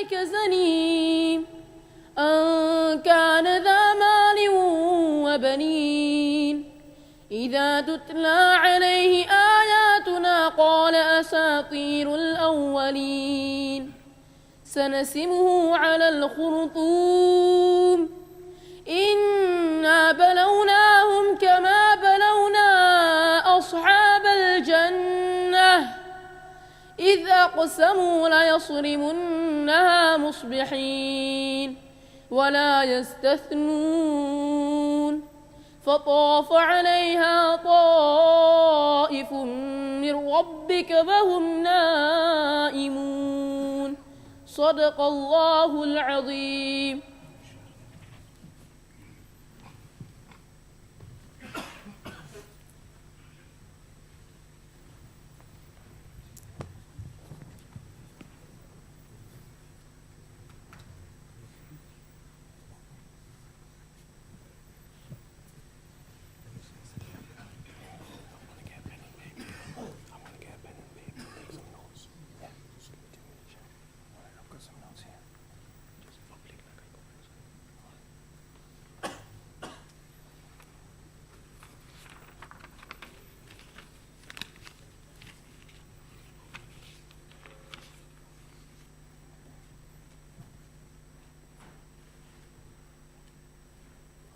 أولئك زنيم أن كان ذا مال وبنين إذا تتلى عليه آياتنا قال أساطير الأولين سنسمه على الخرطوم إنا بلوناهم كما بلونا أصحاب الجنة إذ أقسموا ليصرمنها مصبحين ولا يستثنون فطاف عليها طائف من ربك فهم نائمون صدق الله العظيم.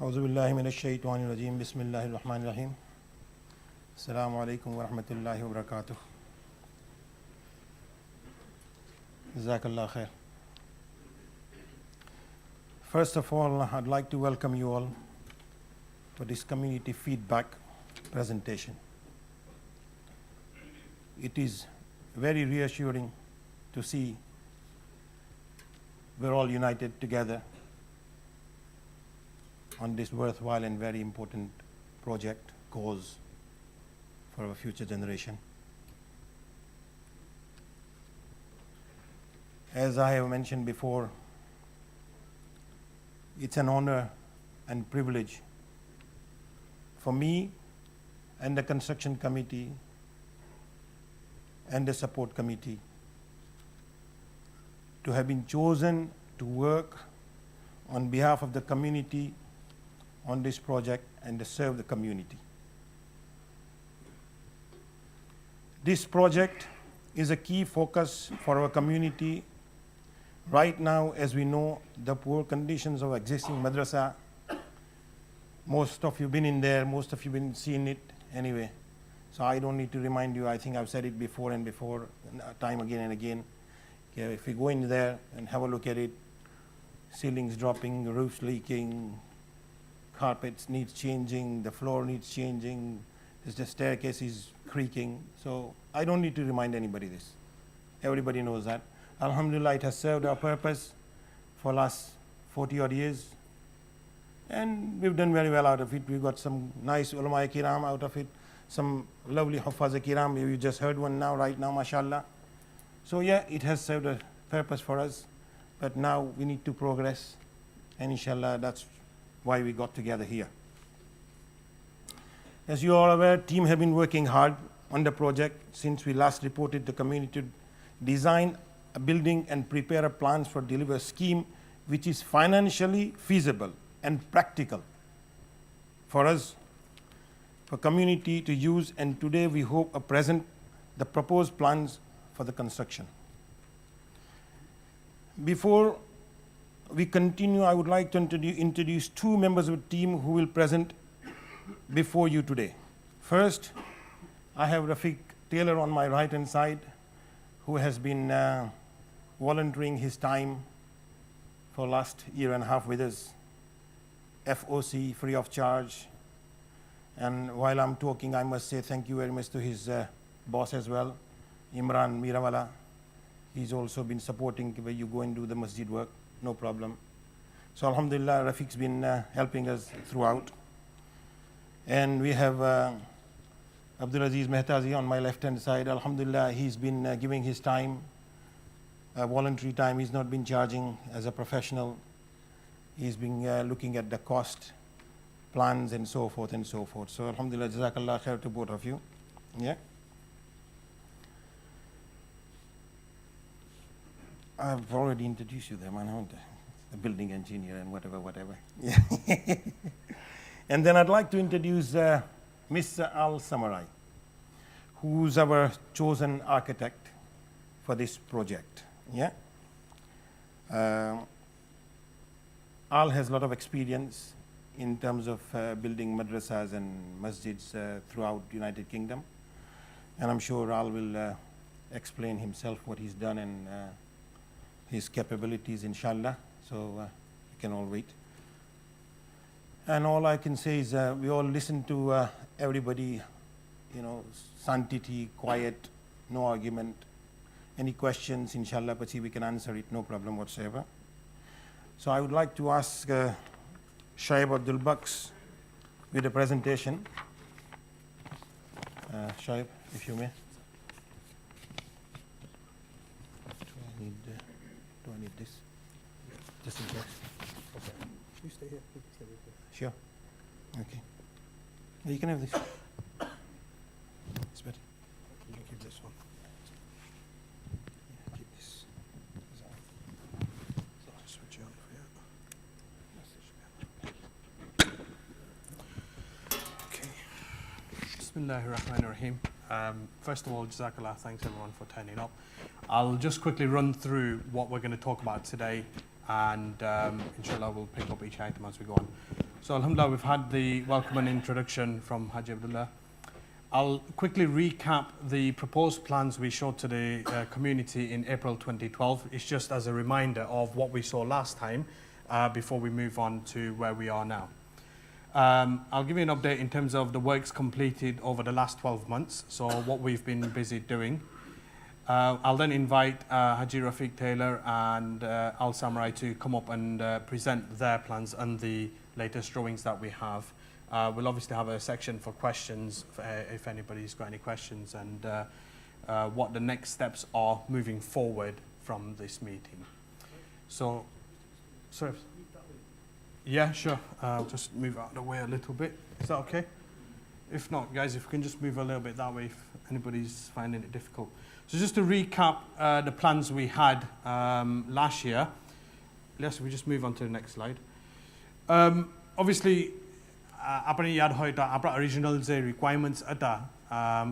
أعوذ بالله من الشيطان الرجيم بسم الله الرحمن الرحيم السلام عليكم ورحمة الله وبركاته. Jazakallah khair. First of all, I'd like to welcome you all for this community feedback presentation. It is very reassuring to see we're all united together on this worthwhile and very important project, cause for our future generation. As I have mentioned before, it's an honor and privilege for me and the construction committee and the support committee to have been chosen to work on behalf of the community on this project and to serve the community. This project is a key focus for our community. Right now, as we know, the poor conditions of existing madrasa, most of you been in there, most of you been seeing it anyway. So I don't need to remind you, I think I've said it before and before, time again and again. Okay, if you go in there and have a look at it, ceilings dropping, roofs leaking, carpets needs changing, the floor needs changing, the staircase is creaking. So I don't need to remind anybody this. Everybody knows that. Alhamdulillah, it has served our purpose for last 40 odd years. And we've done very well out of it. We've got some nice ulama kiram out of it, some lovely huffaz kiram. You just heard one now, right now, mashallah. So yeah, it has served a purpose for us. But now we need to progress. And inshallah, that's why we got together here. As you are aware, team have been working hard on the project since we last reported the community to design a building and prepare a plans for deliver a scheme which is financially feasible and practical for us, for community to use, and today we hope to present the proposed plans for the construction. Before we continue, I would like to introduce two members of the team who will present before you today. First, I have Rafiq Taylor on my right hand side, who has been volunteering his time for last year and a half with us, FOC, free of charge. And while I'm talking, I must say thank you very much to his boss as well, Imran Mirawala. He's also been supporting where you go and do the masjid work, no problem. So alhamdulillah, Rafiq's been helping us throughout. And we have Abdul Aziz Mehtazi on my left hand side. Alhamdulillah, he's been giving his time, voluntary time. He's not been charging as a professional. He's been looking at the cost, plans and so forth and so forth. So alhamdulillah, jazakallah khair to both of you. Yeah. I've already introduced you them, I know, the building engineer and whatever. Yeah. And then I'd like to introduce Mr. Al Samarai, who's our chosen architect for this project. Yeah. Al has a lot of experience in terms of building madrasas and masjids throughout the United Kingdom. And I'm sure Al will explain himself what he's done and his capabilities, inshallah. So you can all wait. And all I can say is we all listen to everybody, you know, sanctity, quiet, no argument. Any questions, inshallah, but see we can answer it, no problem whatsoever. So I would like to ask Shaib Abdul Baks with a presentation. Shaib, if you may. Do I need this? Just in case. Okay. You stay here. You stay here. Sure. Okay. Yeah, you can have this. It's better. You can keep this one. Yeah, keep this. So I'll switch it on for you. Okay. Bismillahir Rahmanir Rahim. First of all, Jazakallah, thanks everyone for turning up. I'll just quickly run through what we're going to talk about today, and inshallah we'll pick up each item as we go on. So alhamdulillah, we've had the welcome and introduction from Haji Abdullah. I'll quickly recap the proposed plans we showed to the community in April 2012. It's just as a reminder of what we saw last time before we move on to where we are now. I'll give you an update in terms of the works completed over the last 12 months, so what we've been busy doing. I'll then invite Haji Rafiq Taylor and Al Samarai to come up and present their plans and the latest drawings that we have. We'll obviously have a section for questions if anybody's got any questions, and what the next steps are moving forward from this meeting. So, sorry. Yeah, sure. I'll just move out of the way a little bit. Is that okay? If not, guys, if we can just move a little bit that way if anybody's finding it difficult. So just to recap the plans we had last year. Yes, we just move on to the next slide. Obviously, આપણે યાદ હોય તો આપણા original જે requirements હતા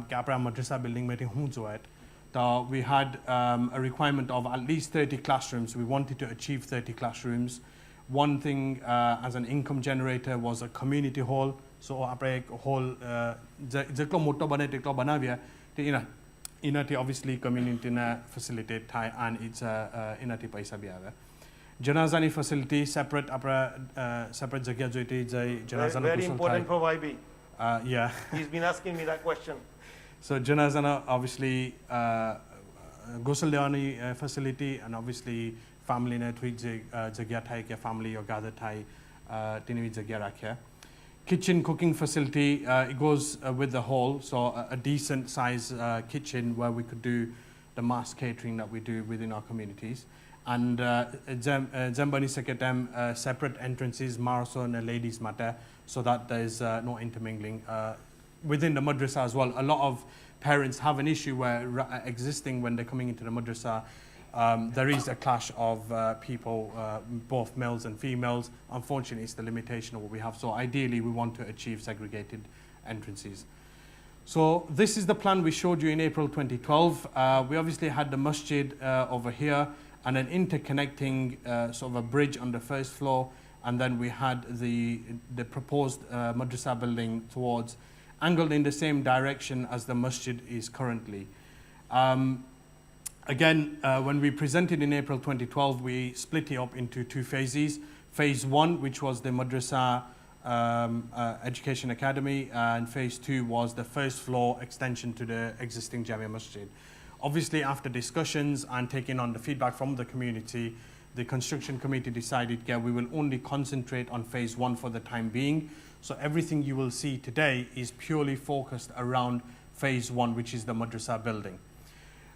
કે આપણે madrasa building meeting હું જોવાય તો we had a requirement of at least 30 classrooms. We wanted to achieve 30 classrooms. One thing as an income generator was a community hall. So આપણે એક hall જેટલો મોટો બને તેટલો બનાવ્યા તે એનાથી obviously community ને facilitate થાય and it's એનાથી પૈસા બી આવે. Janazani facility separate separate jagya joiti jai janazana very important for YB. Yeah. He's been asking me that question. So janazana obviously ghusl dewani facility, and obviously family ne thoi jagya thai ke family or gather thai tini jagya rakhya. Kitchen cooking facility, it goes with the hall, so a decent size kitchen where we could do the mass catering that we do within our communities. And Zembani Seketem separate entrances, marathon and ladies matter, so that there is no intermingling. Within the madrasa as well, a lot of parents have an issue where existing when they're coming into the madrasa, there is a clash of people, both males and females. Unfortunately, it's the limitation of what we have. So ideally, we want to achieve segregated entrances. So this is the plan we showed you in April 2012. We obviously had the masjid over here, and an interconnecting sort of a bridge on the first floor, and then we had the proposed madrasa building towards, angled in the same direction as the masjid is currently. Again, when we presented in April 2012, we split it up into two phases. Phase 1, which was the Madrasah Education Academy, and phase 2 was the first floor extension to the existing Jamea Masjid. Obviously, after discussions and taking on the feedback from the community, the construction committee decided, yeah, we will only concentrate on phase 1 for the time being. So everything you will see today is purely focused around phase 1, which is the madrasa building.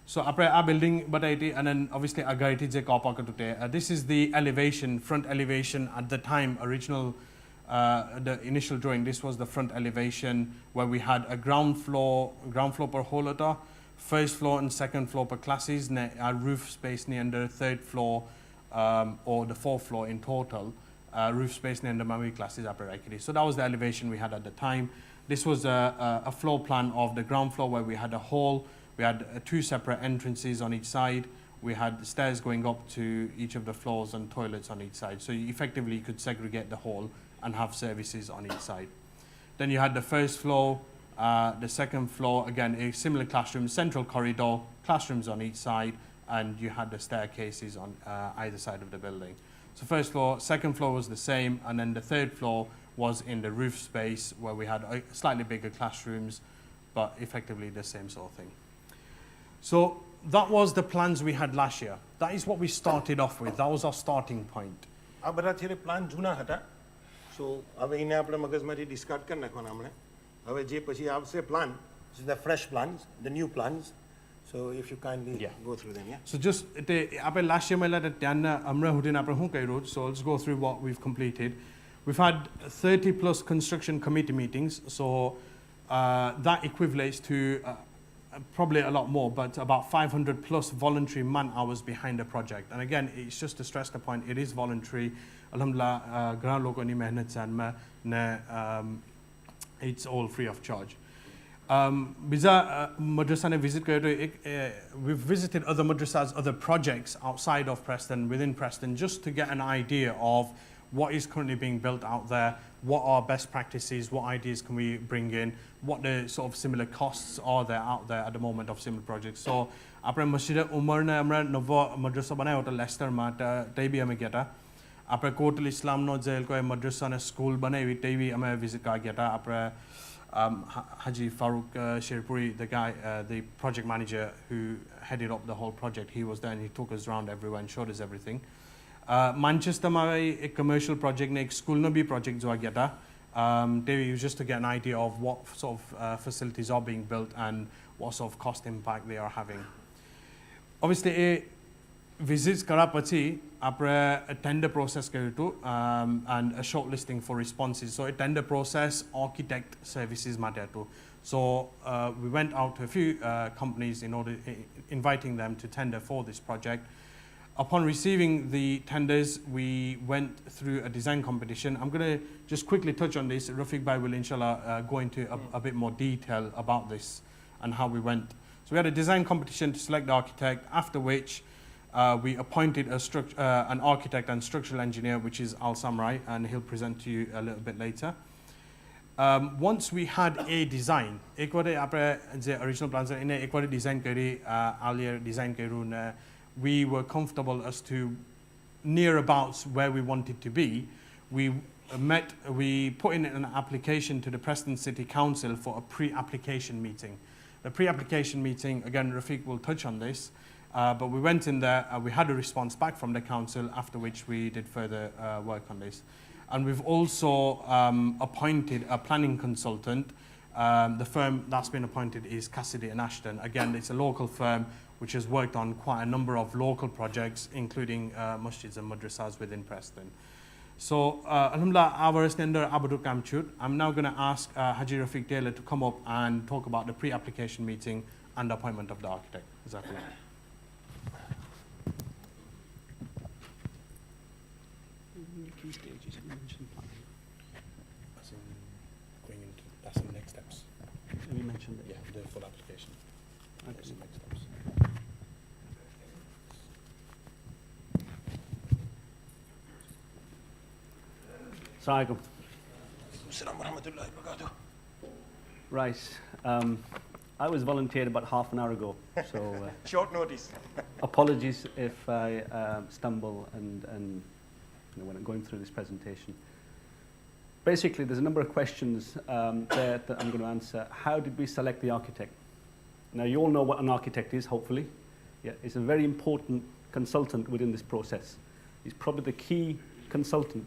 So our building, and then obviously this is the elevation, front elevation at the time, original, the initial drawing. This was the front elevation where we had a ground floor per holata, first floor and second floor per classes, roof space near the third floor or the fourth floor in total, roof space near the Mami classes upper. So that was the elevation we had at the time. This was a floor plan of the ground floor where we had a hall, we had 2 separate entrances on each side, we had stairs going up to each of the floors and toilets on each side. So you effectively could segregate the hall and have services on each side. Then you had the first floor, the second floor, again a similar classroom, central corridor, classrooms on each side, and you had the staircases on either side of the building. So first floor, second floor was the same, and then the third floor was in the roof space where we had slightly bigger classrooms, but effectively the same sort of thing. So that was the plans we had last year. That is what we started off with. That was our starting point. આ બધા છે plan જૂના હતા. સો હવે એને આપણે મગજમાંથી discard કરી નાખવાના હમણે. હવે જે પછી આવશે plan, the fresh plans, the new plans. So if you kindly go through them, So just આપણે last year મેલા ત્યાંના હમણાં હુધીને આપણે શું કર્યું. So let's go through what we've completed. We've had 30 plus construction committee meetings. So that equates to probably a lot more, but about 500 plus voluntary man hours behind the project. And again, it's just to stress the point, it is voluntary. Alhamdulillah, grand logo ni mehnat san it's all free of charge. Biza madrasa ne visit kare we've visited other madrasas, other projects outside of Preston, within Preston, just to get an idea of what is currently being built out there, what are best practices, what ideas can we bring in, what the sort of similar costs are there out there at the moment of similar projects. So, apre Masjid Umar ne amra novo madrasa banaya hota Leicester mat taibi ame geta. Apre Kotal Islam no jail ko madrasa ne school banayi taibi ame visit ka geta. Apre Haji Farooq Sherpuri, the guy, the project manager who headed up the whole project, he was there and he took us around everywhere and showed us everything. Manchester में एक commercial project ने एक school में भी project जो आ गया था. They used just to get an idea of what sort of facilities are being built and what sort of cost impact they are having. Obviously, visits करा पछि आपरे a tender process करें तो and a shortlisting for responses. So a tender process, architect services matter too. So we went out to a few companies in order inviting them to tender for this project. Upon receiving the tenders, we went through a design competition. I'm going to just quickly touch on this. Rafiq Bhai will inshallah go into a bit more detail about this and how we went. So we had a design competition to select the architect, after which we appointed an architect and structural engineer, which is Al Samrai, and he'll present to you a little bit later. Once we had a design, original plans design we were comfortable as to nearabouts where we wanted to be. We put in an application to the Preston City Council for a pre-application meeting. The pre-application meeting, again, Rafiq will touch on this, but we went in there, we had a response back from the council, after which we did further work on this. And we've also appointed a planning consultant. The firm that's been appointed is Cassidy and Ashton. Again, it's a local firm which has worked on quite a number of local projects, including masjids and madrasas within Preston. So, alhamdulillah, our standard Abadu Kamchut. I'm now going to ask Haji Rafiq Taylor to come up and talk about the pre-application meeting and the appointment of the architect. Jazakallah. Key stages you mentioned planning. As in going into, that's the next steps. You mentioned it. Yeah, the full application. Okay. That's the next steps. Assalamu Assalamu Right. I was volunteered about half an hour ago, so Short notice. apologies if I stumble and when I'm going through this presentation. Basically, there's a number of questions there that I'm going to answer. How did we select the architect? Now, you all know what an architect is, hopefully. Yeah, it's a very important consultant within this process. He's probably the key consultant.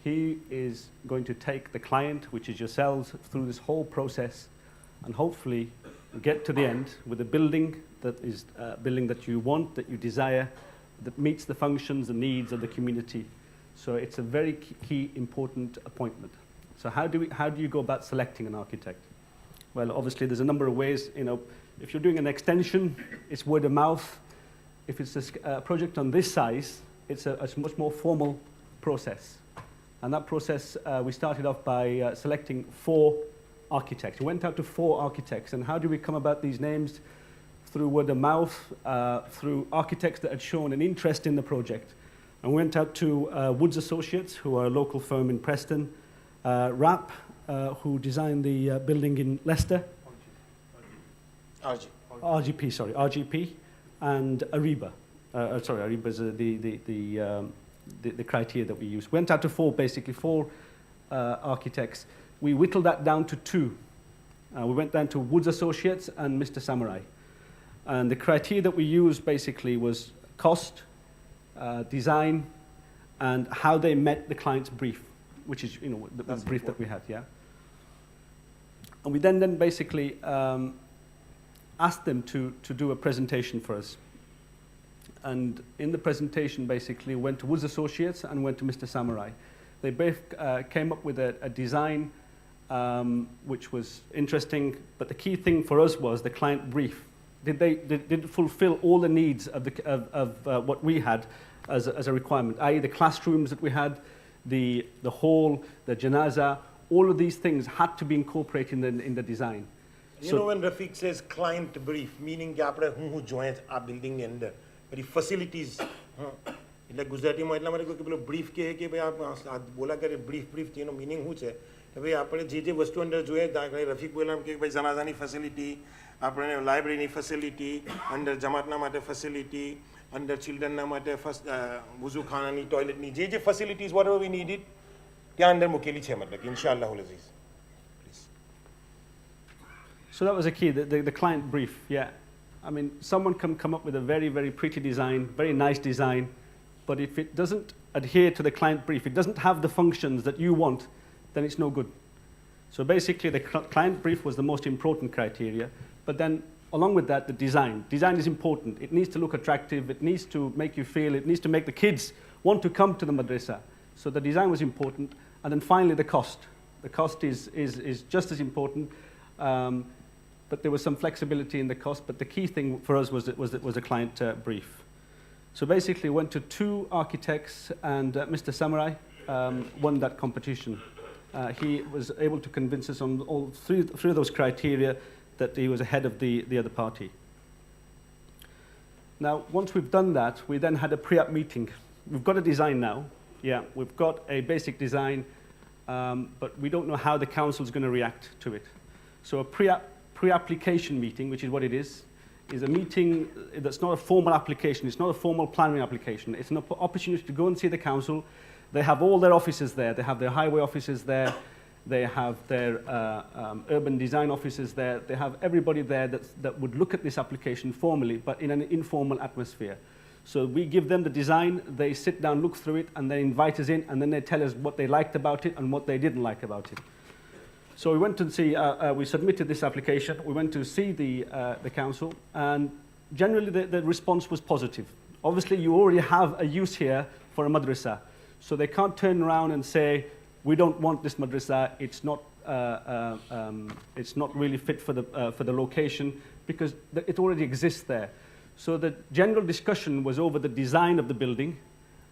He is going to take the client, which is yourselves, through this whole process and hopefully get to the end with a building that is building that you want, that you desire, that meets the functions and needs of the community. So it's a very key important appointment. So how do you go about selecting an architect? Well, obviously there's a number of ways. If you're doing an extension, it's word of mouth. If it's a project on this size, it's a much more formal process. And that process, we started off by selecting 4 architects. We went out to 4 architects. And how do we come about these names? Through word of mouth, through architects that had shown an interest in the project. And we went out to Woods Associates, who are a local firm in Preston, RAP, who designed the building in Leicester. RGP, and Ariba. Ariba is the criteria that we use. Went out to 4 architects. We whittled that down to 2. We went down to Woods Associates and Mr. Samurai. And the criteria that we used basically was cost, design, and how they met the client's brief, which is the brief that we had, yeah. And we then basically asked them to do a presentation for us. And in the presentation, basically, went to Woods Associates and went to Mr. Samurai. They both came up with a design which was interesting, but the key thing for us was the client brief. Did it fulfill all the needs of what we had as a requirement, i.e. the classrooms that we had, the hall, the janazah, all of these things had to be incorporated in the design. You know when Rafiq says client brief, meaning that who joins our building under, but the facilities, like Gujarati mo itla mare ko brief ke hai कि भाई आप बोला करे brief meaning हुच है भाई आपने जे वस्तु अंदर जो है रफीक बोला कि भाई जनाजानी facility, आपने library facility, अंदर जमातना माटे facility, अंदर children ना माटे वुज़ू खाना नी toilet knee J facilities whatever we needed क्या अंदर मुकेली छे मतलब कि इंशाअल्लाह हुल अज़ीज़. So that was a key, the client brief, yeah. I mean, someone can come up with a very, very pretty design, very nice design, but if it doesn't adhere to the client brief, it doesn't have the functions that you want, then it's no good. So basically, the client brief was the most important criteria, but then along with that, the design. Design is important. It needs to look attractive, it needs to make you feel, it needs to make the kids want to come to the madrasa. So the design was important, and then finally the cost. The cost is just as important. But there was some flexibility in the cost, but the key thing for us was a client brief. So basically went to 2 architects, and Mr. Samurai won that competition. He was able to convince us on all three of those criteria that he was ahead of the other party. Now, once we've done that, we then had a pre-app meeting. We've got a design now. Yeah, we've got a basic design, but we don't know how the council's going to react to it. So a pre-application meeting, which is what it is a meeting that's not a formal application. It's not a formal planning application. It's an opportunity to go and see the council. They have all their offices there. They have their highway offices there. They have their urban design offices there. They have everybody there that would look at this application formally, but in an informal atmosphere. So we give them the design, they sit down, look through it, and they invite us in, and then they tell us what they liked about it and what they didn't like about it. So we went to see, we submitted this application, we went to see the council, and generally the response was positive. Obviously, you already have a use here for a madrasa, so they can't turn around and say, we don't want this madrasa, it's not really fit for the location, because it already exists there. So the general discussion was over the design of the building,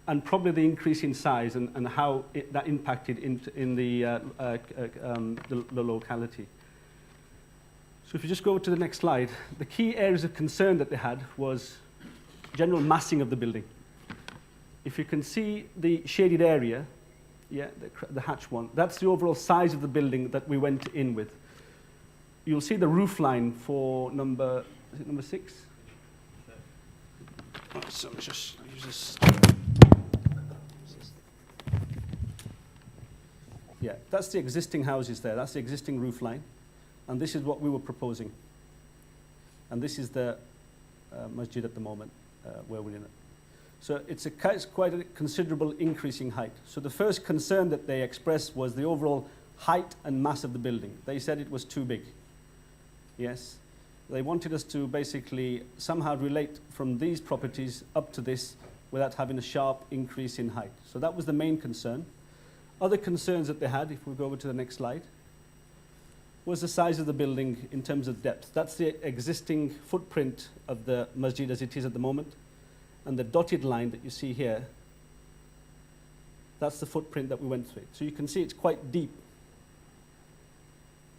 and probably the increase in size and how that impacted in the locality. So if you just go to the next slide, the key areas of concern that they had was general massing of the building. If you can see the shaded area, yeah, the hatch one, that's the overall size of the building that we went in with. You'll see the roof line for number 6? So let's just use this. Yeah, that's the existing houses there. That's the existing roof line. And this is what we were proposing. And this is the masjid at the moment where we're in it. So it's quite a considerable increase in height. So the first concern that they expressed was the overall height and mass of the building. They said it was too big. Yes. They wanted us to basically somehow relate from these properties up to this without having a sharp increase in height. So that was the main concern. Other concerns that they had, if we go over to the next slide, was the size of the building in terms of depth. That's the existing footprint of the masjid as it is at the moment. And the dotted line that you see here, that's the footprint that we went through. So you can see it's quite deep.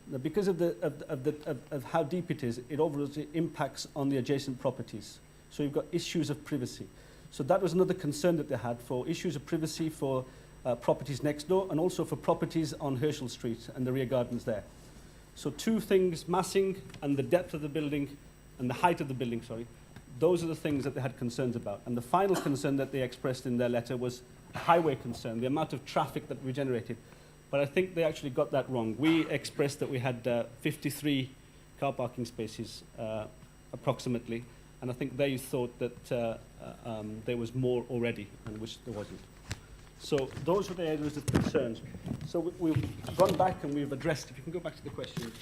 Now, because of how deep it is, it obviously impacts on the adjacent properties. So you've got issues of privacy. So that was another concern that they had for issues of privacy for properties next door and also for properties on Herschel Street and the rear gardens there. So two things, massing and the depth of the building and the height of the building, sorry, those are the things that they had concerns about. And the final concern that they expressed in their letter was a highway concern, the amount of traffic that we generated. But I think they actually got that wrong. We expressed that we had 53 car parking spaces approximately, and I think they thought that there was more already, and which there wasn't. So those were the areas of concerns. So we've gone back and we've addressed, if you can go back to the question.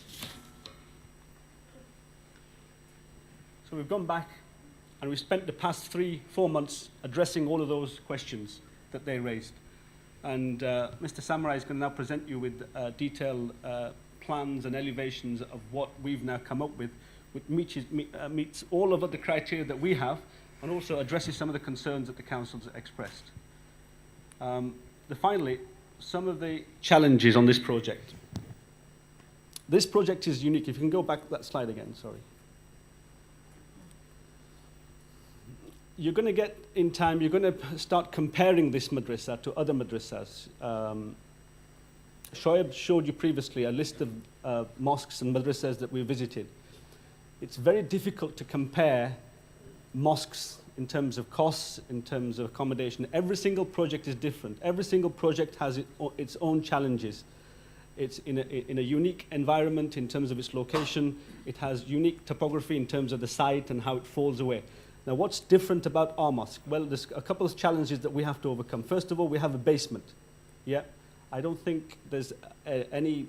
So we've gone back and we've spent the past 3-4 months addressing all of those questions that they raised. And Mr. Samurai is going to now present you with detailed plans and elevations of what we've now come up with, which meets all of the criteria that we have and also addresses some of the concerns that the council's expressed. Finally, some of the challenges on this project. This project is unique. If you can go back to that slide again, sorry. You're going to get, in time, you're going to start comparing this madrasah to other madrasahs. Shoaib showed you previously a list of mosques and madrasahs that we visited. It's very difficult to compare mosques in terms of costs, in terms of accommodation. Every single project is different. Every single project has its own challenges. It's in a unique environment in terms of its location. It has unique topography in terms of the site and how it falls away. Now, what's different about our mosque? Well, there's a couple of challenges that we have to overcome. First of all, we have a basement. Yeah, I don't think there's any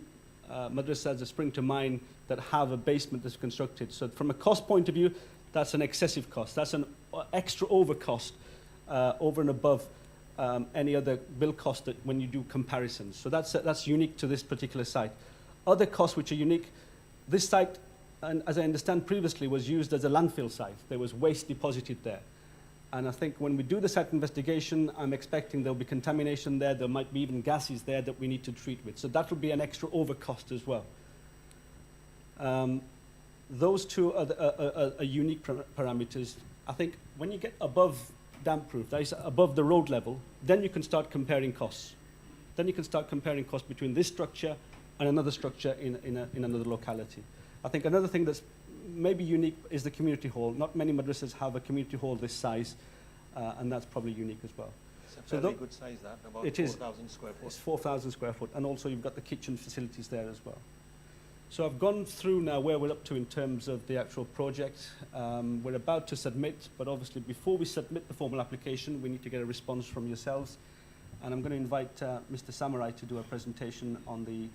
madrasahs that spring to mind that have a basement that's constructed. So from a cost point of view, that's an excessive cost. That's an extra over cost over and above any other bill cost that when you do comparisons. So that's unique to this particular site. Other costs which are unique, this site, and as I understand previously, was used as a landfill site. There was waste deposited there. And I think when we do the site investigation, I'm expecting there'll be contamination there. There might be even gases there that we need to treat with. So that will be an extra overcost as well. Those two are unique parameters. I think when you get above damp proof, that is above the road level, then you can start comparing costs. Then you can start comparing costs between this structure and another structure in another locality. I think another thing that's maybe unique is the community hall. Not many madrasas have a community hall this size, and that's probably unique as well. It's a fairly good size, that, about 4,000 square foot. It's 4,000 square foot, and also you've got the kitchen facilities there as well. So I've gone through now where we're up to in terms of the actual project. We're about to submit, but obviously before we submit the formal application, we need to get a response from yourselves. And I'm going to invite Mr. Samurai to do a presentation on the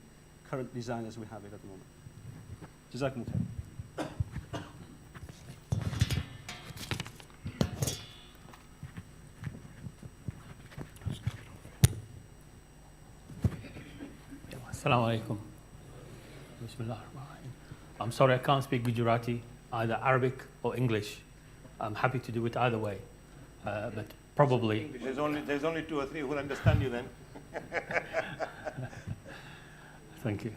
current design as we have it at the moment. Jazakum khair. Assalamu alaikum. Bismillah. I'm sorry I can't speak Gujarati, either Arabic or English. I'm happy to do it either way, but probably. There's only 2 or 3 who will understand you then. Thank you.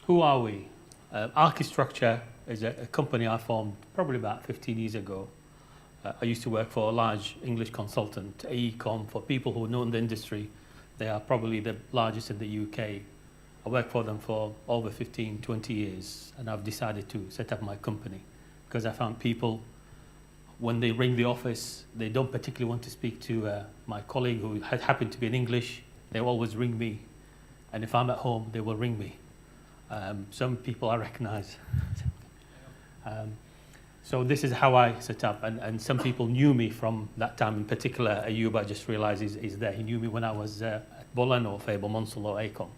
Who are we? Archistructure is a company I formed probably about 15 years ago. I used to work for a large English consultant, AECOM. For people who know in the industry, they are probably the largest in the UK. I worked for them for over 15, 20 years, and I've decided to set up my company because I found people, when they ring the office, they don't particularly want to speak to my colleague who had happened to be in English. They always ring me, and if I'm at home, they will ring me. Some people I recognize. So this is how I set up, and some people knew me from that time in particular. Ayub, I just realized is there. He knew me when I was at Bolan or Fable, Monsal or AECOM.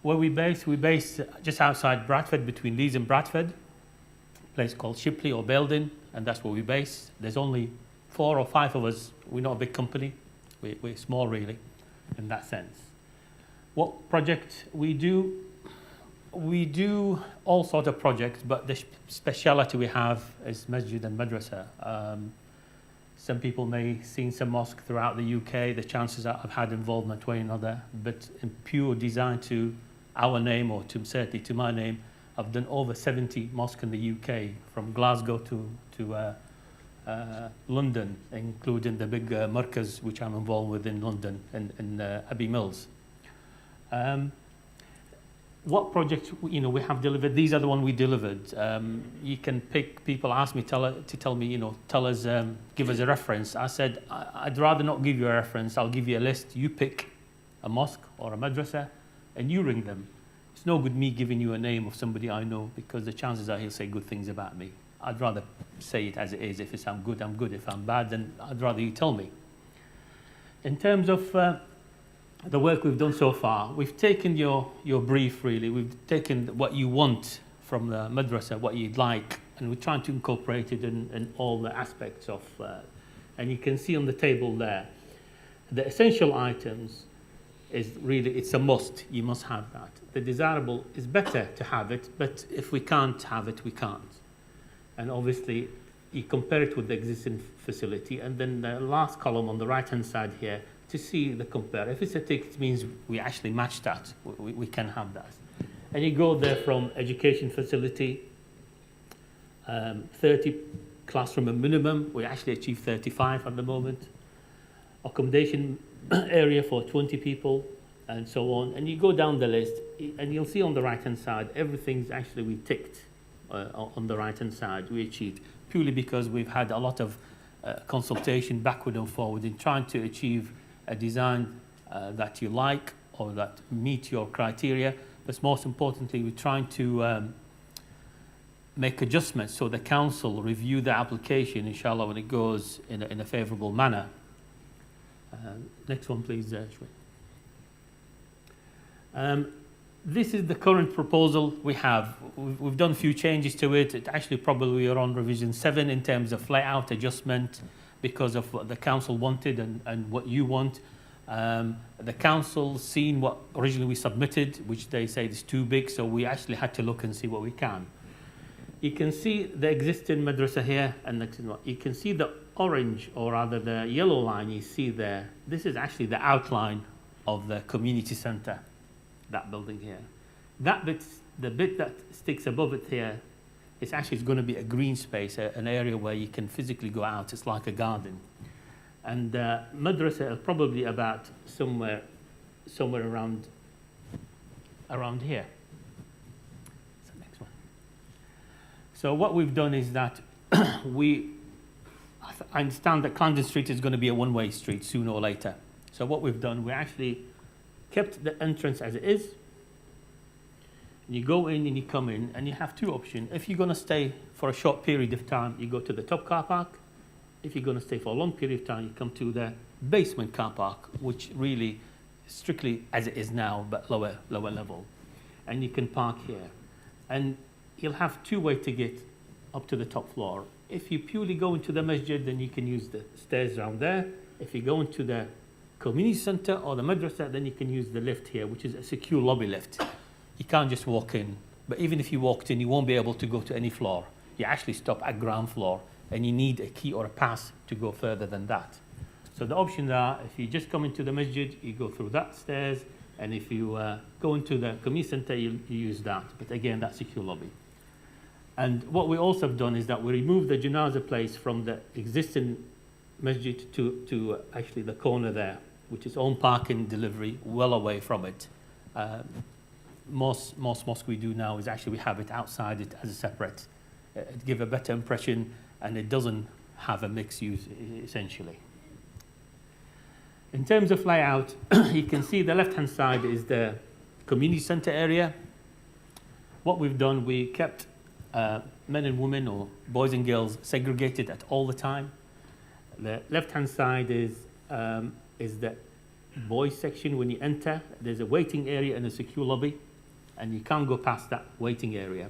Where we based just outside Bradford, between Leeds and Bradford, a place called Shipley or Belden, and that's where we base. There's only 4 or 5 of us. We're not a big company. We're small, really, in that sense. What project we do? We do all sorts of projects, but the speciality we have is Masjid and Madrasah. Some people may have seen some mosques throughout the UK. The chances that I've had involvement way another, but in pure design to our name, or to certainly to my name, I've done over 70 mosques in the UK, from Glasgow to London, including the big Markaz, which I'm involved with in London, in Abbey Mills. What projects we have delivered? These are the ones we delivered. You can pick. People ask me tell me, tell us, give us a reference. I said I'd rather not give you a reference. I'll give you a list. You pick a mosque or a madrasa, and you ring them. It's no good me giving you a name of somebody I know, because the chances are he'll say good things about me. I'd rather say it as it is. If I'm good, I'm good. If I'm bad, then I'd rather you tell me. In terms of the work we've done so far, we've taken your brief, really. We've taken what you want from the madrasa, what you'd like, and we're trying to incorporate it in all the aspects of, and you can see on the table there, the essential items is really, it's a must. You must have that. The desirable is better to have it, but if we can't have it, we can't. And obviously, you compare it with the existing facility, and then the last column on the right-hand side here, to see the compare. If it's a tick, it means we actually match that. We can have that. And you go there from education facility, 30 classroom and minimum. We actually achieve 35 at the moment. Accommodation area for 20 people, and so on. And you go down the list, and you'll see on the right-hand side, everything's actually we ticked on the right-hand side. We achieved, purely because we've had a lot of consultation backward and forward in trying to achieve a design that you like or that meet your criteria. But most importantly, we're trying to make adjustments so the council review the application, inshallah, when it goes in a favourable manner. Next one, please, Shway. This is the current proposal we have. We've done a few changes to it. It actually probably we are on revision 7 in terms of layout adjustment, because of what the council wanted and what you want. The council seen what originally we submitted, which they say is too big, so we actually had to look and see what we can. You can see the existing madrasa here, and you can see the orange, or rather the yellow line you see there. This is actually the outline of the community centre, that building here. That bit, the bit that sticks above it here, it's actually going to be a green space, an area where you can physically go out. It's like a garden. And madrasa is probably about somewhere around here. That's the next one. So what we've done is that I understand that Clarendon Street is going to be a one-way street sooner or later. So what we've done, we actually kept the entrance as it is. And you go in and you come in, and you have two options. If you're going to stay for a short period of time, you go to the top car park. If you're going to stay for a long period of time, you come to the basement car park, which really strictly as it is now, but lower level. And you can park here. And you'll have two ways to get up to the top floor. If you purely go into the masjid, then you can use the stairs around there. If you go into the community centre or the madrasa, then you can use the lift here, which is a secure lobby lift. You can't just walk in. But even if you walked in, you won't be able to go to any floor. You actually stop at ground floor, and you need a key or a pass to go further than that. So the options are, if you just come into the masjid, you go through that stairs, and if you go into the community centre, you use that. But again, that's secure lobby. And what we also have done is that we removed the janazah place from the existing masjid to actually the corner there, which is own parking delivery, well away from it. Most mosques we do now is actually we have it outside it as a separate. It gives a better impression, and it doesn't have a mixed use, essentially. In terms of layout, you can see the left-hand side is the community centre area. What we've done, we kept men and women, or boys and girls, segregated at all the time. The left-hand side is the boys section. When you enter, there's a waiting area and a secure lobby, and you can't go past that waiting area.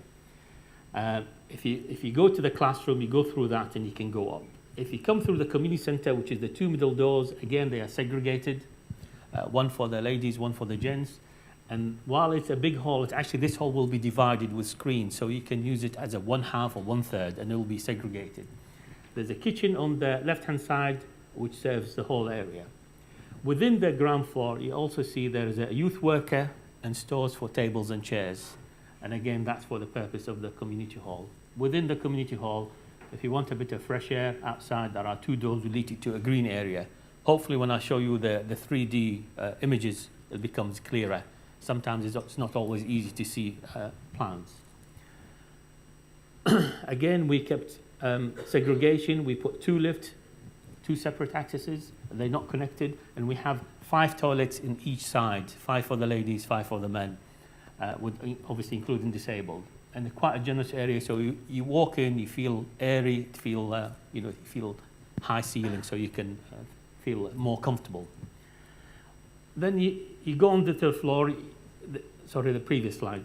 If you go to the classroom, you go through that and you can go up. If you come through the community centre, which is the two middle doors, again, they are segregated. One for the ladies, one for the gents. And while it's a big hall, it's actually this hall will be divided with screens, so you can use it as a 1/2 or 1/3, and it will be segregated. There's a kitchen on the left-hand side, which serves the whole area. Within the ground floor, you also see there is a youth worker and stores for tables and chairs. And again, that's for the purpose of the community hall. Within the community hall, if you want a bit of fresh air outside, there are 2 doors leading to a green area. Hopefully, when I show you the 3D images, it becomes clearer. Sometimes it's not always easy to see plans. Again, we kept segregation. We put 2 lifts, 2 separate accesses. They're not connected. And we have 5 toilets in each side, 5 for the ladies, 5 for the men, with obviously including disabled. And quite a generous area, so you walk in, you feel airy, you feel high ceiling, so you can feel more comfortable. Then you go on the 3rd floor, the previous slide.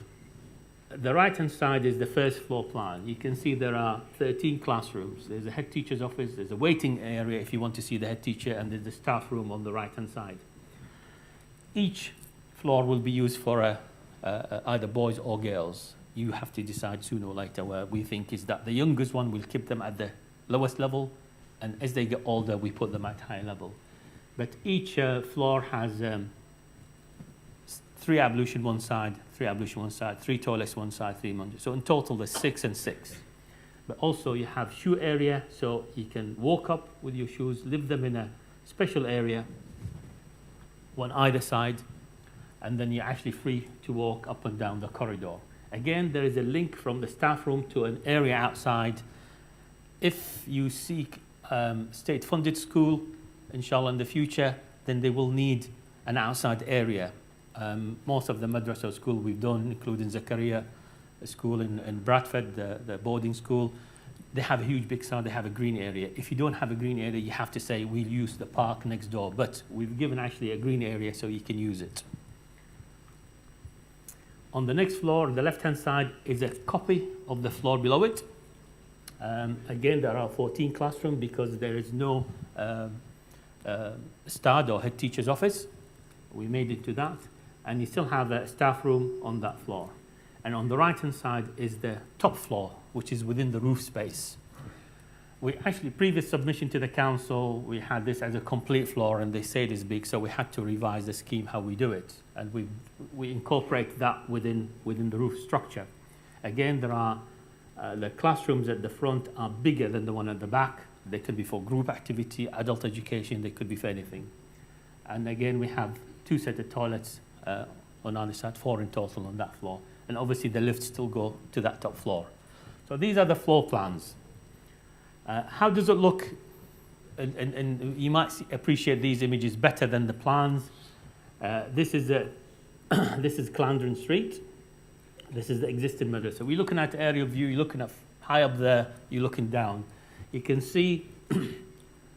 The right-hand side is the first floor plan. You can see there are 13 classrooms. There's a head teacher's office, there's a waiting area if you want to see the head teacher, and there's the staff room on the right-hand side. Each floor will be used for either boys or girls. You have to decide sooner or later. Where we think is that the youngest one, will keep them at the lowest level, and as they get older, we put them at higher level. But each floor has 3 ablution one side, 3 ablution one side, 3 toilets one side, 3 mundials. So in total, there's 6 and 6. But also you have shoe area, so you can walk up with your shoes, leave them in a special area, one either side, and then you're actually free to walk up and down the corridor. Again, there is a link from the staff room to an area outside. If you seek state-funded school, inshallah in the future, then they will need an outside area. Most of the Madrasah school we've done, including Zakaria school in Bradford, the boarding school, they have a huge big side, they have a green area. If you don't have a green area, you have to say, we'll use the park next door. But we've given actually a green area so you can use it. On the next floor, on the left-hand side, is a copy of the floor below it. Again, there are 14 classrooms because there is no STAD or head teacher's office. We made it to that. And you still have a staff room on that floor. And on the right-hand side is the top floor, which is within the roof space. We actually, previous submission to the council, we had this as a complete floor, and they said it's big, so we had to revise the scheme, how we do it. And we incorporate that within the roof structure. Again, there are the classrooms at the front are bigger than the one at the back. They could be for group activity, adult education, they could be for anything. And again, we have 2 sets of toilets on either side, 4 in total on that floor. And obviously the lifts still go to that top floor. So these are the floor plans. How does it look? And you might appreciate these images better than the plans. This is Clarendon Street. This is the existing madrasa. We're looking at the aerial view. You're looking at high up there. You're looking down. You can see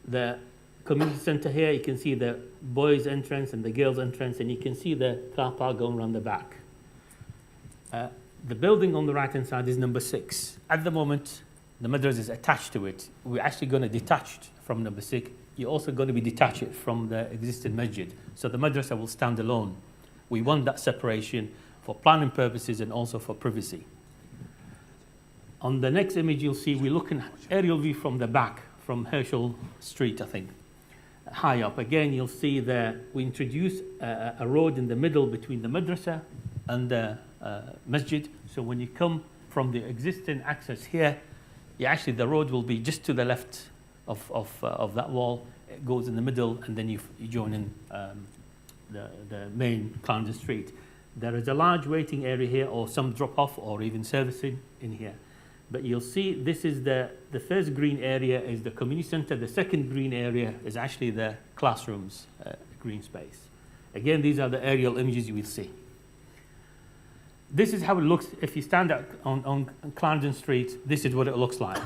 the community centre here. You can see the boys' entrance and the girls' entrance, and you can see the car park going around the back. The building on the right-hand side is number 6. At the moment, the madrasa is attached to it. We're actually going to detach it from number 6. You're also going to be detached from the existing masjid. So the madrasa will stand alone. We want that separation for planning purposes and also for privacy. On the next image, you'll see we're looking at aerial view from the back, from Herschel Street, I think, high up. Again, you'll see that we introduce a road in the middle between the madrasa and the masjid. So when you come from the existing access here, the road will be just to the left of that wall. It goes in the middle, and then you join in the main Clarendon Street. There is a large waiting area here, or some drop-off, or even servicing in here. But you'll see this is the first green area is the community centre. The second green area is actually the classrooms, green space. Again, these are the aerial images you will see. This is how it looks if you stand on Clarendon Street. This is what it looks like.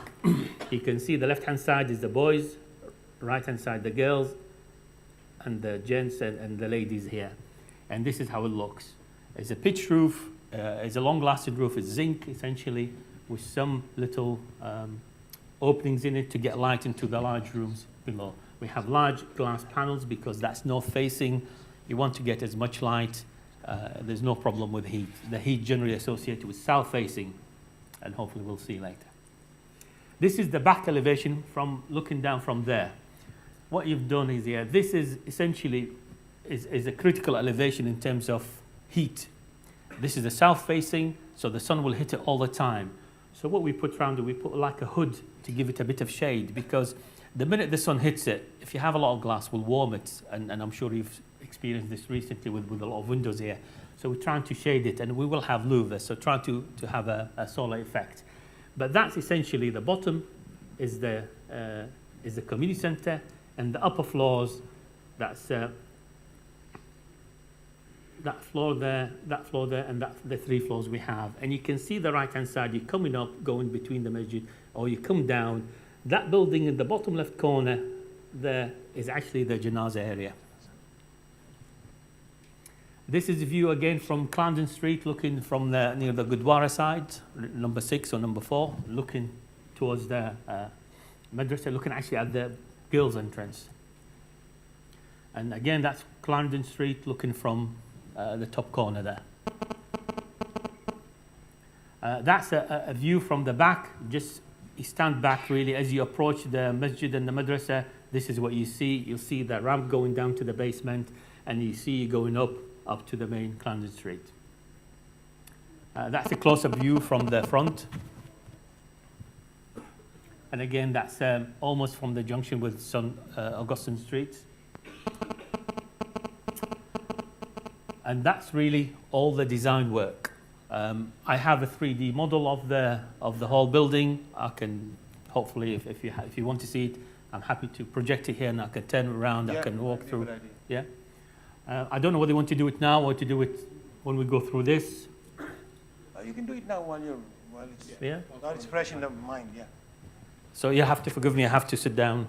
You can see the left-hand side is the boys, right-hand side the girls, and the gents and the ladies here. And this is how it looks. It's a pitched roof. It's a long-lasting roof. It's zinc, essentially, with some little openings in it to get light into the large rooms below. We have large glass panels because that's north-facing. You want to get as much light there's no problem with heat. The heat generally associated with south facing, and hopefully we'll see later. This is the back elevation from looking down from there. What you've done is here, this is essentially is a critical elevation in terms of heat. This is the south facing, so the sun will hit it all the time. So what we put around it, we put like a hood to give it a bit of shade, because the minute the sun hits it, if you have a lot of glass, will warm it, and I'm sure you've experienced this recently with a lot of windows here. So we're trying to shade it, and we will have louvers, so trying to have a solar effect. But that's essentially the bottom is the community centre, and the upper floors, that's that floor there, and that's the 3 floors we have. And you can see the right-hand side, you're coming up, going between the masjid, or you come down. That building in the bottom left corner there is actually the Janazah area. This is a view again from Clarendon Street, looking from near the Gurdwara side, number 6 or number 4, looking towards the Madrasah, looking actually at the girls' entrance. And again, that's Clarendon Street, looking from the top corner there. That's a view from the back. Just you stand back really as you approach the masjid and the madrasa. This is what you see. You'll see the ramp going down to the basement, and you see going up to the main Clarendon Street. That's a close-up view from the front. And again, that's almost from the junction with Augustine Street. And that's really all the design work. I have a 3D model of the whole building. I can hopefully, if you want to see it, I'm happy to project it here, and I can turn it around. I can walk through. Yeah. I don't know whether you want to do it now or to do it when we go through this. You can do it now while it's fresh in the mind. Yeah. So you have to forgive me. I have to sit down.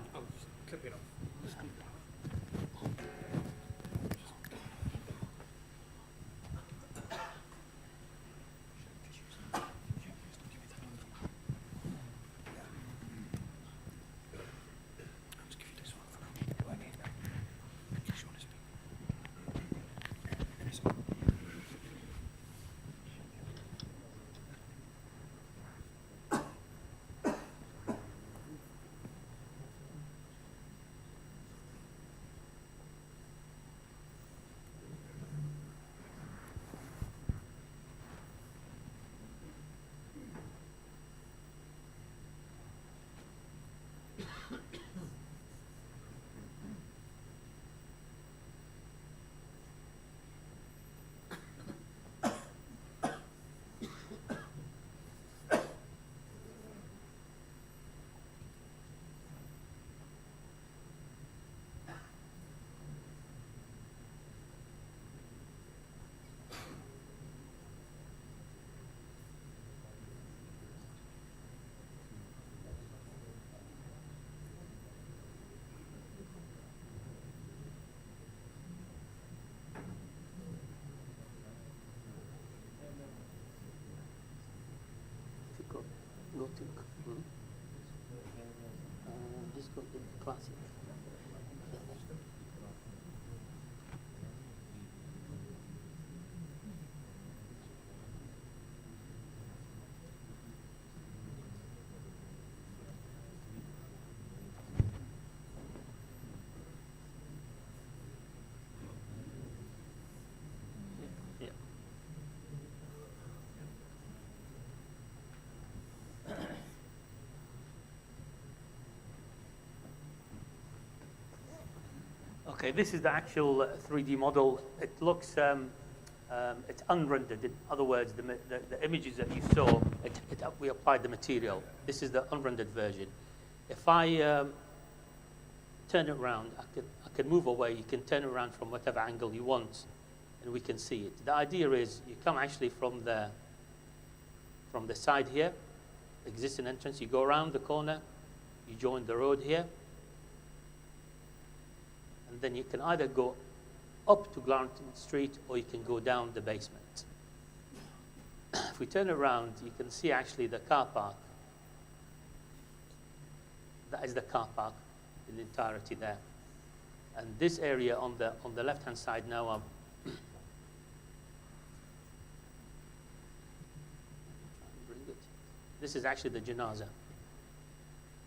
Go to just go to classic. Okay, this is the actual 3D model. It looks, it's unrendered. In other words, the images that you saw, we applied the material. This is the unrendered version. If I turn it around, I can move away. You can turn it around from whatever angle you want, and we can see it. The idea is you come actually from the side here, existing entrance. You go around the corner, you join the road here, and then you can either go up to Clarendon Street or you can go down the basement. If we turn around, you can see actually the car park. That is the car park in the entirety there. And this area on the left-hand side now, This is actually the Janazah.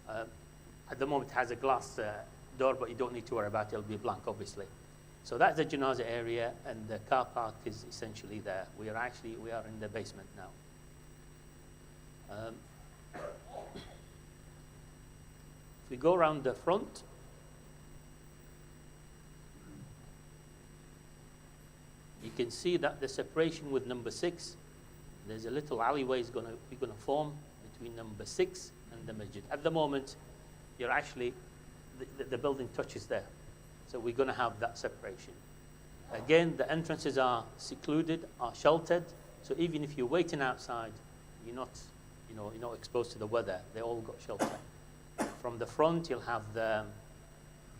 At the moment it has a glass door, but you don't need to worry about it. It'll be blank, obviously. So that's the Janazah area, and the car park is essentially there. We are in the basement now. If we go around the front, you can see that the separation with number 6, there's a little alleyway going to form between number 6 and the masjid. At the moment, you're actually, the building touches there. So we're going to have that separation. Again, the entrances are secluded, are sheltered. So even if you're waiting outside, you're not exposed to the weather. They all got shelter. From the front, you'll have the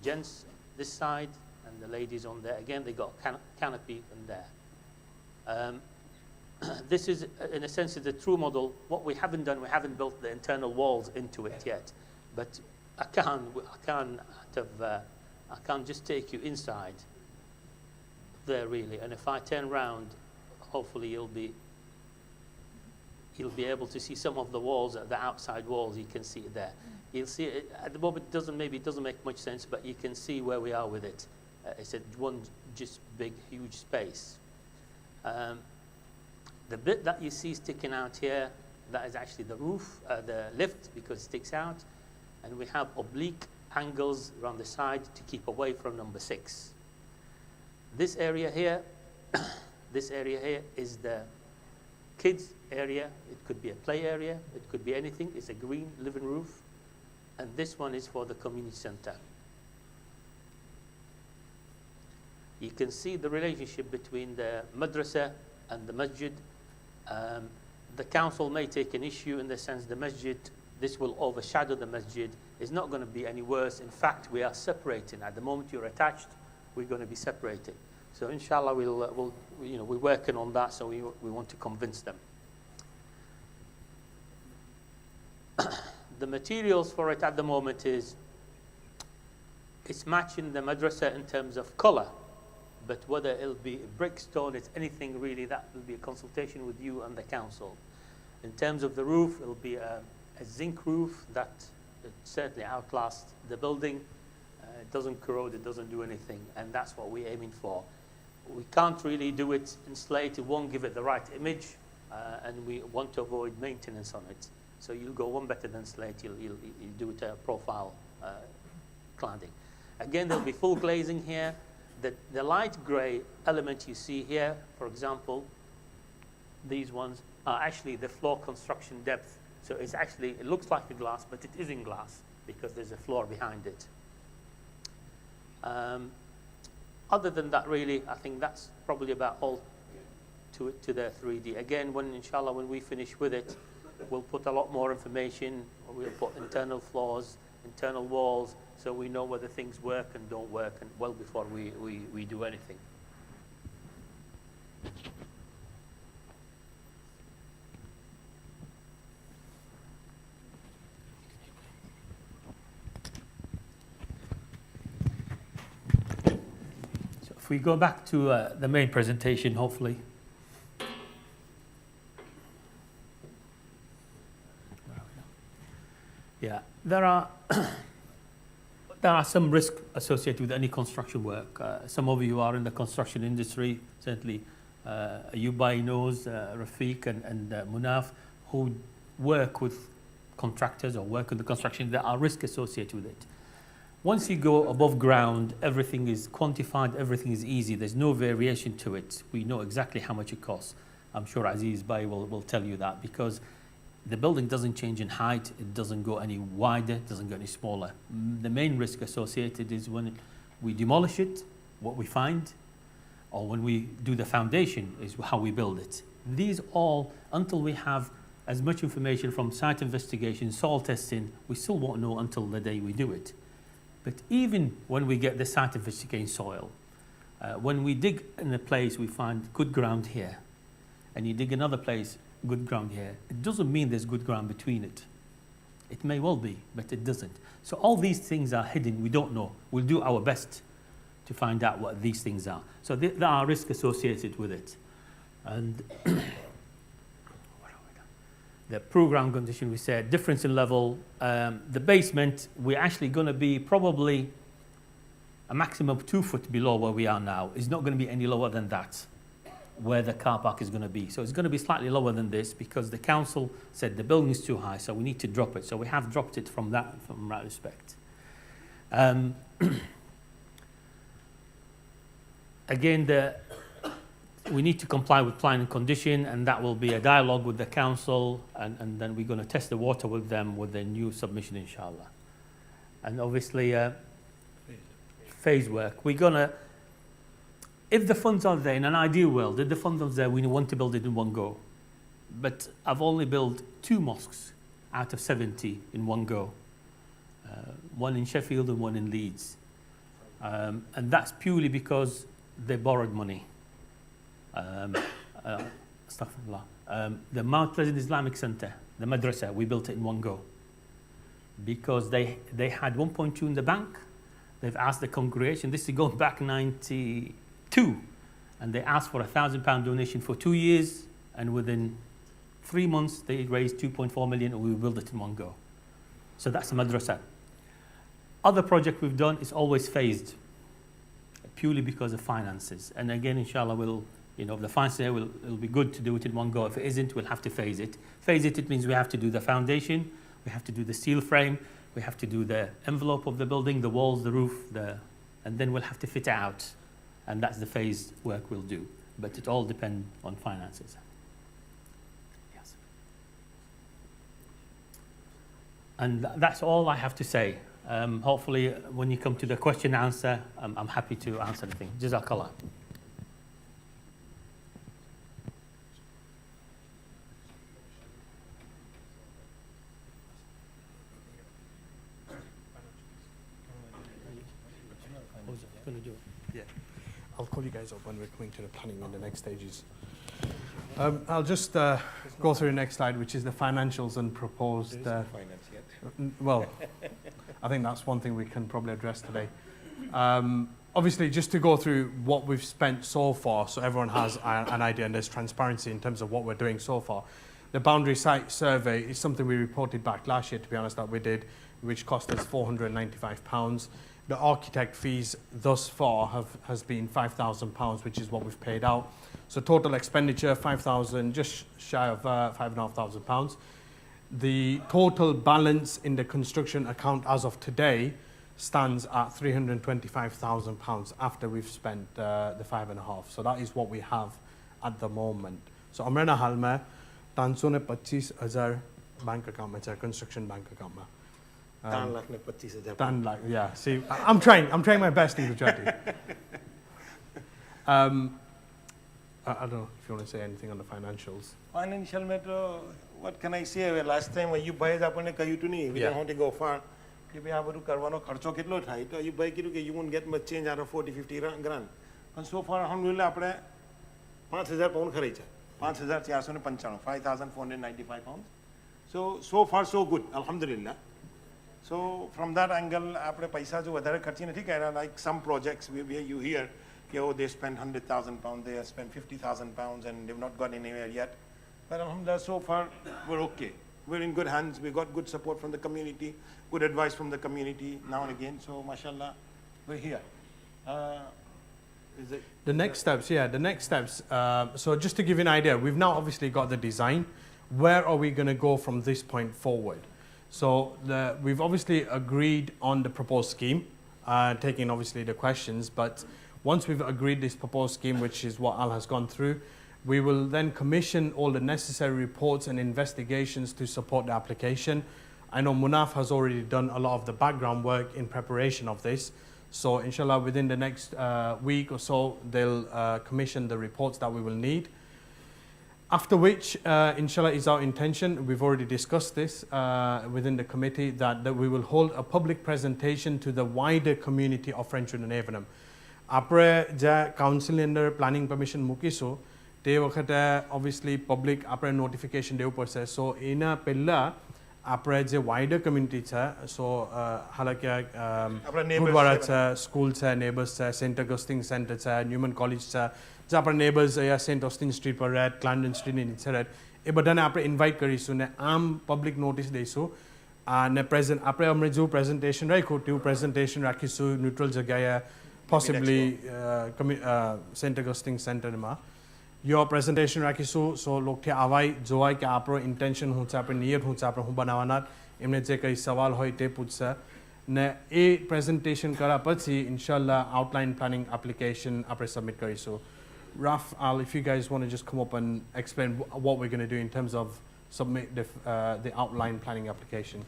gents this side and the ladies on there. Again, they got canopy in there. This is, in a sense, is the true model. What we haven't done, we haven't built the internal walls into it yet. But I can't just take you inside there, really. And if I turn round, hopefully you'll be able to see some of the walls, the outside walls. You can see it there. You'll see it at the moment. It doesn't make much sense, but you can see where we are with it. It's one just big, huge space. The bit that you see sticking out here, that is actually the roof, the lift, because it sticks out. And we have oblique angles around the side to keep away from number 6. This area here, is the kids area. It could be a play area. It could be anything. It's a green living roof. And this one is for the community center. You can see the relationship between the madrasah and the masjid. The council may take an issue in the sense the masjid, this will overshadow the masjid. It's not going to be any worse. In fact, we are separating. At the moment you're attached, we're going to be separated. So inshallah, we're working on that, so we want to convince them. The materials for it at the moment it's matching the madrasah in terms of color, but whether it'll be brick, stone, it's anything really, that will be a consultation with you and the council. In terms of the roof, it'll be a zinc roof that certainly outlasts the building. It doesn't corrode, it doesn't do anything, and that's what we're aiming for. We can't really do it in slate, it won't give it the right image, and we want to avoid maintenance on it. So you'll go one better than slate, you'll do it a profile cladding. Again, there'll be full glazing here. The light grey element you see here, for example, these ones are actually the floor construction depth. So it looks like a glass, but it isn't glass because there's a floor behind it. Other than that, really, I think that's probably about all to the 3D. Again, inshallah, when we finish with it, we'll put a lot more information. We'll put internal floors, internal walls, so we know whether things work and don't work, and well before we do anything. If we go back to the main presentation, hopefully. Yeah, there are some risks associated with any construction work. Some of you are in the construction industry, certainly Ayubai knows, Rafiq and Munaf, who work with contractors or work in the construction. There are risks associated with it. Once you go above ground, everything is quantified, everything is easy. There's no variation to it. We know exactly how much it costs. I'm sure Aziz Bhai will tell you that, because the building doesn't change in height, it doesn't go any wider, it doesn't go any smaller. The main risk associated is when we demolish it, what we find, or when we do the foundation is how we build it. These all, until we have as much information from site investigation, soil testing, we still won't know until the day we do it. But even when we get the site investigating soil, when we dig in a place, we find good ground here, and you dig another place, good ground here, it doesn't mean there's good ground between it. It may well be, but it doesn't. So all these things are hidden, we don't know. We'll do our best to find out what these things are. So there are risks associated with it. And The poor ground condition, we said, difference in level. The basement, we're actually going to be probably a maximum of 2 foot below where we are now. It's not going to be any lower than that, where the car park is going to be. So it's going to be slightly lower than this because the council said the building is too high, so we need to drop it. So we have dropped it from that respect. Again, we need to comply with plan and condition, and that will be a dialogue with the council, and then we're going to test the water with them with the new submission, inshallah. And obviously, phase work. We're going to, if the funds are there, in an ideal world, if the funds are there, we want to build it in one go. But I've only built 2 mosques out of 70 in one go. One in Sheffield and one in Leeds. And that's purely because they borrowed money. Astaghfirullah. The Mount Pleasant Islamic Center, the Madrasah, we built it in one go. Because they had 1.2 in the bank. They've asked the congregation, this is going back 92, and they asked for a £1,000 donation for 2 years, and within 3 months they raised 2.4 million, and we built it in one go. So that's a madrasa. Other project we've done is always phased, purely because of finances. And again, inshallah, if the finances it'll be good to do it in one go. If it isn't, we'll have to phase it. Phase it means we have to do the foundation, we have to do the steel frame, we have to do the envelope of the building, the walls, the roof, and then we'll have to fit it out. And that's the phased work we'll do. But it all depends on finances. Yes. And that's all I have to say. Hopefully, when you come to the question and answer, I'm happy to answer anything. Jazakallah. Yeah, I'll call you guys up when we're coming to the planning in the next stages. I'll just go through the next slide, which is the financials and proposed. There is no finance yet. Well, I think that's one thing we can probably address today. Obviously, just to go through what we've spent so far, so everyone has an idea and there's transparency in terms of what we're doing so far. The boundary site survey is something we reported back last year, to be honest, that we did, which cost us £495. The architect fees thus far has been £5,000, which is what we've paid out. So total expenditure, £5,000, just shy of £5,500. The total balance in the construction account as of today stands at £325,000 after we've spent the 5.5. So that is what we have at the moment. So Amrena Halme, 325,000 bank account, it's a construction bank account. 10 lakh, yeah. See, I'm trying my best in Gujarati. I don't know if you want to say anything on the financials. Financial matter, what can I say? Well, last time you buy apne kayu to nahi, we don't want to go far. If you have to karwano kharcho kitlo thai, to you buy kiru you won't get much change out of 40-50 grand. And so far, alhamdulillah, apne 5,000 pound kharcha. 5,495, 5,495 pounds. So far so good, alhamdulillah. So from that angle, apne paisa jo vadare kharchi nahi kara, like some projects where you hear, they spend 100,000 pounds, they have spent 50,000 pounds, and they've not gone anywhere yet. But alhamdulillah, so far we're okay. We're in good hands. We got good support from the community, good advice from the community now and again. So mashallah, we're here. The next steps, so just to give you an idea, we've now obviously got the design. Where are we going to go from this point forward? So we've obviously agreed on the proposed scheme, taking obviously the questions, but once we've agreed this proposed scheme, which is what Al has gone through, we will then commission all the necessary reports and investigations to support the application. I know Munaf has already done a lot of the background work in preparation of this. So inshallah, within the next week or so, they'll commission the reports that we will need. After which, inshallah, is our intention, we've already discussed this within the committee, that we will hold a public presentation to the wider community of Frenchwood and Avenham. Après the council under planning permission mukiso, they obviously public après notification deu process. So ina pella après the wider community so halakya Gurdwara school neighbors St. Augustine Center Newman College Japar neighbors St. Austin Street पर Clarendon Street in Itzerat એ બધાને આપણે invite કરીશું ને આમ public notice દઈશું અને આપણે અમને જો પ્રેઝન્ટેશન રાખ્યું તેવું પ્રેઝન્ટેશન રાખીશું ન્યુટ્રલ જગ્યાએ પોસિબલી સેન્ટર ગસ્ટિંગ સેન્ટરમાં યો પ્રેઝન્ટેશન રાખીશું સો લોકથી આવાય જોવાય કે આપણો ઇન્ટેન્શન શું છે આપણે નિયત શું છે આપણે શું બનાવવાના એમને જે કંઈ સવાલ હોય તે પૂછશે ને એ પ્રેઝન્ટેશન કર્યા પછી ઇન્શાલ્લાહ આઉટલાઇન પ્લાનિંગ એપ્લિકેશન આપણે સબમિટ કરીશું. Raf, if you guys want to just come up and explain what we're going to do in terms of submit the outline planning application.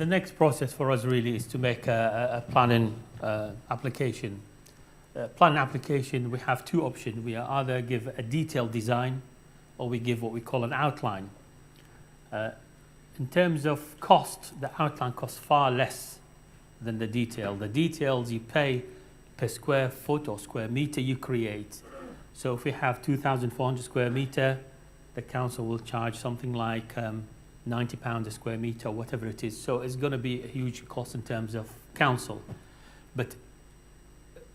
The next process for us really is to make a planning application. Plan application, we have two options. We either give a detailed design or we give what we call an outline. In terms of cost, the outline costs far less than the detail. The details you pay per square foot or square meter you create. So if we have 2,400 square meter, the council will charge something like £90 a square meter or whatever it is. So it's going to be a huge cost in terms of council. But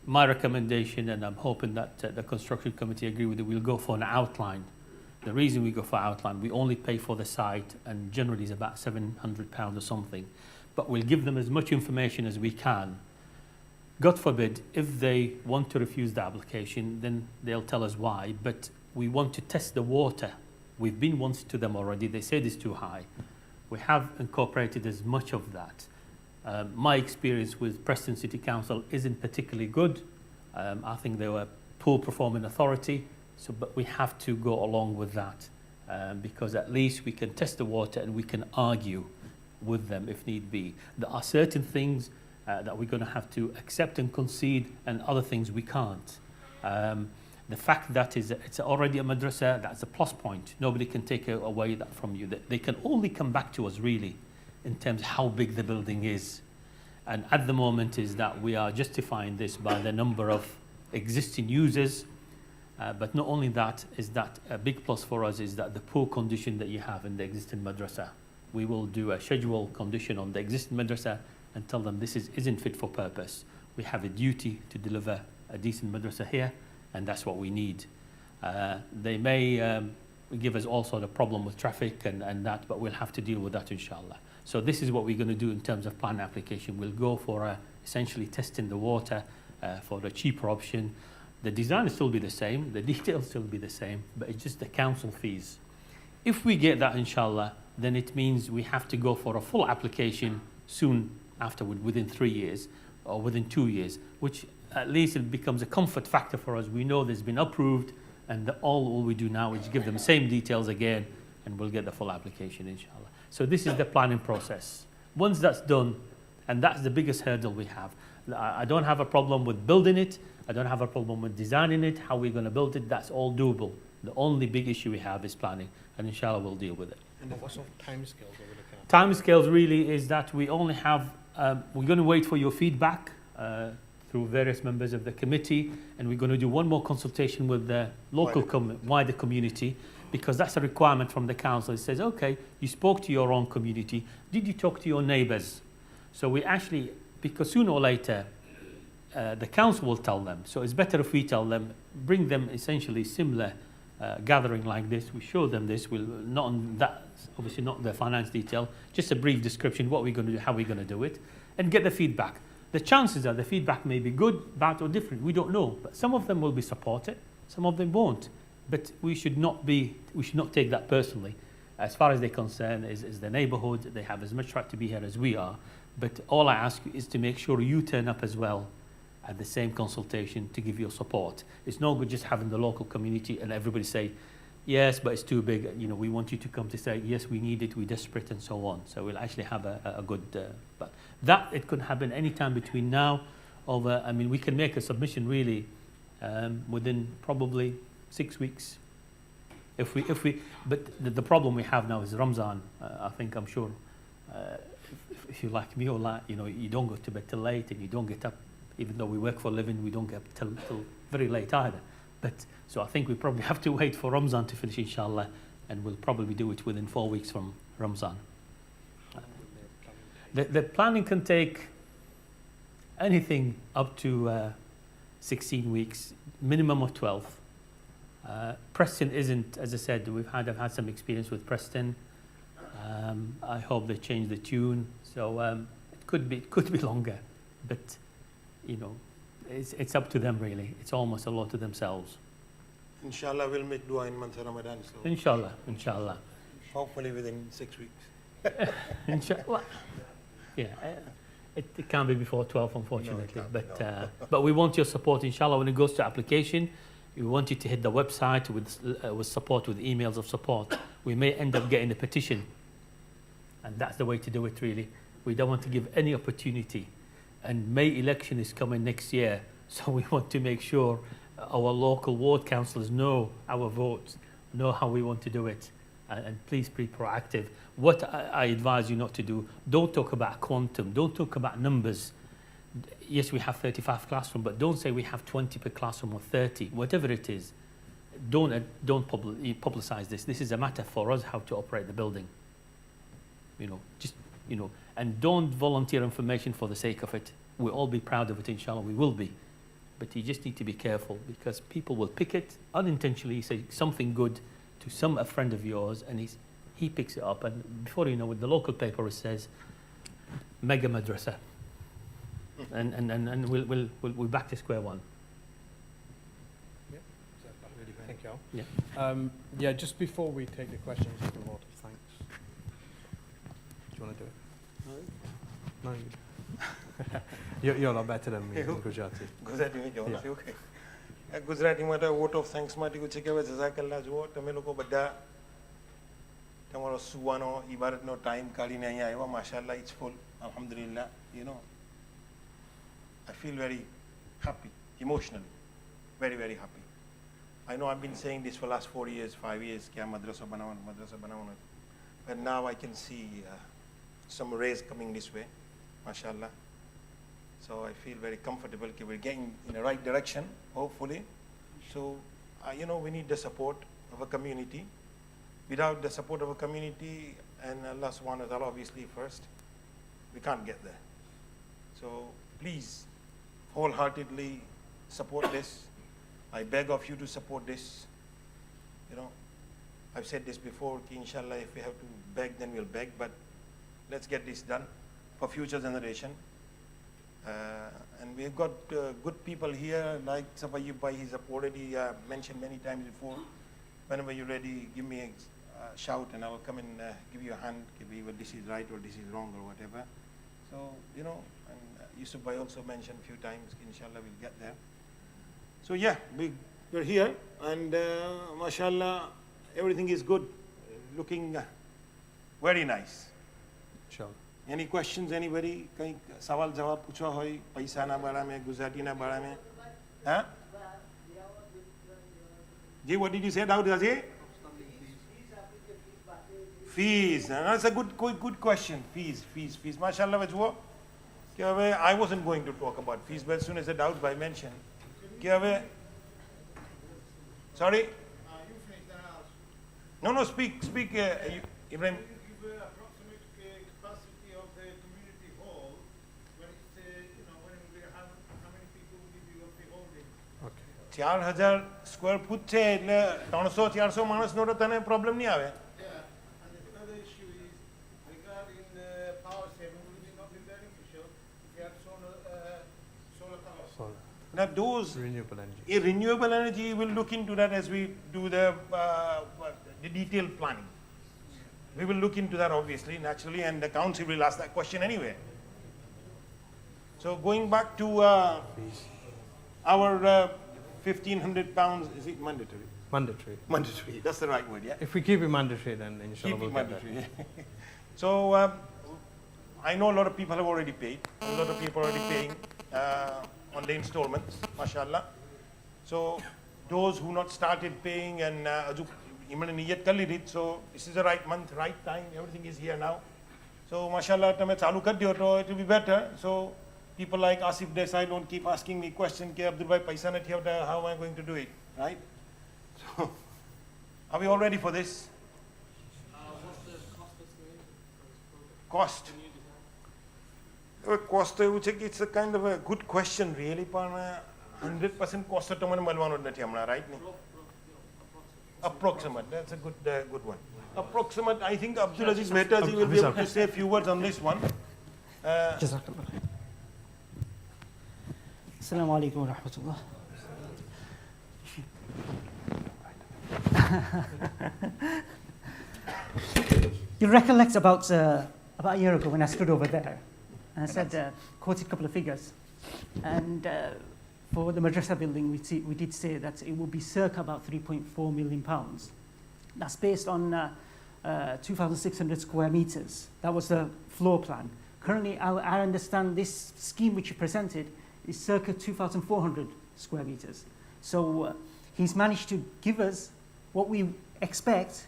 my recommendation, and I'm hoping that the construction committee agree with it, we'll go for an outline. The reason we go for outline, we only pay for the site and generally is about £700 or something. But we'll give them as much information as we can. God forbid, if they want to refuse the application, then they'll tell us why. But we want to test the water. We've been once to them already. They said it's too high. We have incorporated as much of that. My experience with Preston City Council isn't particularly good. I think they were poor performing authority. But we have to go along with that because at least we can test the water and we can argue with them if need be. There are certain things that we're going to have to accept and concede and other things we can't. The fact that it's already a madrasa, that's a plus point. Nobody can take away that from you. They can only come back to us really in terms of how big the building is. And at the moment is that we are justifying this by the number of existing users. But not only that, is that a big plus for us is that the poor condition that you have in the existing madrasa. We will do a schedule condition on the existing madrasa and tell them this isn't fit for purpose. We have a duty to deliver a decent madrasa here, and that's what we need. They may give us also the problem with traffic and that, but we'll have to deal with that inshallah. So this is what we're going to do in terms of plan application. We'll go for essentially testing the water for the cheaper option. The design will still be the same, the details still be the same, but it's just the council fees. If we get that inshallah, then it means we have to go for a full application soon afterward, within 3 years or within 2 years, which at least it becomes a comfort factor for us. We know there's been approved and all we do now is give them the same details again and we'll get the full application inshallah. So this is the planning process. Once that's done, and that's the biggest hurdle we have. I don't have a problem with building it. I don't have a problem with designing it, how we're going to build it. That's all doable. The only big issue we have is planning, and inshallah we'll deal with it. And what sort of timescales are we looking at? Timescales really is that we only have, we're going to wait for your feedback through various members of the committee, and we're going to do one more consultation with the local wider community, because that's a requirement from the council. It says, okay, you spoke to your own community. Did you talk to your neighbours? So we actually, because sooner or later, the council will tell them. So it's better if we tell them, bring them essentially similar gathering like this. We show them this. We'll not on that, obviously not the finance detail, just a brief description, what we're going to do, how we're going to do it, and get the feedback. The chances are the feedback may be good, bad, or different. We don't know. But some of them will be supported, some of them won't. But we should not take that personally. As far as they're concerned, is the neighbourhood. They have as much right to be here as we are. But all I ask you is to make sure you turn up as well at the same consultation to give your support. It's no good just having the local community and everybody say, yes, but it's too big. You know, we want you to come to say, yes, we need it, we're desperate, and so on. So we'll actually have a good... but that, it could happen any time between now over... I mean, we can make a submission really within probably 6 weeks. But the problem we have now is Ramzan. I think, I'm sure, if you're like me or like, you know, you don't go to bed till late and you don't get up. Even though we work for a living, we don't get up till very late either. But so I think we probably have to wait for Ramzan to finish, inshallah, and we'll probably do it within 4 weeks from Ramzan. The planning can take anything up to 16 weeks, minimum of 12. Preston isn't, as I said, I've had some experience with Preston. I hope they change the tune, so it could be longer, but you know, it's up to them really. It's almost a lot to themselves. Inshallah, we'll make dua in month of Ramadan. So Inshallah. hopefully within 6 weeks. Inshallah. Yeah, it can't be before 12, unfortunately. No, it can't be, but we want your support, inshallah. When it goes to application, we want you to hit the website with support, with emails of support. We may end up getting a petition, and that's the way to do it, really. We don't want to give any opportunity. And May election is coming next year, so we want to make sure our local ward councillors know our votes, know how we want to do it, and please be proactive. What I advise you not to do, don't talk about quantum, don't talk about numbers. Yes, we have 35 classrooms, but don't say we have 20 per classroom or 30, whatever it is. Don't publicize this. This is a matter for us how to operate the building. And don't volunteer information for the sake of it. We'll all be proud of it, inshallah, we will be. But you just need to be careful, because people will pick it unintentionally, say something good to a friend of yours, and he picks it up, and before you know it, the local paper says mega madrasa, and we're back to square one. Thank you. Yeah. Just before we take the questions, just a vote of thanks. Do you want to do it? No. You're a lot better than me in Gujarati. Gujarati में जवाब से okay Gujarati में तो vote of thanks માટે કુછ કહેવાય જઝાકલ્લાહ જુઓ તમે લોકો બધા તમારો સુવાનો ઇબાદતનો ટાઈમ કાઢીને અહીંયા આવ્યા માશાઅલ્લાહ it's full alhamdulillah I feel very happy emotionally very happy. I know I've been saying this for last 4 years 5 years कि madrasa बनाओ but now I can see some rays coming this way mashallah. So I feel very comfortable that we're getting in the right direction, hopefully. So, we need the support of a community. Without the support of a community, and Allah subhanahu wa ta'ala obviously first, we can't get there. So please, wholeheartedly support this. I beg of you to support this. I've said this before, inshallah, if we have to beg, then we'll beg, but let's get this done for future generation. And we've got good people here, like Sabayib Bhai, he's already mentioned many times before. Whenever you're ready, give me a shout and I'll come and give you a hand, whether this is right or this is wrong or whatever. So, and Yusuf Bhai also mentioned a few times, inshallah we'll get there. So yeah, we're here, and mashallah, everything is good, looking very nice. Sure. Any questions, anybody? कहीं सवाल जवाब पूछा होई पैसा ना बारे में गुजराती ना बारे में हाँ जी what did you say Daud Ghazi? Fees. That's a good question. Fees. Mashallah, wajwo. I wasn't going to talk about fees, but as soon as the Daud Bhai mentioned, sorry. No. Speak, Ibrahim. Approximate capacity of the community hall when it's how many people will be of the holding? Okay. 4000 square foot છે એટલે 300-400 માણસનો તો તને problem નહીં આવે. And the other issue is regarding the power saving, would it not be beneficial if you had solar power? Solar. Now those Renewable energy. renewable energy, we'll look into that as we do the detailed planning. We will look into that obviously, naturally, and the council will ask that question anyway. So going back to our 1,500 pounds, is it mandatory? Mandatory. Mandatory, that's the right word, yeah? If we keep it mandatory, then inshallah Keep we'll it get there. mandatory. So I know a lot of people have already paid. A lot of people are already paying on the installments, mashallah. So those who not started paying and so this is the right month, right time, everything is here now. So mashallah, it will be better. So people like Asif Desai don't keep asking me questions, Abdul Bhai paisa nahi hota, how am I going to do it, right? So are we all ready for this? What's the cost estimate Cost? Cost, it's a kind of a good question really, but 100% cost to man malwan not hamna, right? Approximate. That's a good one. Approximate. I think Abdul Aziz Mehtaji will be able to say a few words on this one. Jazakallah. Assalamu alaikum wa rahmatullah. You recollect about a year ago when I stood over there and I said, quoted a couple of figures. And for the Madrasah building, we did say that it would be circa about £3.4 million. That's based on 2,600 square meters. That was the floor plan. Currently, I understand this scheme which you presented is circa 2,400 square meters. So he's managed to give us what we expect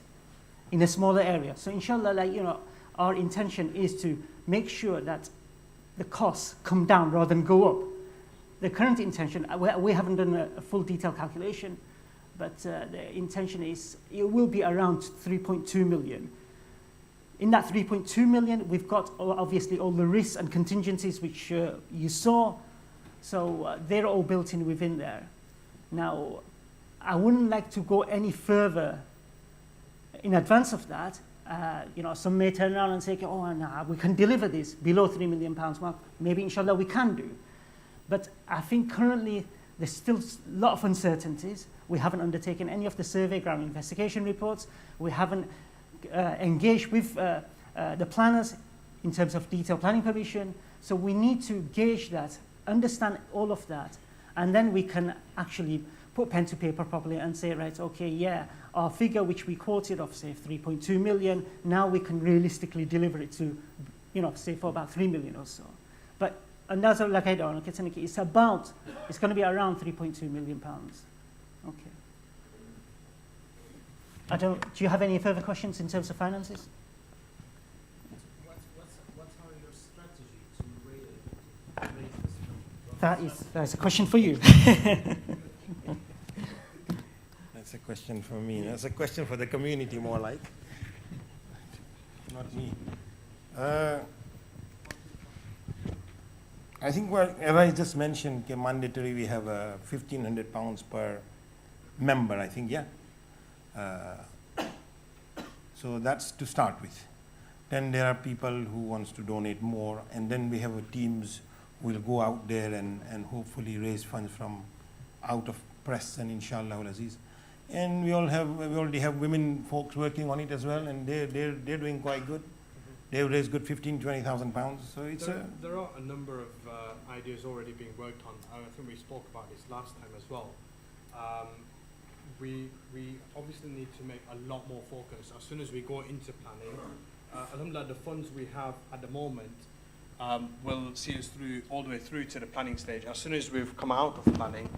in a smaller area. So inshallah, our intention is to make sure that the costs come down rather than go up. The current intention, we haven't done a full detailed calculation, but the intention is it will be around 3.2 million. In that 3.2 million, we've got obviously all the risks and contingencies which you saw, so they're all built in within there. Now, I wouldn't like to go any further in advance of that. Some may turn around and say, oh, nah, we can deliver this below £3 million mark. Maybe, inshallah, we can do. But I think currently there's still a lot of uncertainties. We haven't undertaken any of the survey ground investigation reports. We haven't engaged with the planners in terms of detailed planning permission. So we need to gauge that, understand all of that, and then we can actually put pen to paper properly and say, right, okay, yeah, our figure which we quoted of, say, 3.2 million, now we can realistically deliver it to, say, for about 3 million or so. But another, like I don't know, it's going to be around 3.2 million pounds. Okay. Do you have any further questions in terms of finances? What's your strategy to raise this? That's a question for you. That's a question for me. That's a question for the community, more like. Not me. I think, as I just mentioned, mandatory we have £1,500 per member, I think, yeah. So that's to start with. Then there are people who wants to donate more, and then we have teams who will go out there and hopefully raise funds from out of press and inshallah al-aziz. And we already have women folks working on it as well, and they're doing quite good. They've raised good 15,000 to 20,000 pounds. So it's there are a number of ideas already being worked on. I think we spoke about this last time as well. We obviously need to make a lot more focus as soon as we go into planning. Alhamdulillah, the funds we have at the moment will see us through all the way through to the planning stage. As soon as we've come out of planning,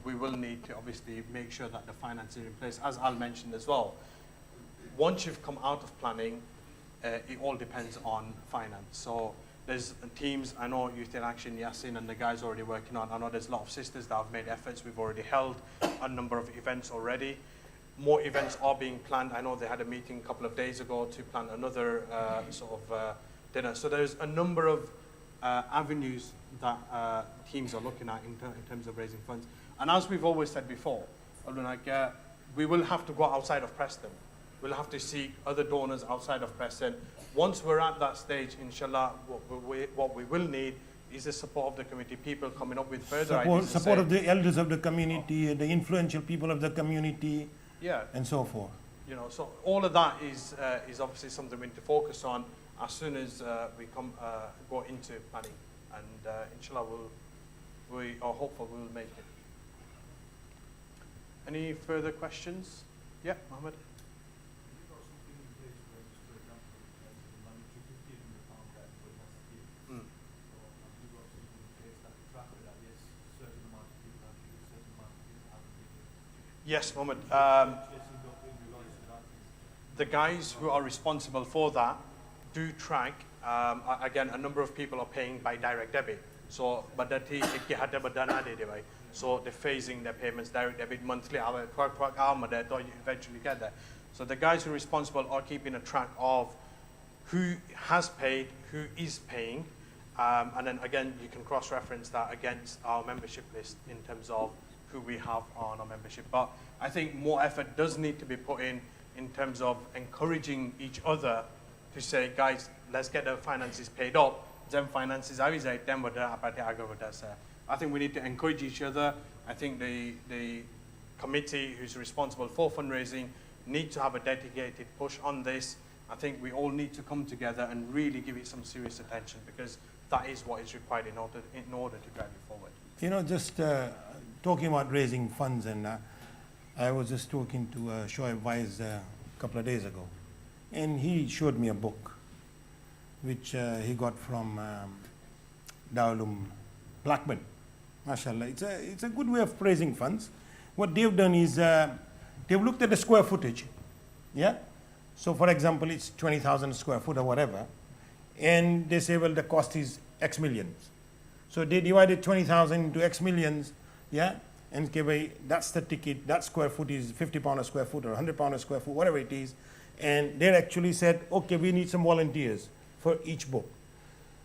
we will need to obviously make sure that the finance is in place, as Al mentioned as well. Once you've come out of planning, it all depends on finance. So there's teams, I know Youth in Action, Yasin and the guys already working on. I know there's a lot of sisters that have made efforts. We've already held a number of events already. More events are being planned. I know they had a meeting a couple of days ago to plan another dinner. So there's a number of avenues that teams are looking at in terms of raising funds. And as we've always said before, we will have to go outside of Preston. We'll have to seek other donors outside of Preston. Once we're at that stage, inshallah, what we will need is the support of the community, people coming up with further ideas. Support of the elders of the community, the influential people of the community, and so forth. So all of that is obviously something we need to focus on as soon as we go into planning. And inshallah, we are hopeful we will make it. Any further questions? Yeah, Mohammed. Yes, Mohammed. The guys who are responsible for that do track. Again, a number of people are paying by direct debit. So, so they're phasing their payments direct debit monthly. Eventually get there. So the guys who are responsible are keeping a track of who has paid, who is paying, And then again, you can cross-reference that against our membership list in terms of who we have on our membership. But I think more effort does need to be put in terms of encouraging each other to say, guys, let's get the finances paid up. Then finances are then I think we need to encourage each other. I think the committee who's responsible for fundraising need to have a dedicated push on this. I think we all need to come together and really give it some serious attention, because that is what is required in order to drive it forward. You know, just talking about raising funds, and I was just talking to Shoaib Wise a couple of days ago, and he showed me a book which he got from Darul Blackburn. MashaAllah, it's a good way of raising funds. What they've done is they've looked at the square footage, yeah? So for example, it's 20,000 square foot or whatever, and they say, well, the cost is X millions. So they divided 20,000 into X millions, yeah? And give that's the ticket, that square foot is £50 a square foot or £100 a square foot, whatever it is. And they actually said, okay, we need some volunteers for each book.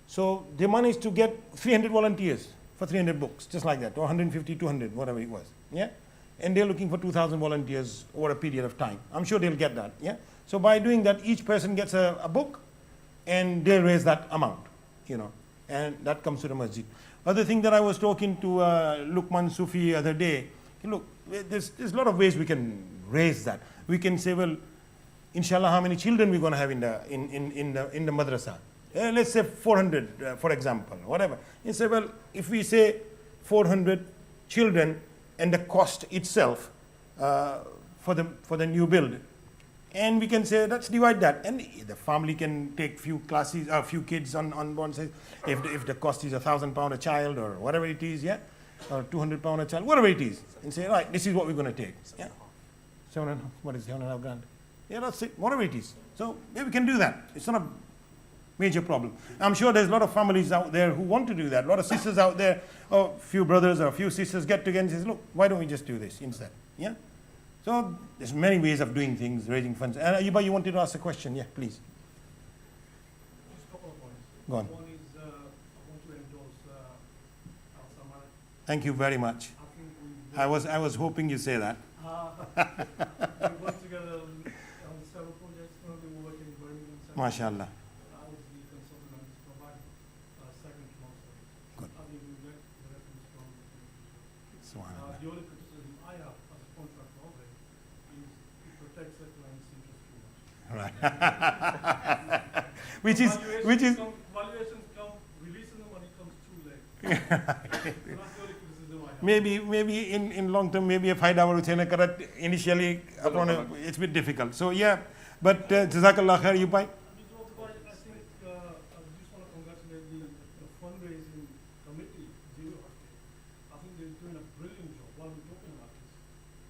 So they managed to get 300 volunteers for 300 books, just like that, or 150, 200, whatever it was, yeah? And they're looking for 2,000 volunteers over a period of time. I'm sure they'll get that, yeah? So by doing that, each person gets a book, and they'll raise that amount, you know, and that comes to the masjid. Other thing that I was talking to Luqman Sufi the other day, look, there's a lot of ways we can raise that. We can say, well, inshallah, how many children we're going to have in the madrasa? Let's say 400, for example, whatever. You say, well, if we say 400 children and the cost itself for the new build, and we can say, let's divide that, and the family can take few classes, few kids on one side. If the cost is £1,000 a child or whatever it is, yeah, or £200 a child, whatever it is, and say, right, this is what we're going to take, yeah, 7.5 grand, yeah, that's it, whatever it is. So yeah, we can do that. It's not a major problem. I'm sure there's a lot of families out there who want to do that. A lot of sisters out there, or a few brothers or a few sisters get together and say, look, why don't we just do this instead, yeah? So there's many ways of doing things, raising funds. Ayuba, you wanted to ask a question? Yeah, please. Just a couple of points. Go on. One is, I want to endorse Al-Samad. Thank you very much. I think I was hoping you say that. we work together on several projects. Currently we work in Birmingham. MashaAllah. I was the consultant on this provide second also. Good. I think we get the reference from Subhanallah. the only criticism I have as a contract holder is it protects the client's interest too much. Right. which is Valuations come, releasing the money comes too late. That's the only criticism I have. maybe in long term, maybe if Haidawa Ruchena Karat initially, it's a bit difficult. So yeah, but Jazakallah khair, you buy? I think I just want to congratulate the fundraising committee, Zero Arcade. I think they're doing a brilliant job while we're talking about this.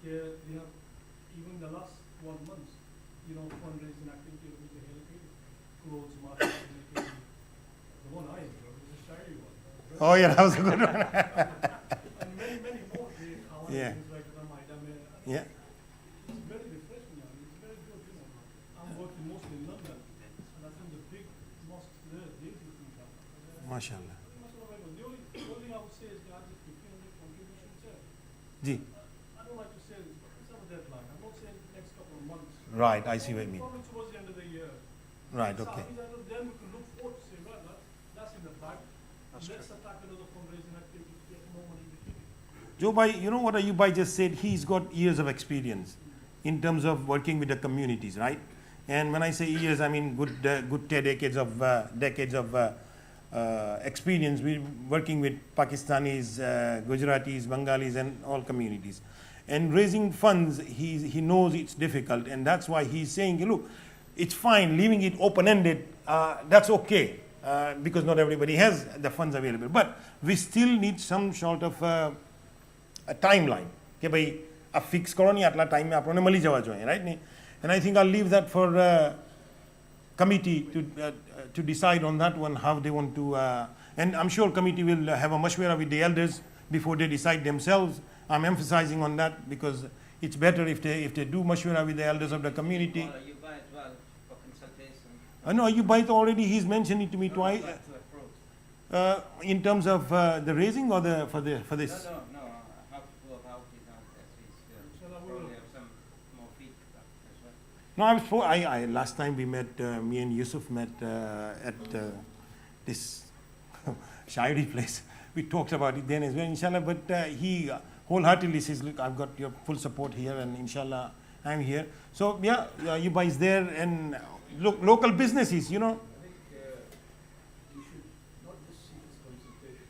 They have, even the last 1 month, you know, fundraising activity with the helical clothes market. The one I enjoyed was a shiny one. Oh yeah, that was a good one. And many more. Yeah. Things like Jamea. Yeah. It's very refreshing. It's very good. You know, I'm working mostly in London, and I think the big mosques there, they're looking down. MashaAllah. The only thing I would say is that the 1,500 contribution check. Ji. I don't like to say this, but let's have a deadline. I'm not saying the next couple of months. Right, I see what you mean. Probably towards the end of the year. Right, okay. Then we can look forward to say, right, that's in the bag. That's Let's attack another fundraising activity to get more money in the kitty. Joe Bhai, you know what Ayubai just said? He's got years of experience in terms of working with the communities, right? And when I say years, I mean good decades of experience with working with Pakistanis, Gujaratis, Bengalis, and all communities. And raising funds, he knows it's difficult, and that's why he's saying, look, it's fine, leaving it open-ended, that's okay, because not everybody has the funds available. But we still need some sort of a timeline. कि भाई अब fix करो नहीं आटला time में आप लोगों ने मली जावा जो है, right? And I think I'll leave that for committee to decide on that one, how they want to, and I'm sure committee will have a mashwara with the elders before they decide themselves. I'm emphasizing on that because it's better if they do mashwara with the elders of the community. Well, you buy as well for consultation. I know you buy it already. He's mentioned it to me twice. In terms of the raising or the for this? No, how is probably have some more feet as well. No, I last time we met, me and Yusuf met at this Shairi place. We talked about it then as well, inshallah. But he wholeheartedly says, look, I've got your full support here, and inshallah, I'm here. So yeah, you guys there, and local businesses, you know. I think you should not just seek his consultation.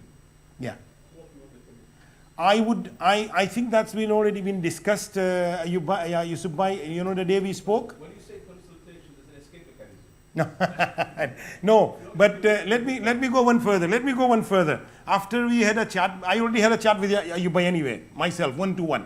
Yeah. What you want the committee. I think that's been already been discussed. Yusuf Bhai, you know, the day we spoke. When you say consultation, there's an escape mechanism. No, but let me go one further. After we had a chat, I already had a chat with Ayubai anyway, myself, 1-to-1,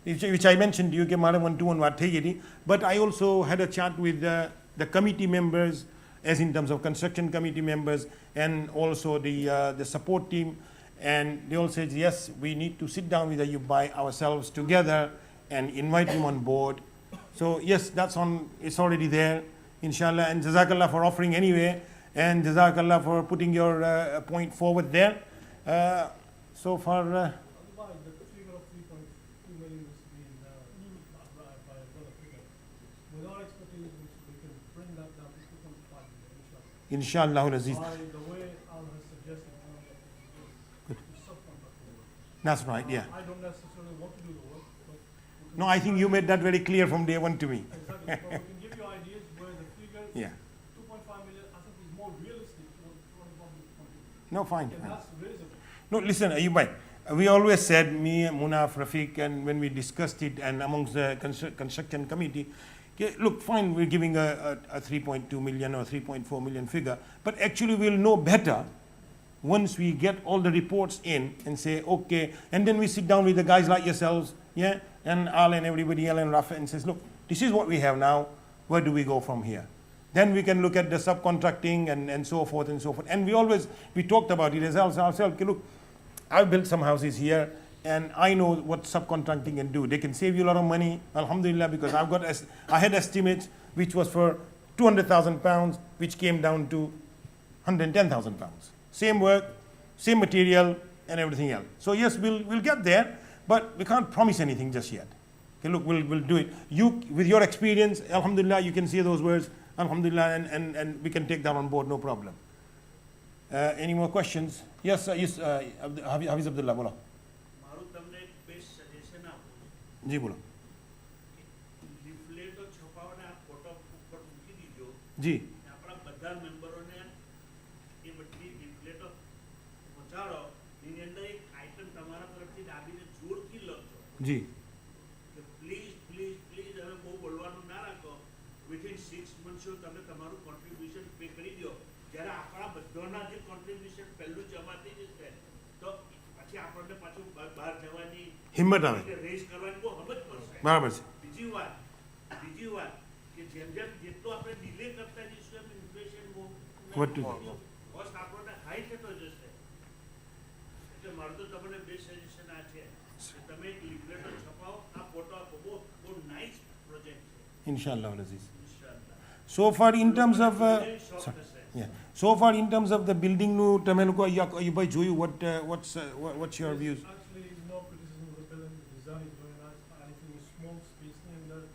which I mentioned. You came 1-to-1, but I also had a chat with the committee members, as in terms of construction committee members, and also the support team, and they all said yes, we need to sit down with Ayubai ourselves together and invite him on board. So yes, that's on. It's already there. Inshallah, and Jazakallah for offering anyway, and Jazakallah for putting your point forward there. So far, Otherwise, the figure of 3.2 million is being by a brother figure. With our expertise, we can bring that down to 2.5 million, inshallah. inshallah, Aziz. By the way Al has suggested, subcontracting work. That's right. Yeah. I don't necessarily want to do the work, but we can No, I think you made that very clear from day one to me. exactly. But we can give you ideas where the figure Yeah. 2.5 million, I think, is more realistic for the public company. No, fine. And fine. that's reasonable. No, listen, Ayubai. We always said, me, Munaf, Rafiq, and when we discussed it, and amongst the construction committee, okay, look, fine, we're giving a 3.2 million or 3.4 million figure, but actually we'll know better once we get all the reports in and say, okay, and then we sit down with the guys like yourselves, yeah, and Al and everybody else and Rafa, and says, look, this is what we have now, where do we go from here? Then we can look at the subcontracting and so forth and so forth. And we talked about it as ourselves, okay, look, I've built some houses here, and I know what subcontracting can do. They can save you a lot of money, alhamdulillah, because I had estimates which was for 200,000 pounds, which came down to 110,000 pounds. Same work, same material, and everything else. So yes, we'll get there, but we can't promise anything just yet. Okay, look, we'll do it. You, with your experience, alhamdulillah, you can say those words, alhamdulillah, and we can take that on board, no problem. Any more questions? Yes, Hafiz Abdullah, બોલો. મારું તમને એક best suggestion આપું છું. જી બોલો. લીફલેટો છપાવવાના photo ઉપર મૂકી દીજો. જી. આપણા બધા મેમ્બરોને એ બધી લીફલેટો પહોંચાડો. એની અંદર એક આઇટમ તમારા તરફથી દાબીને જોરથી લખજો. જી. કે પ્લીઝ પ્લીઝ પ્લીઝ હવે બહુ બોલવાનું ના રાખો. વિથિન 6 મંથ્સ તમે તમારું કોન્ટ્રીબ્યુશન પે કરી દો. જ્યારે આપણા બધાના જે કોન્ટ્રીબ્યુશન પહેલું જમા થઈ જશે તો પછી આપણને પાછું બહાર જવાની હિંમત આવે. રેસ કરવાની બહુ હમત પડશે. બરાબર છે. બીજી વાત કે જેમ જેટલું આપણે ડિલે કરતા જઈશું એમ ઇન્ફ્લેશન કોસ્ટ આપણને હાઈ થતો જશે. એટલે મારું તો તમને બેસ્ટ સજેશન આ છે કે તમે એક લીફલેટો છપાવો, આ ફોટો આપો. બહુ નાઇસ પ્રોજેક્ટ છે. Inshallah, Aziz. ઇન્શાઅલ્લાહ. So far, in terms of શોખ sorry, થશે. yeah. So far, in terms of the building, nu તમે લોકો Ayubai જોયું, what's your views? Actually, no criticism of the building. The design is very nice. I think a small space in there,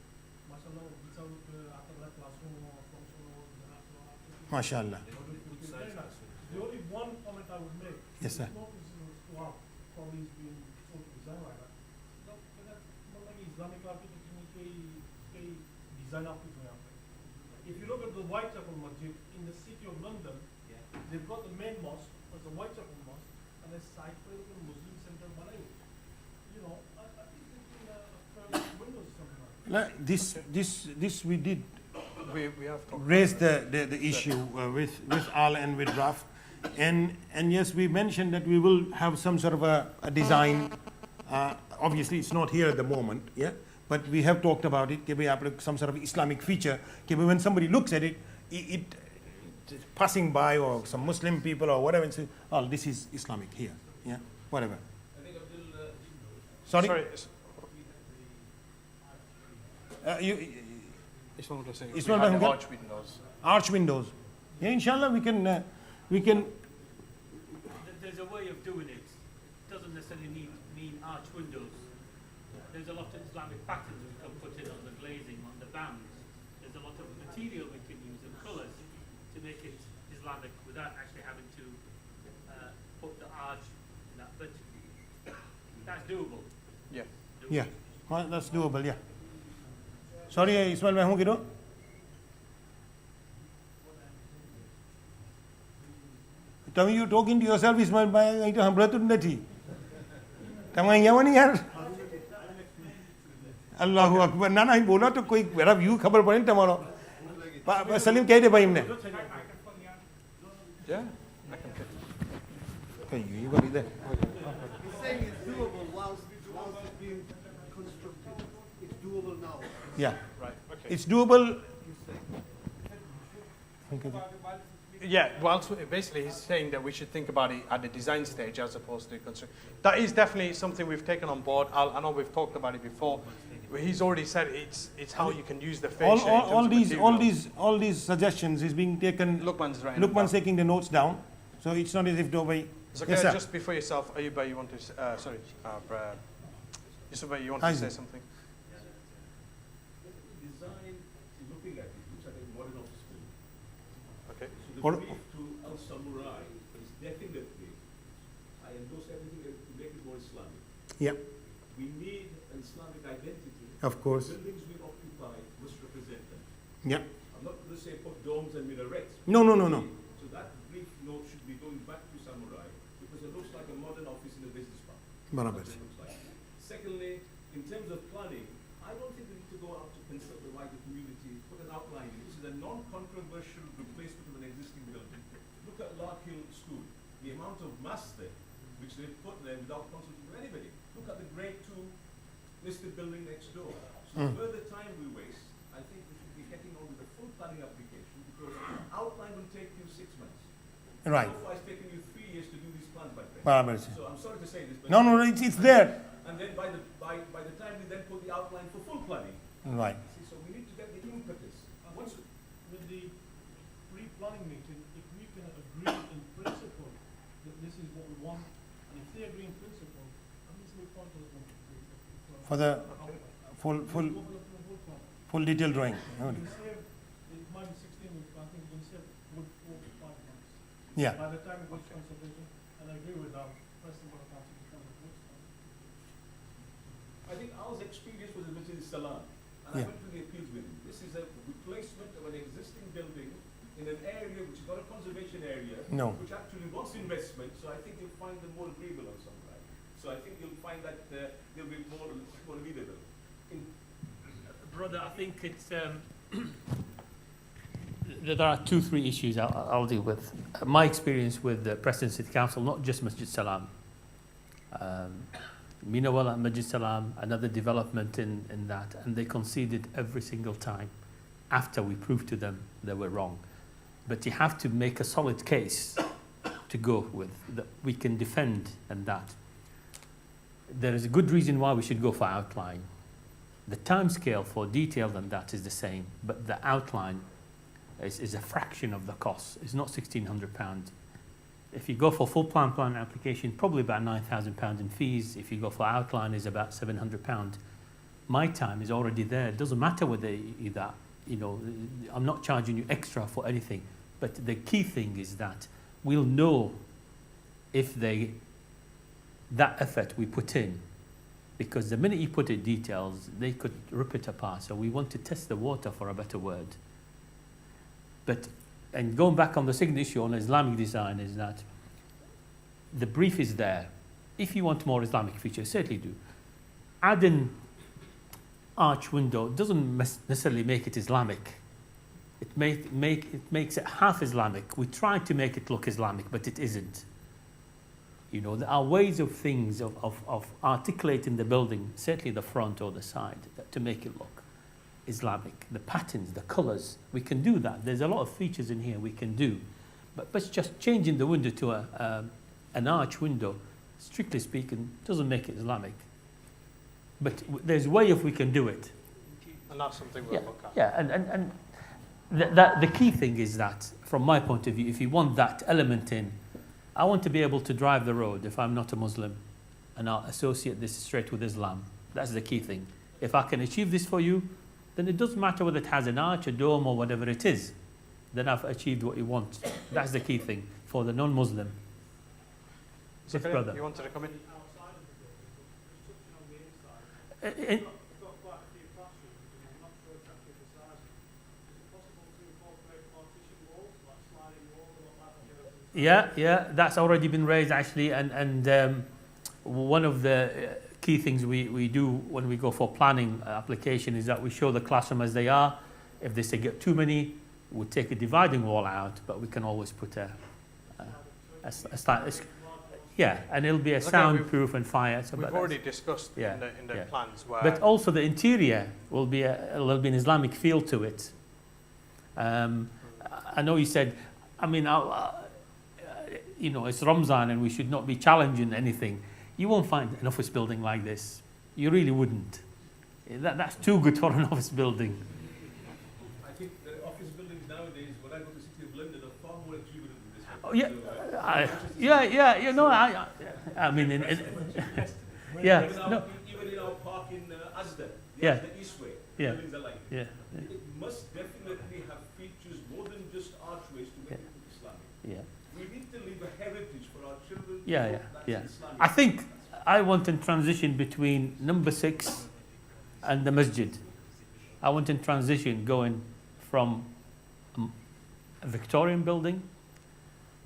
mashallah, without after classroom or function or MashaAllah. very nice. The only one comment I would make, Yes, sir. no criticism to our probably is being sort of design like that. No, like Islamic architecture kay design up to if you look at the Whitechapel Masjid in the city of London, they've got the main mosque, there's the Whitechapel Mosque, and a side for the Muslim center Malay. You know, I think there's been windows or something like that. This we did We have talked raise the issue with Al and with Raf, and yes, we mentioned that we will have some sort of a design. Obviously, it's not here at the moment, yeah. But we have talked about it, some sort of Islamic feature. When somebody looks at it, passing by, or some Muslim people or whatever, and say, oh, this is Islamic here, yeah, whatever. I think Abdul Sorry? Sorry, Ismail was saying Ismail we had Baham the Khan? arch windows. Arch windows. Yeah, inshallah, we can there's a way of doing it. It doesn't necessarily mean arch windows. There's a lot of Islamic patterns we can put in on the glazing, on the bands. There's a lot of material we can use and colours to make it Islamic without actually having to put the arch in that. But that's doable. Yeah. Yeah, well, that's doable, yeah. Sorry, Ismail, मैं हूँ Kiro? Tell me you talking to yourself, Ismail, मैं itu hambra tu nanti. Tama yang mana यार? Allahu Akbar. ना ही बोला तो कोई मेरा view खबर पड़े ना तुम्हारा. सलीम कह दे भाई हमने. Yeah. Okay, you got it there. He's saying it's doable whilst it's being constructed. It's doable now. Yeah, Right. Okay. it's doable. Yeah, well, basically he's saying that we should think about it at the design stage as opposed to construction. That is definitely something we've taken on board. I know we've talked about it before. He's already said it's how you can use the fascia. All these suggestions is being taken. Lukman's right. Lukman's taking the notes down, so it's not as if nobody. So Yes, sir. just before yourself, Ayuba, you want to Yusufa, you want to say something? Design, looking at it, looks like a modern office building. Okay. So the Or- brief to Al Samurai is definitely, I endorse everything to make it more Islamic. Yeah, We need an Islamic identity. of course. The buildings we occupy must represent them. Yeah. I'm not going to say put domes and minarets. No. So that brief note should be going back to Samurai because it looks like a modern office in a business park. बराबर That's से. what it looks like. Secondly, in terms of planning, I don't think we need to go out to consult the wider community, put an outline in. This is a non-controversial replacement of an existing building. Look at Lark Hill School, the amount of mass there, which they've put there without consulting with anybody. Look at the grade 2 listed building next door. So the further time we waste, I think we should be getting on with the full planning application because outline will take you 6 months. Right. So far it's taken you 3 years to do these plans, my friend. बराबर से. So I'm sorry to say this, but No, it's there. and then by the time we then put the outline for full planning, Right. see, so we need to get the impetus. Once with the pre-planning meeting, if we can agree in principle that this is what we want, and if they agree in principle, at least we point to the For the full detailed drawing. You can save, it might be 16 weeks, but I think you can save good 4 to 5 months. Yeah. By the time it goes to consultation, and I agree with President Board of Council in terms of looks. I think our experience was a bit in Salam, and Yeah. I went to the appeals with him. This is a replacement of an existing building in an area which is not a conservation area, No. which actually wants investment, so I think you'll find them more agreeable on some side. So I think you'll find that they'll be more readable. Brother, I think it's there are 2-3 issues I'll deal with. My experience with the Preston City Council, not just Masjid Salam. Minawala, Masjid Salam, another development in that, and they conceded every single time after we proved to them they were wrong. But you have to make a solid case to go with that we can defend and that. There is a good reason why we should go for outline. The time scale for detail and that is the same, but the outline is a fraction of the cost. It's not £1,600. If you go for full plan application, probably about £9,000 in fees. If you go for outline, is about £700. My time is already there. It doesn't matter whether that, I'm not charging you extra for anything. But the key thing is that we'll know if that effort we put in, because the minute you put in details, they could rip it apart. So we want to test the water, for a better word. And going back on the second issue on Islamic design is that the brief is there. If you want more Islamic features, certainly do. Adding arch window doesn't necessarily make it Islamic. It makes it half Islamic. We try to make it look Islamic, but it isn't. There are ways of things of articulating the building, certainly the front or the side, to make it look Islamic. The patterns, the colors, we can do that. There's a lot of features in here we can do. But just changing the window to an arch window, strictly speaking, doesn't make it Islamic. But there's a way if we can do it. And that's something we'll look at. Yeah, and the key thing is that, from my point of view, if you want that element in, I want to be able to drive the road if I'm not a Muslim, and I'll associate this straight with Islam. That's the key thing. If I can achieve this for you, then it doesn't matter whether it has an arch, a dome, or whatever it is. Then I've achieved what you want. That's the key thing for the non-Muslim. Yes, brother. You wanted to come in? Outside of the building, construction on the inside. In- We've got quite a few classrooms, and I'm not sure exactly the size. Is it possible to incorporate partition walls, like sliding walls, or what like that? Yeah, that's already been raised actually, and one of the key things we do when we go for planning application is that we show the classroom as they are. If they say get too many, we take a dividing wall out, but we can always put yeah, and it'll be a Okay, soundproof and fire. So, We've but already discussed yeah, in the yeah. plans where. But also the interior will be there'll be an Islamic feel to it. I know you said, I mean, you know, it's Ramzan and we should not be challenging anything. You won't find an office building like this. You really wouldn't. That's too good for an office building. I think the office buildings nowadays, when I go to the city of London, are far more exuberant than this one. Oh, yeah, So, you know, I mean, yeah, no, even in our park in Asda, Yeah. the Eastway, Yeah. buildings are like yeah, it must definitely have features more than just archways to make it Islamic. yeah. We need to leave a heritage for our children. to Yeah, know yeah, that's yeah. Islamic. I think I want to transition between number 6 and the Masjid. I want to transition going from a Victorian building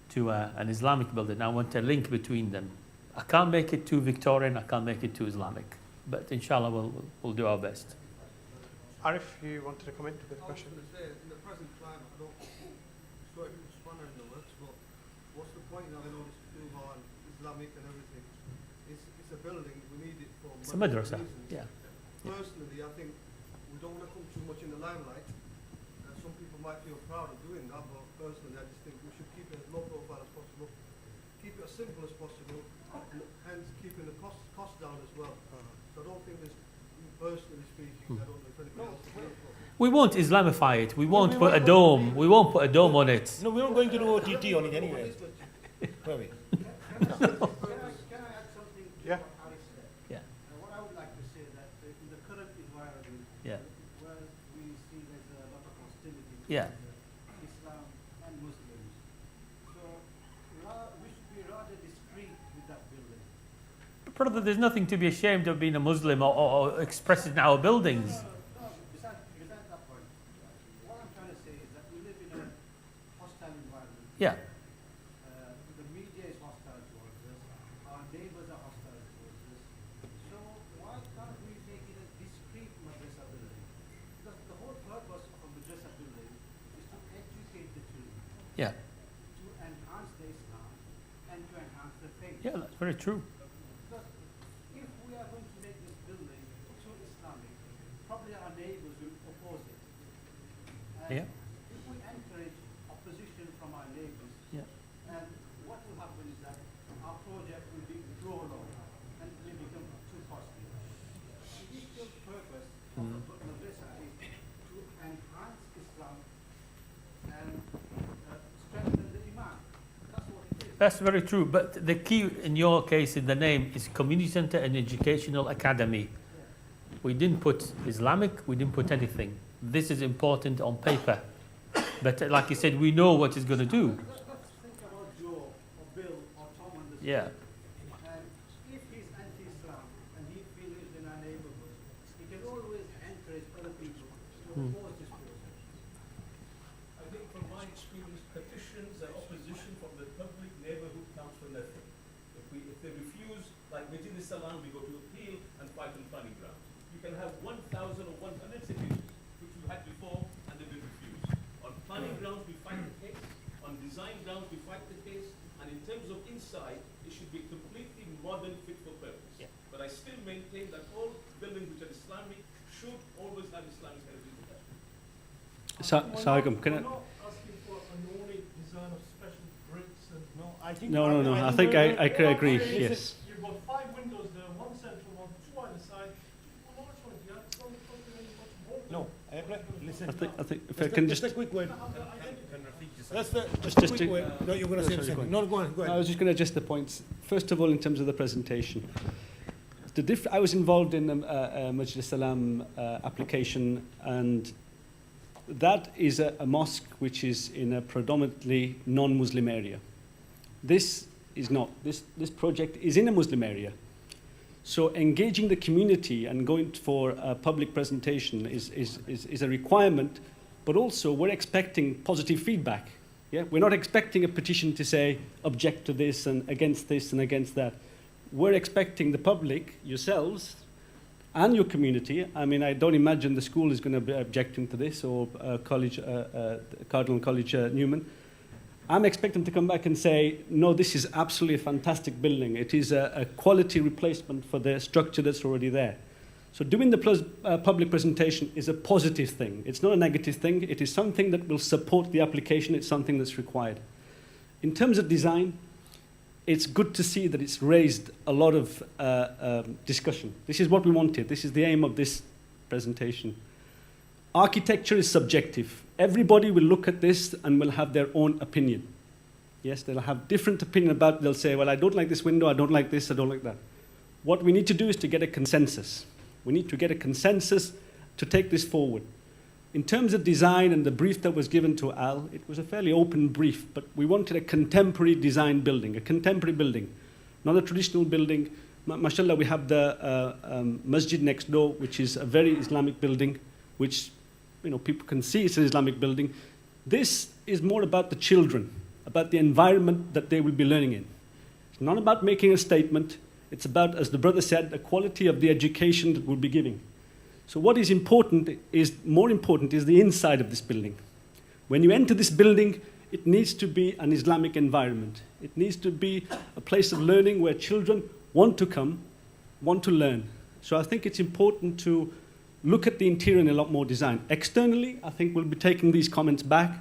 to an Islamic building. I want a link between them. I can't make it too Victorian, I can't make it too Islamic. But inshallah, we'll do our best. Arif, you wanted to come in with a question? I was going to say, in the present climate, I don't sure if it's fun in the works, but what's the point now in all this Duha and Islamic and everything? It's a building, we need it for It's a madrasah, reasons. yeah. Personally, I think we don't want to come too much in the limelight. And some people might feel proud of doing that, but personally, I just think we should keep it as low profile as possible, keep it as simple as possible, and hence keeping the cost down as well. So I don't think there's, personally speaking, I don't know if anybody else agrees, but We won't Islamify it. We won't put a dome. We won't put a dome on it. No, we're not going to do OTT on it anyway. Where are we? Can I add something to Yeah. what Harry said? Yeah. What I would like to say that in the current environment, Yeah. where we see there's a lot of hostility Yeah. between Islam and Muslims, so we should be rather discreet with that building. Brother, there's nothing to be ashamed of being a Muslim or express it in our buildings. No, besides that point, what I'm trying to say is that we live in a hostile environment. Yeah. The media is hostile towards us. Our neighbors are hostile towards us. So why can't we make it a discreet madrasa building? Because the whole purpose of a madrasa building is to educate the children, Yeah. to enhance their Islam, and to enhance their faith. Yeah, that's very true. Because if we are going to make this building too Islamic, probably our neighbors will oppose it. And Yeah. if we encourage opposition from our neighbors, Yeah. and what will happen is that our project will be drawn over and will become too costly. The initial purpose of the madrasa is to enhance Islam and strengthen the iman. That's what it is. That's very true. But the key in your case in the name is Community Center and Educational Academy. We didn't put Islamic, we didn't put anything. This is important on paper. But like you said, we know what it's going to do. Let's think about Joe or Bill or Tom on the street. Yeah. And if he's anti-Islam and he lives in our neighborhood, he can always encourage other people to oppose this process. I think from my experience, petitions and opposition from the public neighborhood counts for nothing. If they refuse, like Masjid Salam, we go to appeal and fight on planning grounds. You can have 1,000 or 100 citizens, which we had before, and they've been refused. On planning grounds, we fight the case. On design grounds, we fight the case. And in terms of inside, it should be completely modern, fit for purpose. Yeah. But I still maintain that all buildings which are Islamic should always have Islamic heritage attached. Sargam, can We're I? not asking for an ornate design of special bricks and. No, I think. No. I think I agree. Listen, Yes. You've got 5 windows there, 1 central one, 2 either side, 2 large ones. Yeah, it's not something much more. No, I agree. Listen. I think if I can just. a quick word. I think Can Rafiq just That's the, Just quick to- way. No, you're going to say sorry, something. go on. No, go on, go I ahead. was just going to adjust the points. First of all, in terms of the presentation, I was involved in a Masjid Salam application, and that is a mosque which is in a predominantly non-Muslim area. This is not. This project is in a Muslim area. So engaging the community and going for a public presentation is a requirement, but also we're expecting positive feedback. Yeah? We're not expecting a petition to say, object to this and against that. We're expecting the public, yourselves, and your community. I mean, I don't imagine the school is going to be objecting to this, or Cardinal College Newman. I'm expecting to come back and say, no, this is absolutely a fantastic building. It is a quality replacement for the structure that's already there. So doing the public presentation is a positive thing. It's not a negative thing. It is something that will support the application. It's something that's required. In terms of design, it's good to see that it's raised a lot of discussion. This is what we wanted. This is the aim of this presentation. Architecture is subjective. Everybody will look at this and will have their own opinion. Yes, they'll have different opinion about it. They'll say, well, I don't like this window, I don't like this, I don't like that. What we need to do is to get a consensus. We need to get a consensus to take this forward. In terms of design and the brief that was given to Al, it was a fairly open brief, but we wanted a contemporary design building, a contemporary building, not a traditional building. MashaAllah, we have the Masjid next door, which is a very Islamic building, which people can see it's an Islamic building. This is more about the children, about the environment that they will be learning in. It's not about making a statement. It's about, as the brother said, the quality of the education that we'll be giving. So what is more important is the inside of this building. When you enter this building, it needs to be an Islamic environment. It needs to be a place of learning where children want to come, want to learn. So I think it's important to look at the interior in a lot more design. Externally, I think we'll be taking these comments back.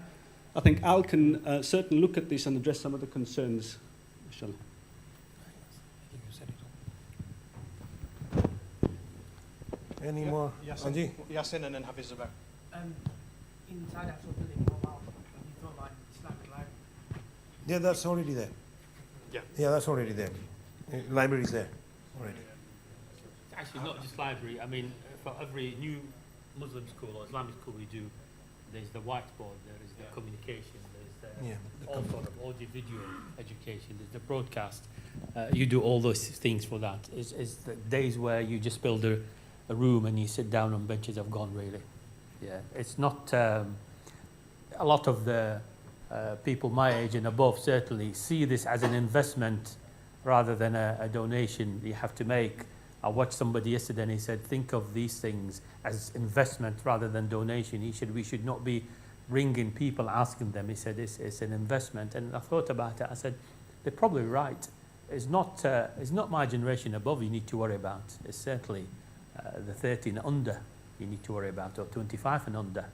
I think Al can certainly look at this and address some of the concerns. Inshallah. Any more? Anji? Yasin and then Hafiz Zubair. Inside actual building, how about you thought like Islamic library? Yeah, that's already there. Yeah, that's already there. Library is there already. It's actually not just library. I mean, for every new Muslim school or Islamic school we do, there's the whiteboard, there is the communication, there's all sort of audio video education, there's the broadcast. You do all those things for that. It's the days where you just build a room and you sit down on benches have gone, really. Yeah, it's not a lot of the people my age and above certainly see this as an investment rather than a donation you have to make. I watched somebody yesterday and he said, think of these things as investment rather than donation. We should not be ringing people asking them. He said, it's an investment. And I thought about it. I said, they're probably right. It's not my generation above you need to worry about. It's certainly the 30 and under you need to worry about, or 25 and under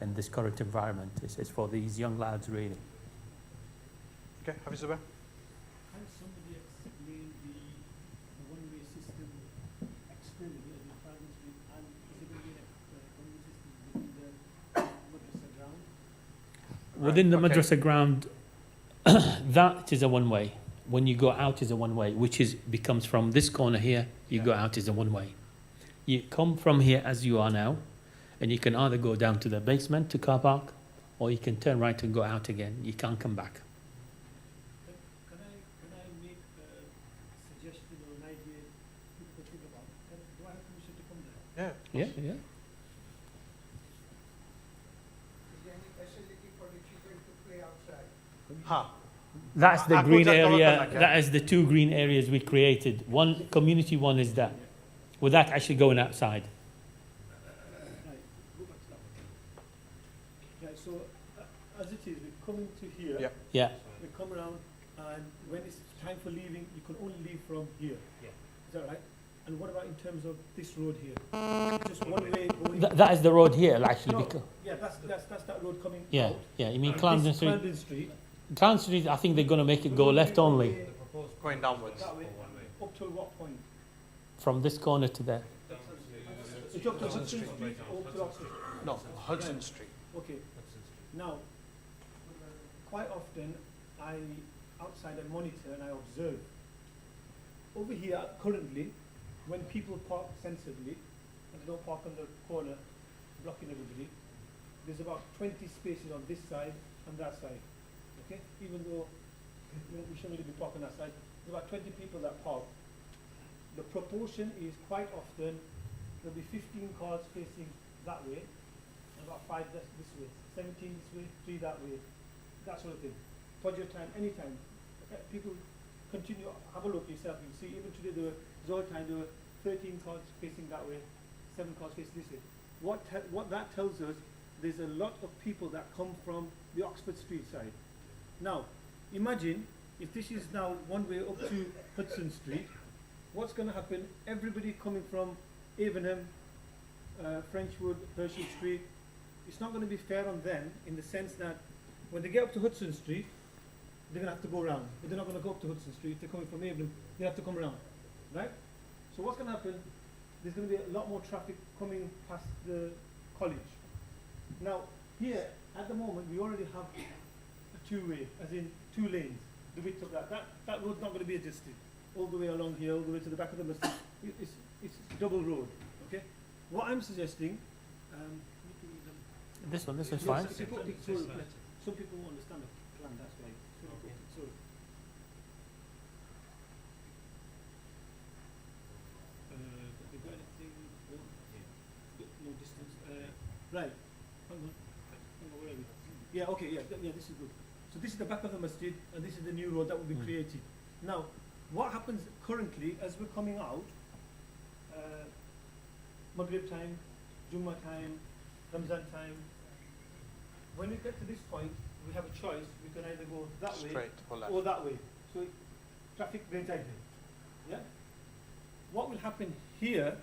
in this current environment. It's for these young lads, really. Okay, Hafiz Zubair. Can somebody explain the one-way system externally as a private street, and is it going to be a one-way system within the madrasa ground? Within the madrasa ground, that is a one-way. When you go out is a one-way, which becomes from this corner here, you go out is a one-way. You come from here as you are now, and you can either go down to the basement to car park, or you can turn right and go out again. You can't come back. Can I make a suggestion or an idea people could think about? Do I have permission to come there? Yeah. Yeah. Is there any facility for the children to play outside? That's the I'll green put that area. back, yeah. That is the two green areas we created. One community, one is that. Without actually going outside. Right, go back to that one. Right, so as it is, we're coming to here. Yep. Yeah. We come around, and when it's time for leaving, you can only leave from here. Yeah. Is that right? And what about in terms of this road here? Just one way going. That is the road here, actually. No, because, yeah, that's that road coming yeah, out. yeah. You mean And Clarendon this Street? Clarendon Street. Clarendon Street, I think they're going to make it go left only. Going downwards. That way, up to what point? From this corner to there. It's up to Hudson Street or up to Oxford? No, Hudson Street. Okay. Now, quite often outside I monitor and I observe. Over here, currently, when people park sensibly, and they don't park on the corner, blocking everybody, there's about 20 spaces on this side and that side. Okay? Even though we shouldn't really be parking that side, there's about 20 people that park. The proportion is quite often there'll be 15 cars facing that way, and about 5 this way, 17 this way, 3 that way, that sort of thing. Fudge your time, anytime. People continue, have a look yourself, you'll see even today there was time there were 13 cars facing that way, 7 cars facing this way. What that tells us, there's a lot of people that come from the Oxford Street side. Now, imagine if this is now one way up to Hudson Street, what's going to happen? Everybody coming from Avenham, Frenchwood, Hershey Street, it's not going to be fair on them in the sense that when they get up to Hudson Street, they're going to have to go around. But they're not going to go up to Hudson Street. If they're coming from Avenham, they have to come around, right? So what's going to happen? There's going to be a lot more traffic coming past the college. Now, here, at the moment, we already have a two-way, as in 2 lanes, the width of that. That road's not going to be adjusted all the way along here, all the way to the back of the Masjid. It's double road, okay? What I'm suggesting, This one is fine. some people won't understand the plan, that's why. So, have you got anything? No distance. Right. Hang on, where are we? Yeah, okay, yeah, this is good. So this is the back of the Masjid, and this is the new road that will be created. Now, what happens currently as we're coming out, Maghrib time, Jummah time, Ramzan time, when we get to this point, we have a choice. We can either go that way or that way. So traffic very tightly. Yeah? What will happen here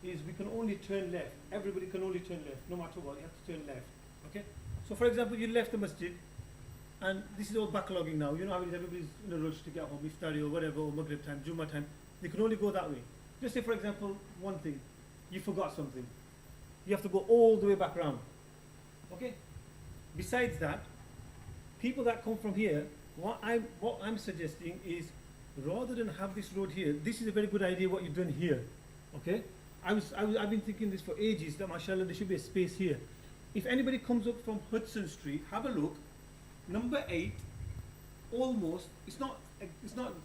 is we can only turn left. Everybody can only turn left. No matter what, you have to turn left. Okay? So for example, you left the Masjid, and this is all backlogging now. You know how everybody's in a rush to get home, Iftari or whatever, or Maghrib time, Jummah time. They can only go that way. Just say, for example, one thing. You forgot something. You have to go all the way back round. Okay? Besides that, people that come from here, what I'm suggesting is, rather than have this road here, this is a very good idea what you've done here. Okay? I've been thinking this for ages, that mashallah there should be a space here. If anybody comes up from Hudson Street, have a look. Number 8, almost, it's not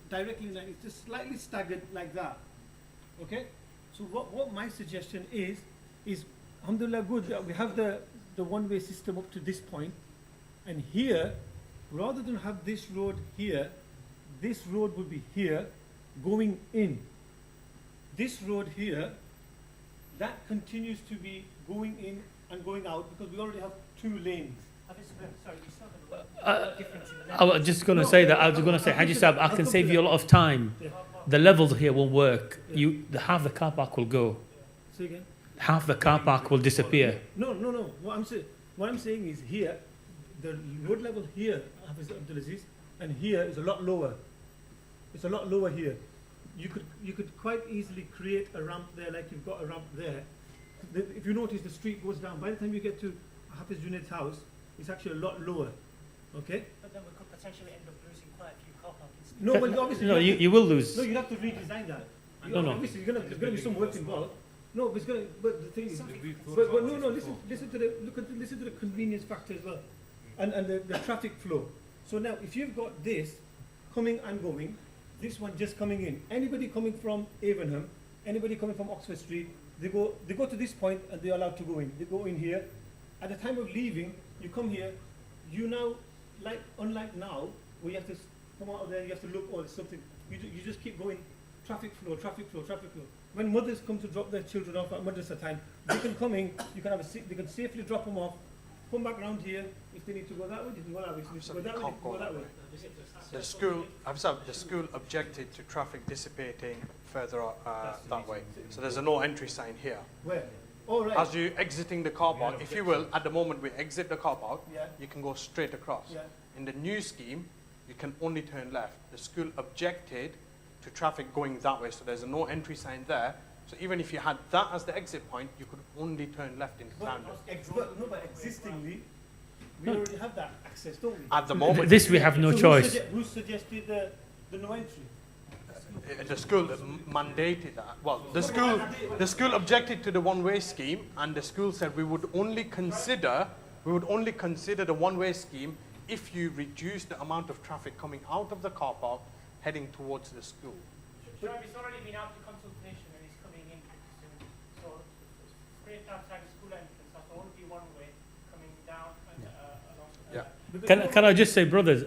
directly like, it's just slightly staggered like that. Okay? So what my suggestion is alhamdulillah good that we have the one-way system up to this point, and here, rather than have this road here, this road would be here, going in. This road here, that continues to be going in and going out because we already have 2 lanes. Sorry, you saw the difference in the I was just going to say that. I was going to say, Haji Sahab, I can save you a lot of time. Yeah. The levels here won't work. Half the car park will go. Say again? Half the car park will disappear. No. What I'm saying is here, the road level here, Hafiz Abdulaziz, and here is a lot lower. It's a lot lower here. You could quite easily create a ramp there, like you've got a ramp there. If you notice, the street goes down. By the time you get to Hafiz Junaid's house, it's actually a lot lower. Okay? But then we could potentially end up losing quite a few car parking spaces. No, well, obviously No, you will lose. No, you have to redesign that. No. Obviously, there's going to be some work involved. No, but but the thing is, but no. Listen to the convenience factor as well, and the traffic flow. So now, if you've got this coming and going, this one just coming in. Anybody coming from Avenham, anybody coming from Oxford Street, they go to this point and they're allowed to go in. They go in here. At the time of leaving, you come here. You now, unlike now, where you have to come out of there, you have to look, or something. You just keep going. Traffic flow. When mothers come to drop their children off at Madrasah time, they can come in. You can they can safely drop them off. Come back round here. If they need to go that way, they can go that way. If they need to go that way, they can go that way. The school objected to traffic dissipating further that way. So there's a no entry sign here. Where? Oh, right. As you exiting the car park, if you will, at the moment we exit the car park, Yeah. you can go straight across. Yeah. In the new scheme, you can only turn left. The school objected to traffic going that way, so there's a no entry sign there. So even if you had that as the exit point, you could only turn left into Flanders. But existingly, We already have that access, don't we? At the moment, This we have no So choice. Who suggested the no entry? the school mandated that. Well, the school objected to the one-way scheme, and the school said we would only consider the one-way scheme if you reduce the amount of traffic coming out of the car park heading towards the school. Sure, it's already been out to consultation and it's coming in soon. So straight outside the school entrance, that's only one way coming down and along. Yeah. Can I just say, brothers,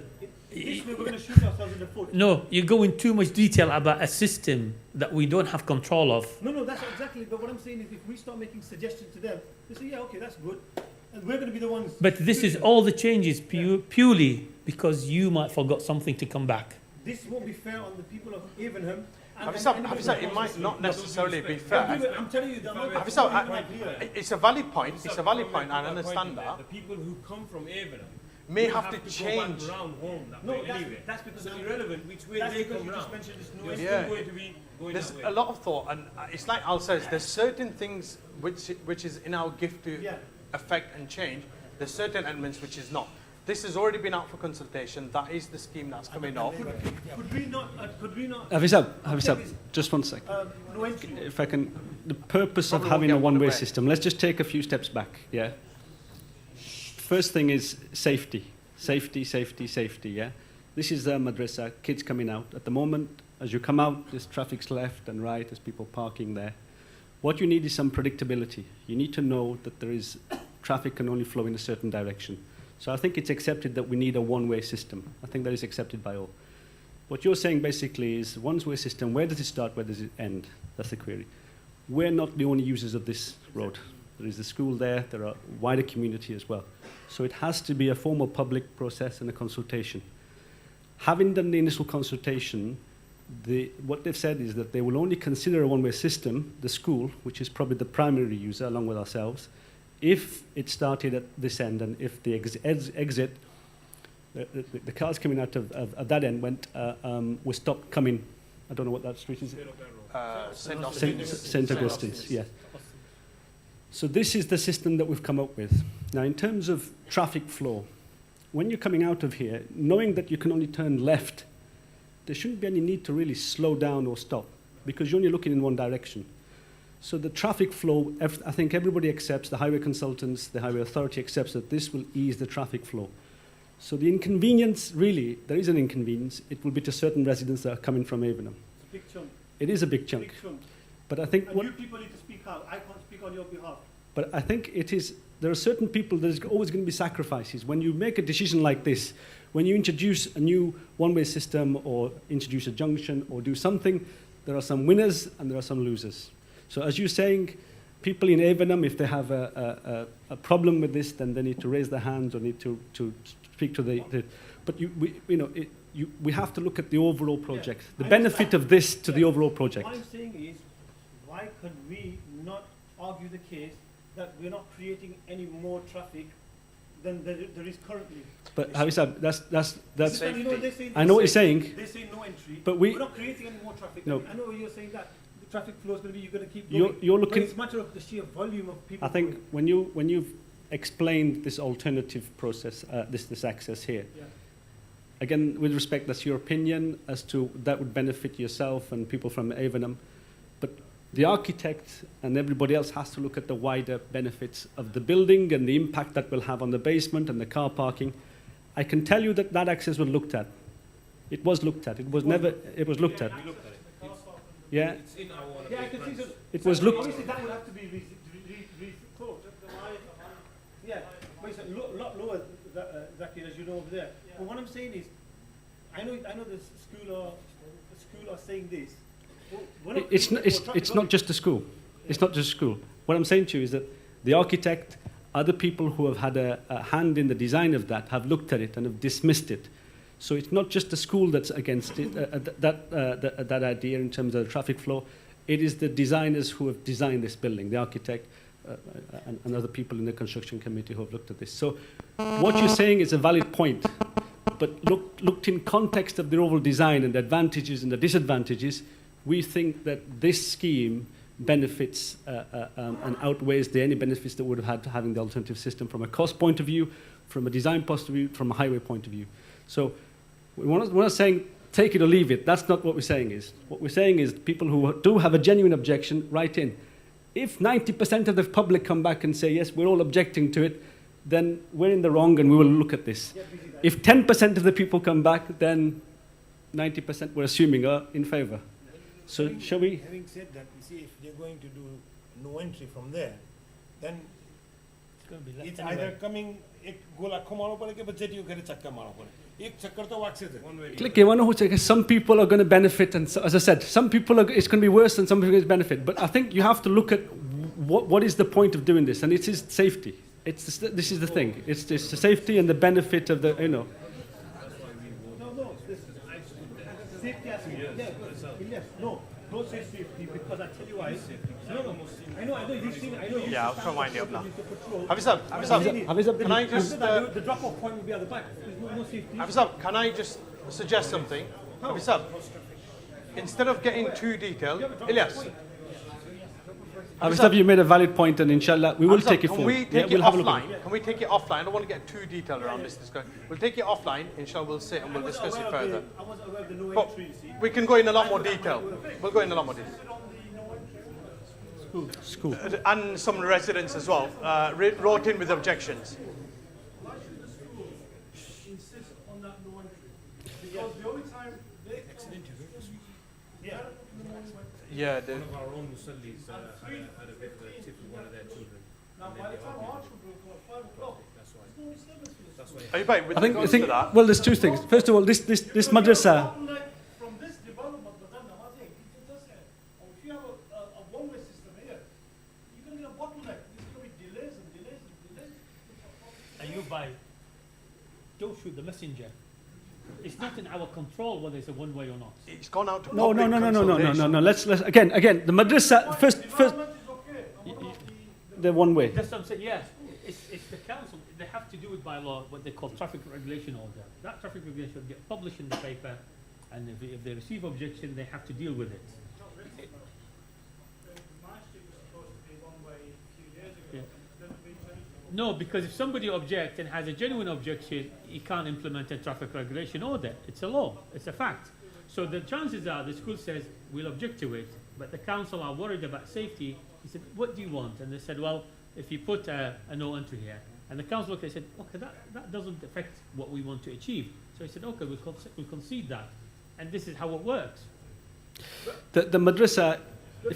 This way we're going to shoot ourselves in the foot. no, you go in too much detail about a system that we don't have control of. No, that's exactly. But what I'm saying is, if we start making suggestions to them, they say, yeah, okay, that's good, and we're going to be the ones. But this is all the changes purely because you might forgot something to come back. This won't be fair on the people of Avenham. Hafizah, it might not necessarily be fair. I'm telling you, the amount of Hafizah, it's a valid point. It's a valid point. I understand that. The people who come from Avenham May have to go back change. round home that No, way anyway. that's because It's irrelevant which way that's they because come you just round. mentioned this no You're entry. Yeah. still going to be going There's that way. a lot of thought, and it's like Al says, there's certain things which is in our gift to Yeah. affect and change. There's certain elements which is not. This has already been out for consultation. That is the scheme that's coming up. Could we not? Havisab, just one sec. No entry. If I can, the purpose of Probably having won't a get one one-way away. system, let's just take a few steps back, yeah? First thing is safety. Safety, yeah? This is the madrasa, kids coming out. At the moment, as you come out, there's traffic's left and right, there's people parking there. What you need is some predictability. You need to know that there is traffic can only flow in a certain direction. So I think it's accepted that we need a one-way system. I think that is accepted by all. What you're saying basically is one-way system, where does it start, where does it end? That's the query. We're not the only users of this road. There is the school there are wider community as well. So it has to be a formal public process and a consultation. Having done the initial consultation, what they've said is that they will only consider a one-way system, the school, which is probably the primary user along with ourselves, if it started at this end and if the exit, the cars coming out of that end were stopped coming, I don't know what that street is. St. Augustine's, yeah. So this is the system that we've come up with. Now, in terms of traffic flow, when you're coming out of here, knowing that you can only turn left, there shouldn't be any need to really slow down or stop because you're only looking in one direction. So the traffic flow, I think everybody accepts, the highway consultants, the highway authority accepts that this will ease the traffic flow. So the inconvenience, really, there is an inconvenience. It will be to certain residents that are coming from Avenham. It's a big chunk. It is a big chunk. Big chunk. But I think And you people need to speak out. I can't speak on your behalf. But I think there are certain people, there's always going to be sacrifices. When you make a decision like this, when you introduce a new one-way system or introduce a junction or do something, there are some winners and there are some losers. So as you're saying, people in Avenham, if they have a problem with this, then they need to raise their hands or need to speak to but we have to look at the overall project. The benefit of this to the overall project. What I'm saying is, why could we not argue the case that we're not creating any more traffic than there is currently? But Havisab, that's You know, they say, I know what you're saying. They say no entry. But we're not creating any more traffic. No. I know you're saying that the traffic flow is going to be, you're going to keep going. You're But looking. it's a matter of the sheer volume of people. I think when you've explained this alternative process, this access here, Yeah. again, with respect, that's your opinion as to that would benefit yourself and people from Avenham, but the architect and everybody else has to look at the wider benefits of the building and the impact that will have on the basement and the car parking. I can tell you that that access was looked at. It was looked at. It was looked at. We looked at it. Yeah, It's in our Yeah, I can see so. it was looked. Obviously, that would have to be rethought. Yeah, but it's a lot lower, Zakir, as you know over there. But what I'm saying is, I know the school are saying this. We're not It's creating more it's traffic, not just the school. It's not just school. What I'm saying to you is that the architect, other people who have had a hand in the design of that have looked at it and have dismissed it. So it's not just the school that's against it, that idea in terms of the traffic flow. It is the designers who have designed this building, the architect and other people in the construction committee who have looked at this. So what you're saying is a valid point, but looked in context of the overall design and the advantages and the disadvantages, we think that this scheme benefits and outweighs any benefits that would have had to having the alternative system from a cost point of view, from a design point of view, from a highway point of view. So we're not saying take it or leave it. That's not what we're saying is. What we're saying is people who do have a genuine objection, write in. If 90% of the public come back and say, yes, we're all objecting to it, then we're in the wrong and we will look at this. If 10% of the people come back, then 90% we're assuming are in favour. So shall we? Having said that, you see, if they're going to do no entry from there, then It's going to be left it's anyway. either coming, एक गोला घुमाउनु पऱ्यो कि बच्चे यो गरेर चक्का मार्नु पऱ्यो. एक चक्कर त वाक्छ त. Click here, I know who some people are going to benefit, and so, as I said, some people it's going to be worse and some people are going to benefit. But I think you have to look at what is the point of doing this, and it is safety. This is the thing. It's the safety and the benefit of the, you know. Safety aspect. Yes. No, don't say safety because I tell you why. No. I know. You've seen. I know. Yeah, I'll try to wind it up now. Hafizab, can I just... the drop-off point will be at the back. There's no safety. Hafizab, can I just suggest something? Hafizab, instead of getting too detailed, Ilyas. Hafizab, you made a valid point, and inshallah, we will take it forward. Can we take it offline? Can we take it offline? I don't want to get too detailed around this discussion. We'll take it offline, inshallah, we'll sit and we'll discuss it further. I was aware of the no But entry, you see. we can go in a lot more detail. We'll go in a lot more detail. School. And some residents as well wrote in with objections. Why should the school insist on that no entry? Because the only time they Yeah, One of our own musallis had a bit of a tip with one of their children. now by the time our children come at 5 o'clock, That's why. there's no disturbance for the That's school. why. Are you right? With I think, regards to that, well, there's two things. First of all, this madrasa, Bottleneck from this development, but then Namazing, it does say, if you have a one-way system here, you're going to get a bottleneck. There's going to be delays and delays and delays. And you buy, don't shoot the messenger. It's not in our control whether it's a one-way or not. it's gone out to no. public consultation. Let's again, the madrasa first, Environment is okay. And what about the one way. That's what I'm saying, yes. It's the council, they have to do it by law, what they call traffic regulation order. That traffic regulation will get published in the paper, and if they receive objection, they have to deal with it. Masjid was supposed to be one way a few years ago. Yeah. Then we changed it. No, because if somebody objects and has a genuine objection, he can't implement a traffic regulation order. It's a law, it's a fact. So the chances are the school says, we'll object to it, but the council are worried about safety. He said, what do you want? And they said, well, if you put a no entry here. And the council looked and said, okay, that doesn't affect what we want to achieve. So he said, okay, we'll concede that. And this is how it works. The madrasa,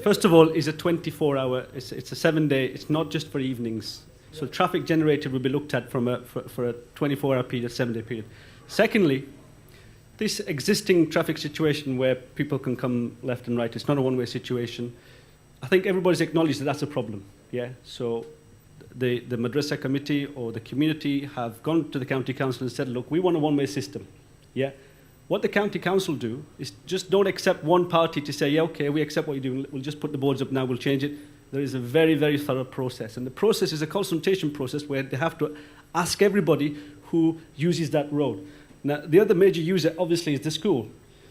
first of all, is a 24-hour. It's a 7-day. It's not just for evenings. So traffic generated will be looked at for a 24-hour period, 7-day period. Secondly, this existing traffic situation where people can come left and right, it's not a one-way situation. I think everybody's acknowledged that that's a problem. Yeah. So the madrasa committee or the community have gone to the county council and said, look, we want a one-way system. Yeah. What the county council do is just don't accept one party to say, yeah, okay, we accept what you do. We'll just put the boards up now. We'll change it. There is a very, very thorough process. And the process is a consultation process where they have to ask everybody who uses that road. Now, the other major user, obviously, is the school.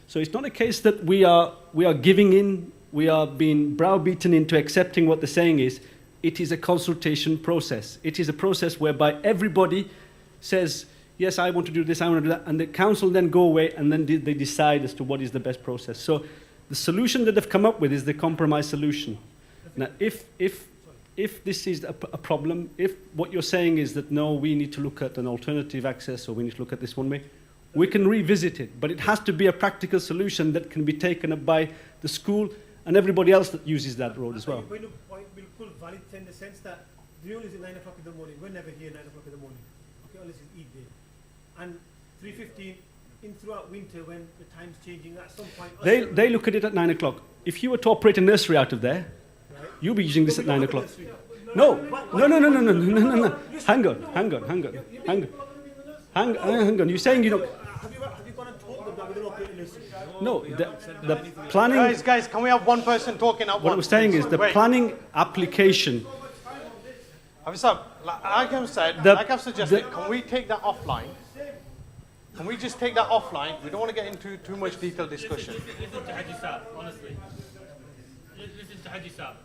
So it's not a case that we are giving in, we are being browbeaten into accepting what the saying is. It is a consultation process. It is a process whereby everybody says, yes, I want to do this, I want to do that, and the council then go away and then they decide as to what is the best process. So the solution that they've come up with is the compromise solution. Now, if this is a problem, if what you're saying is that, no, we need to look at an alternative access or we need to look at this one way, we can revisit it. But it has to be a practical solution that can be taken up by the school and everybody else that uses that road as well. We'll valid in the sense that the rule is at 9 o'clock in the morning. We're never here 9 o'clock in the morning. Okay, unless it's Eid day. And 3:15 in throughout winter when the time's changing at some point. They look at it at 9 o'clock. If you were to operate a nursery out of there, Right. you'll be using this So at we 9 don't o'clock. have a nursery. No. Hang on. You're saying you don't. Have you gone and told them that we don't operate a nursery? No, the planning. Guys, can we have one person talking at What I'm once? saying is the Wait. planning application. Hafizab, like I've said, The- like I've suggested, can we take that offline? Can we just take that offline? We don't want to get into too much detailed discussion. Listen to Haji Saab, honestly. Listen to Haji Saab.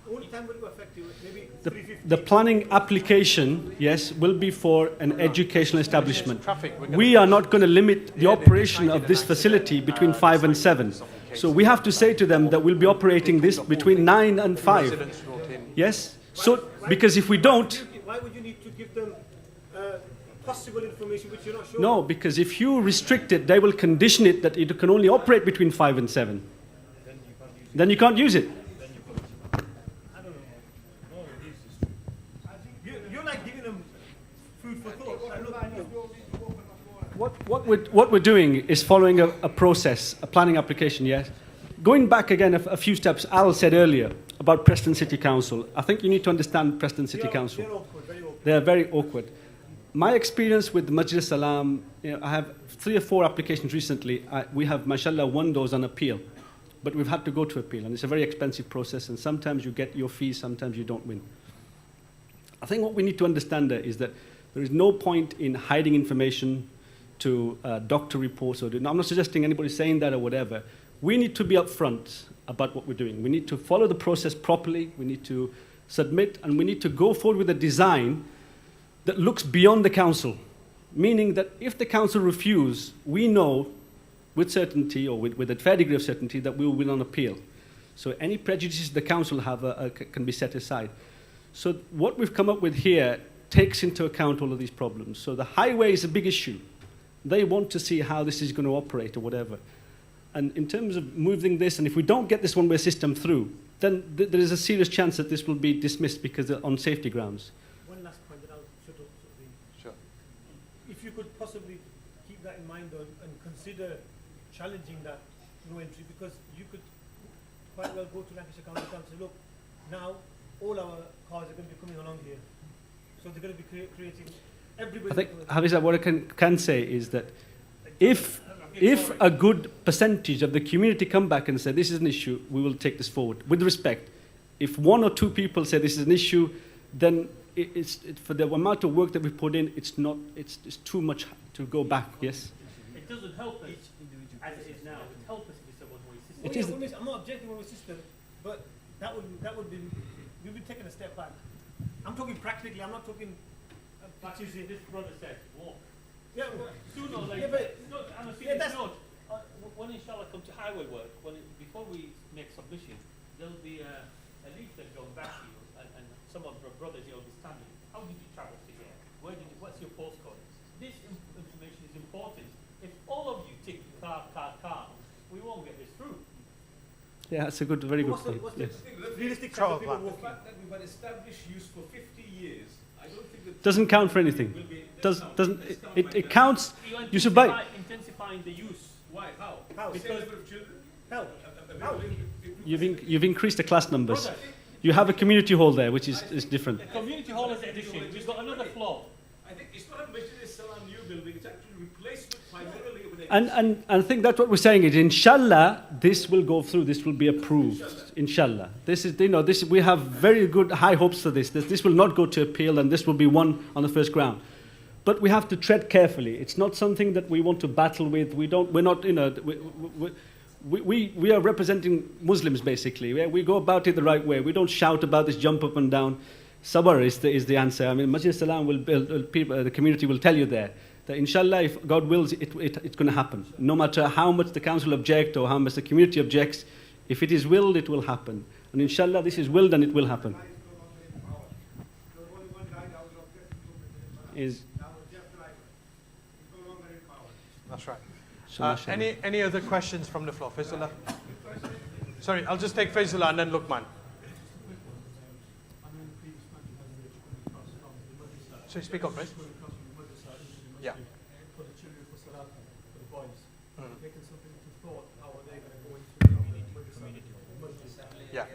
only time will it affect you? Maybe The, 350. the planning application, yes, will be for an educational establishment. Traffic. We're gonna We are not going to limit the Yeah, they operation decided of this an facility accident, between 5 and decided 7. some So cases we have to say to them that we'll be operating this between 9 and 5. residents wrote in. Yes? So, because if we don't, Why would you need to give them possible information which you're not sure? no, because if you restrict it, they will condition it that it can only operate between 5 and 7. Then you can't use it. You're like giving them food for thought. Like, look, What we're doing is following a process, a planning application, yes? Going back again a few steps, Al said earlier about Preston City Council. I think you need to understand Preston City Council. they're awkward, very awkward. They are very awkward. My experience with Masjid Salam, I have 3 or 4 applications recently. We have, mashallah, won those on appeal. But we've had to go to appeal, and it's a very expensive process, and sometimes you get your fees, sometimes you don't win. I think what we need to understand there is that there is no point in hiding information to doctor reports. I'm not suggesting anybody saying that or whatever. We need to be upfront about what we're doing. We need to follow the process properly. We need to submit, and we need to go forward with a design that looks beyond the council, meaning that if the council refuse, we know with certainty or with a fair degree of certainty that we will win on appeal. So any prejudices the council have can be set aside. So what we've come up with here takes into account all of these problems. So the highway is a big issue. They want to see how this is going to operate or whatever. And in terms of moving this, and if we don't get this one-way system through, then there is a serious chance that this will be dismissed because on safety grounds. One last point that I'll sort of Sure. if you could possibly keep that in mind and consider challenging that no entry, because you could quite well go to Lancashire County Council and say, look, now all our cars are going to be coming along here. So they're going to be creating everybody. I think, Hafiza, what I can say is that if a good percentage of the community come back and say this is an issue, we will take this forward with respect. If 1 or 2 people say this is an issue, then for the amount of work that we put in, it's too much to go back. Yes. It doesn't help us as it is now. It would help us if it's a one-way system. It is. I'm not objecting on the system, but that would be we've been taking a step back. I'm talking practically. I'm not talking. This brother said, walk. Yeah, Sooner or yeah, later. but Look, on a yeah, serious that's- note, when inshallah come to highway work, before we make submission, there'll be a leaflet going back to you, and some of our brothers here will be standing. How did you travel to here? What's your postcode? This information is important. If all of you tick car, we won't get this through. Yeah, that's a very good what's the, point. what's the Yes. realistic Travel chance of people plan. The walking? fact that we've had established use for 50 years, I don't think that Doesn't count for anything. will be. It counts. You should buy. Intensifying the use. Why? How? How? The same number of children? How? How? You've increased the class numbers. You have a community hall there, which is different. The community hall is addition. We've got another floor. I think it's not a Masjid Salam new building, it's actually replacement primarily with a And I think that's what we're saying is, inshallah, this will go through. This will be approved. Inshallah. This is, we have very good high hopes for this. This will not go to appeal, and this will be won on the first ground. But we have to tread carefully. It's not something that we want to battle with. We are representing Muslims, basically. We go about it the right way. We don't shout about this, jump up and down. Sabr is the answer. I mean, Masjid Salam the community will tell you there that inshallah, if God wills, it's going to happen. No matter how much the council object or how much the community objects, if it is willed, it will happen. And inshallah, this is willed and it will happen. That's right. So mashallah. Any other questions from the floor? Faisullah? Sorry, I'll just take Faisullah and then Luqman. So speak up, please. Yeah. For the children, for Salat, for the boys, making something to thought, how are they going to go into the community? Yeah.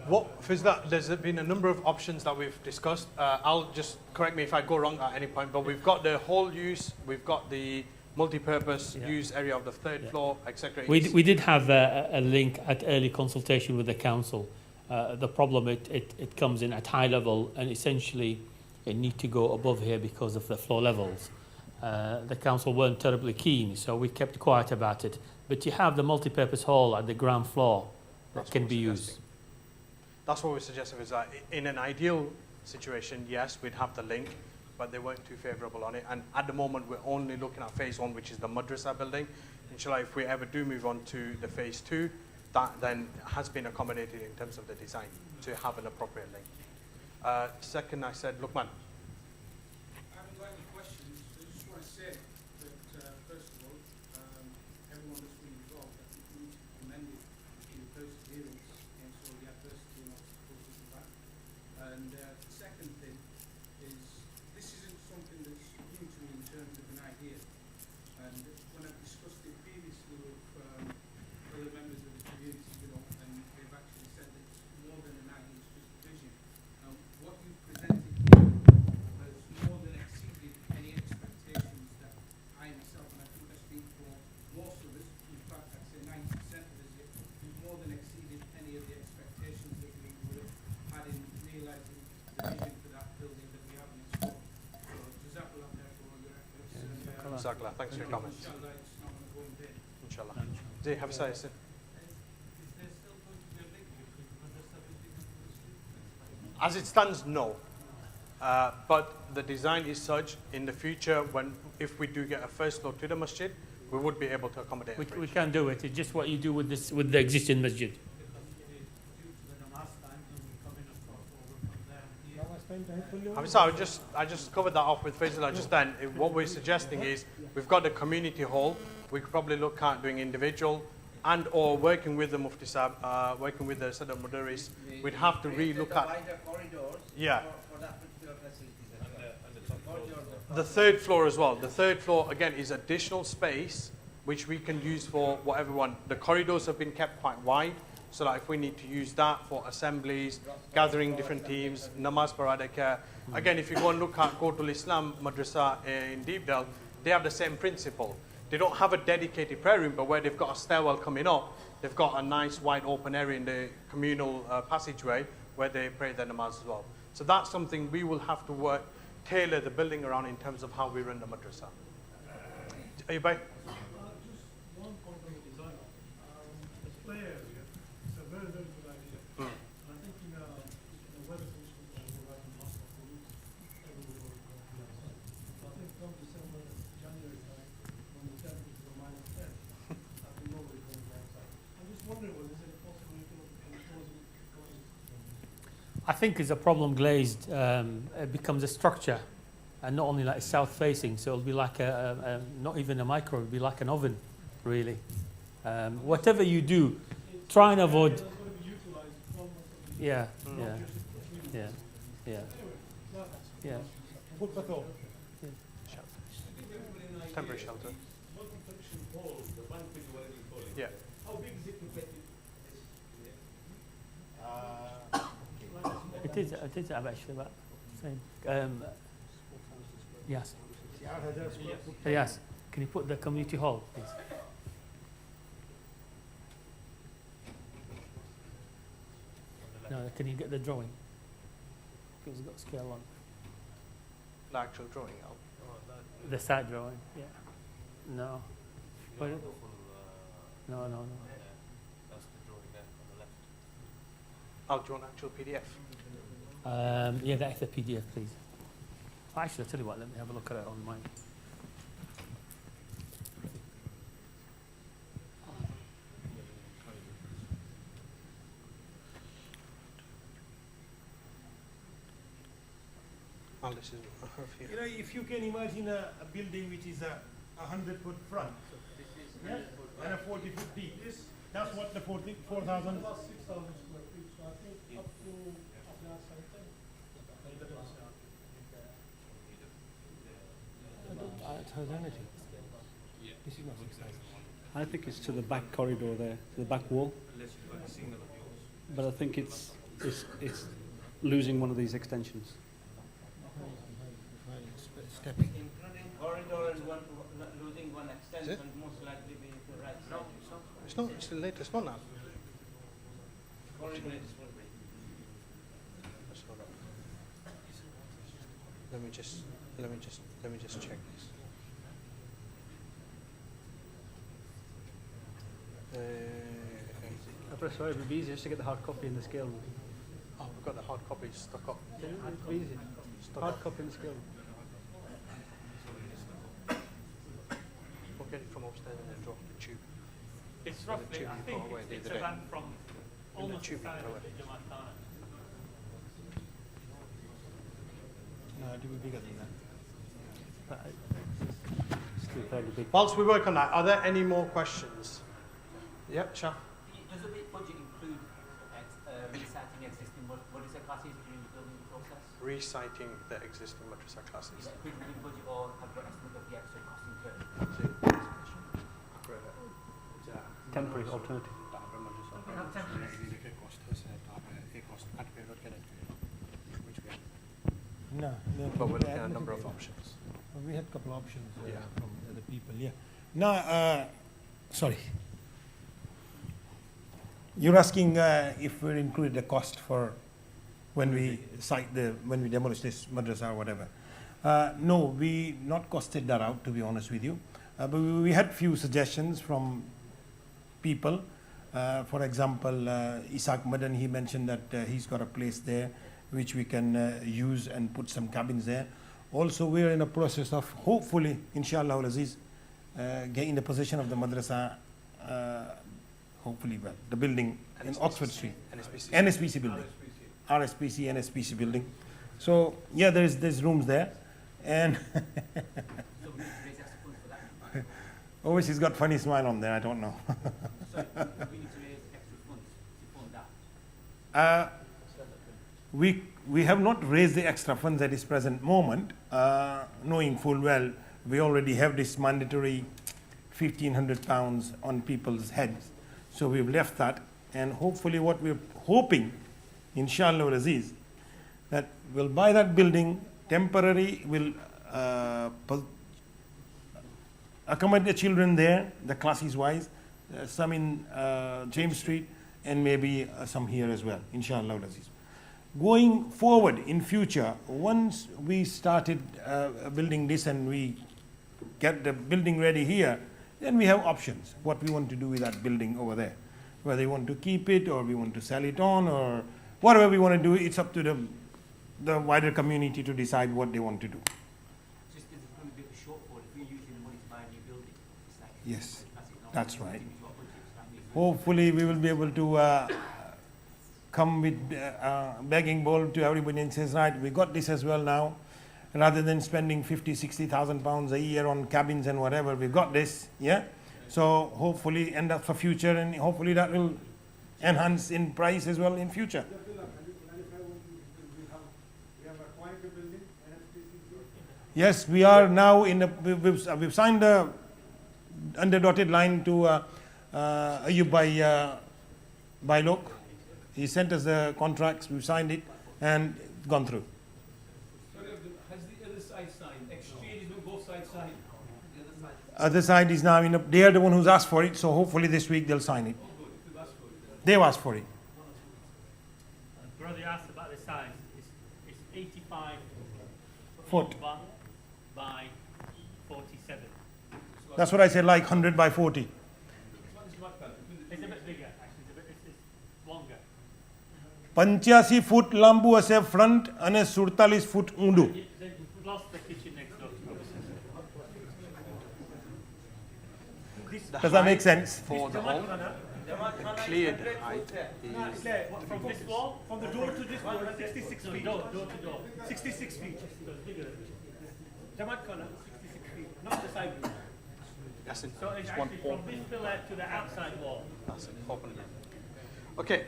What, Fizla, there's been a number of options that we've discussed. I'll just correct me if I go wrong at any point, but we've got the whole use, we've got the multi-purpose use area of the third floor, etc. We did have a link at early consultation with the council. The problem, it comes in at high level, and essentially it needs to go above here because of the floor levels. The council weren't terribly keen, so we kept quiet about it. But you have the multi-purpose hall at the ground floor that can be used. That's what we suggested, is that in an ideal situation, yes, we'd have the link, but they weren't too favourable on it. And at the moment, we're only looking at phase 1, which is the Madrasah building. Inshallah, if we ever do move on to the phase 2, that then has been accommodated in terms of the design to have an appropriate link. Second, I said, Luqman. I haven't got any questions. I just want to say that, first of all, everyone that's been involved, I think we need to be commended in the perseverance against all the adversity and obstacles that we've had. And the second thing is, this isn't something that's new to me in terms of an idea. And when I've discussed it previously with other members of the community, and they've actually said that it's more than an idea, it's just a vision. What you've presented here has more than exceeded any expectations that I myself, and I think I speak for most of us, in fact I'd say 90% of us, you've more than exceeded any of the expectations that we would have had in realising the vision for that building that we have in Scotland. So Jazakallah there for all your efforts. Jazakallah, thanks for your comments. Inshallah it's not going to go in vain. Inshallah. Zee, have a say, sir. As it stands, no. But the design is such in the future if we do get a first floor to the masjid, we would be able to accommodate a We bridge. can do it. It's just what you do with the existing masjid. I just covered that off with Faisal just then. What we're suggesting is we've got the community hall. We could probably look at doing individual and or working with the Mufti Sahib, working with the Sadr Mudaris. We'd have to re-look at yeah. The third floor as well. The third floor, again, is additional space which we can use for whatever we want. The corridors have been kept quite wide, so that if we need to use that for assemblies, gathering different teams, namaz paradika. Again, if you go and look at Qatul Islam Madrasah in Deepdale, they have the same principle. They don't have a dedicated prayer room, but where they've got a stairwell coming up, they've got a nice wide open area in the communal passageway where they pray their namaz as well. So that's something we will have to tailor the building around in terms of how we run the madrasa. Are you back? Just one point on the design. The play area, it's a very, very good idea. And I think in a weather conditions like we're right in Moscow, everywhere will go to the outside. So I think from December, January time, when the temperatures are -10, I think nobody goes outside. I'm just wondering, is there a possibility of closing I think it's a problem glazed. It becomes a structure, and not only like south facing, so it'll be like not even a micro, it'll be like an oven, really. Whatever you do, try and avoid. Yeah, yeah, yeah, yeah, yeah. Temporary shelter. Yeah. How big is it compared to? It is actually about the same. Yes. Yes. Can you put the community hall, please? No, can you get the drawing? Because it's got scale on. The actual drawing out. The side drawing, yeah. No. But no. That's the drawing there on the left. Oh, do you want actual PDF? Yeah, that's the PDF, please. Actually, I'll tell you what, let me have a look at it on mine. Oh, this is You know, if you can imagine a building which is a 100-foot front, yes, and a 40-foot deep, that's what the 4,000. about 6,000 square feet, so I think up to that side. This is not 6,000. I think it's to the back corridor there, to the back wall. But I think it's losing one of these extensions. Including corridor and losing one extension, most likely be the right side. It's not. It's the latest one now. Corridor is will be. Let me just check this. Sorry, it would be easier just to get the hard copy in the scale. got the hard copies stuck up. Easy. Hard copy and skill. We'll get it from upstairs and then drop the tube. It's The roughly, tube I you think put away the it's other day. about from almost the tube you size put of away. the Jamea. No, it will be bigger than that. Still fairly big. Whilst we work on that, are there any more questions? Yep, Shah. Does the budget include reciting existing madrasah classes during the building process? Reciting the existing madrasah Is classes. that included in the budget or have you got an estimate of the extra cost incurred? Temporary alternative. No, But we're looking at a number of options. We had a couple of options Yeah. from other people, yeah. Now, sorry. You're asking if we include the cost for when we when we demolish this madrasa or whatever. No, we not costed that out, to be honest with you. But we had few suggestions from people. For example, Isaac Madan, he mentioned that he's got a place there which we can use and put some cabins there. Also, we're in a process of hopefully, inshallah al-Aziz, getting the possession of the madrasa, hopefully, well, the building in Oxford Street. NSPC building. RSPC, NSPC building. So, yeah, there's rooms there. And So we need to raise extra funds for that. always he's got funny smile on there, I don't know. So we need to raise extra funds to fund that. We have not raised the extra funds at this present moment, knowing full well we already have this mandatory £1,500 on people's heads. So we've left that, and hopefully what we're hoping, inshallah Aziz, that we'll buy that building temporary, we'll accommodate the children there, the classes wise, some in James Street, and maybe some here as well, inshallah Aziz. Going forward in future, once we started building this and we get the building ready here, then we have options, what we want to do with that building over there. Whether we want to keep it or we want to sell it on or whatever we want to do, it's up to the wider community to decide what they want to do. Just because there's going to be a bit of a shortfall if we're using the money to buy a new building. It's like, Yes, not that's really right. fitting into our budget, so that means- Hopefully we will be able to come with begging bowl to everybody and says, right, we got this as well now. Rather than spending 50, 60,000 pounds a year on cabins and whatever, we've got this, yeah? So hopefully end up for future, and hopefully that will enhance in price as well in future. Yes, we are now in we've signed the under dotted line to Ayub by Lok. He sent us the contracts, we've signed it and gone through. So has the other side signed? Exchange is when both sides signed. The other side. Other side is now they are the one who's asked for it, so hopefully this week they'll sign it. Oh, good. If you've asked for it. They've asked for it. Brother asked about the size. It's 85 Foot. by 47. That's what I said, like 100 by 40. It's a bit bigger, actually. It's longer. 85 ફૂટ લાંબુ હશે front અને 47 ફૂટ ઊંડું. They lost the kitchen next door. Does that make sense? For the home, the cleared height is From this wall? From the door to this wall, 66 feet. Door to door. 66 feet. So it's bigger. Jamaat Khana, 66 feet, not the side view. that's it. So it's It's one actually from open. this pillar to the outside wall. That's it. Open it. Okay.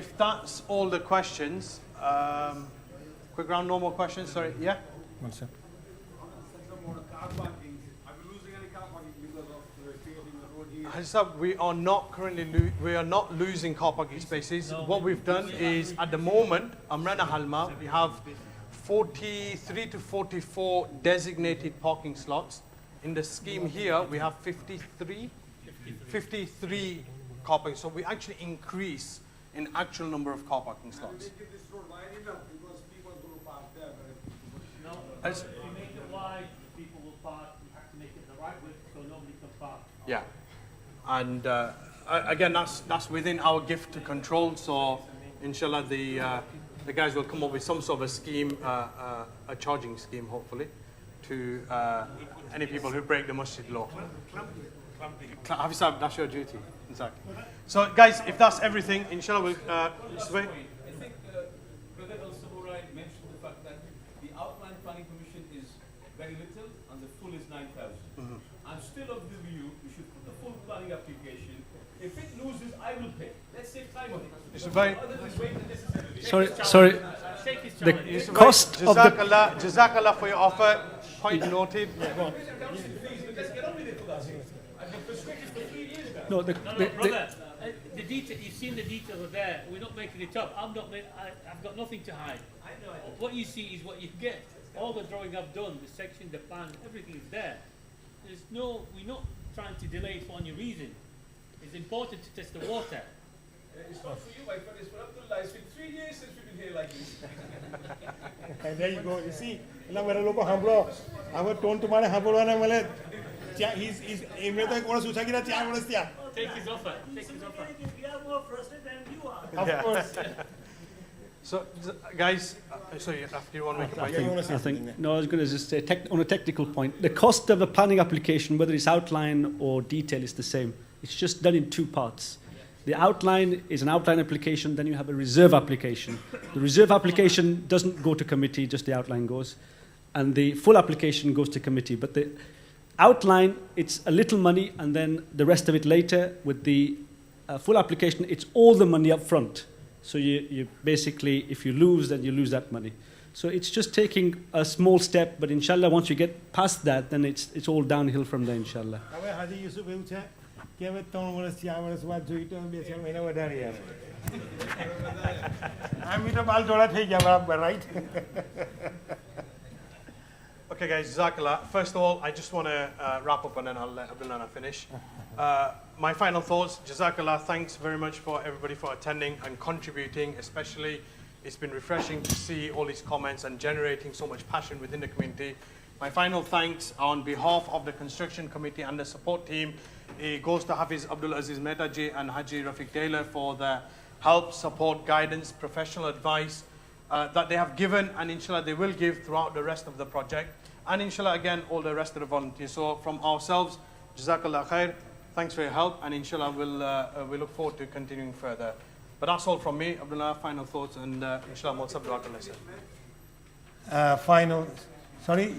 If that's all the questions, quick round, no more questions. Sorry. Yeah. One sec. Hasab, we are not currently we are not losing car parking spaces. What we've done is at the moment, Amrana Halma, we have 43 to 44 designated parking slots. In the scheme here, we have 53 car parking. So we actually increase in actual number of car parking slots. No, As- if you make it wide, people will park. You have to make it the right width so nobody can park. Yeah, and again, that's within our gift to control. So, inshallah, the the guys will come up with some sort of a scheme, a charging scheme, hopefully, to any people who break the masjid law. Hafiz Sahib, that's your duty. Exactly. So, guys, if that's everything, inshallah, we'll. I think Brother Al-Samurai mentioned the fact that the outline planning permission is very little and the full is 9,000. I'm still of the view we should put the full planning application. If it loses, I will pay. Let's save time on it. Other than wait unnecessarily. Sorry. The cost of the... Jazakallah for your offer. Point noted. No, Brother, the detail, you've seen the details are there. We're not making it up. I've got nothing to hide. What you see is what you get. All the drawing I've done, the section, the plan, everything is there. We're not trying to delay it for any reason. It's important to test the water. It's not for you, my friend, it's for Abdullah. It's been 3 years since we've been here like this. And there you go. You see, now मेरे लोगों हमलो, our tone तुम्हारे हमलो ना मले, he's इनमें तो एक और सोचा कि ना 4 वर्ष क्या? Take his offer. Take his offer. We are more frustrated than you are. Of course. So, guys, sorry, after you want to make a point? No, I was going to just say, on a technical point, the cost of a planning application, whether it's outline or detail, is the same. It's just done in 2 parts. The outline is an outline application, then you have a reserve application. The reserve application doesn't go to committee, just the outline goes. And the full application goes to committee. But the outline, it's a little money, and then the rest of it later. With the full application, it's all the money up front. So you basically, if you lose, then you lose that money. So it's just taking a small step, but inshallah, once you get past that, then it's all downhill from there, inshallah. Right? Okay, guys, Jazakallah. First of all, I just want to wrap up and then I'll let Abdullah finish. My final thoughts, Jazakallah, thanks very much for everybody for attending and contributing, especially it's been refreshing to see all these comments and generating so much passion within the community. My final thanks on behalf of the construction committee and the support team, it goes to Hafiz Abdul Aziz Mehtaji and Haji Rafiq Taylor for the help, support, guidance, professional advice that they have given, and inshallah they will give throughout the rest of the project. And inshallah again, all the rest of the volunteers. So from ourselves, Jazakallah khair, thanks for your help, and inshallah we look forward to continuing further. But that's all from me. Abdullah, final thoughts, and inshallah more sabr. Final, sorry?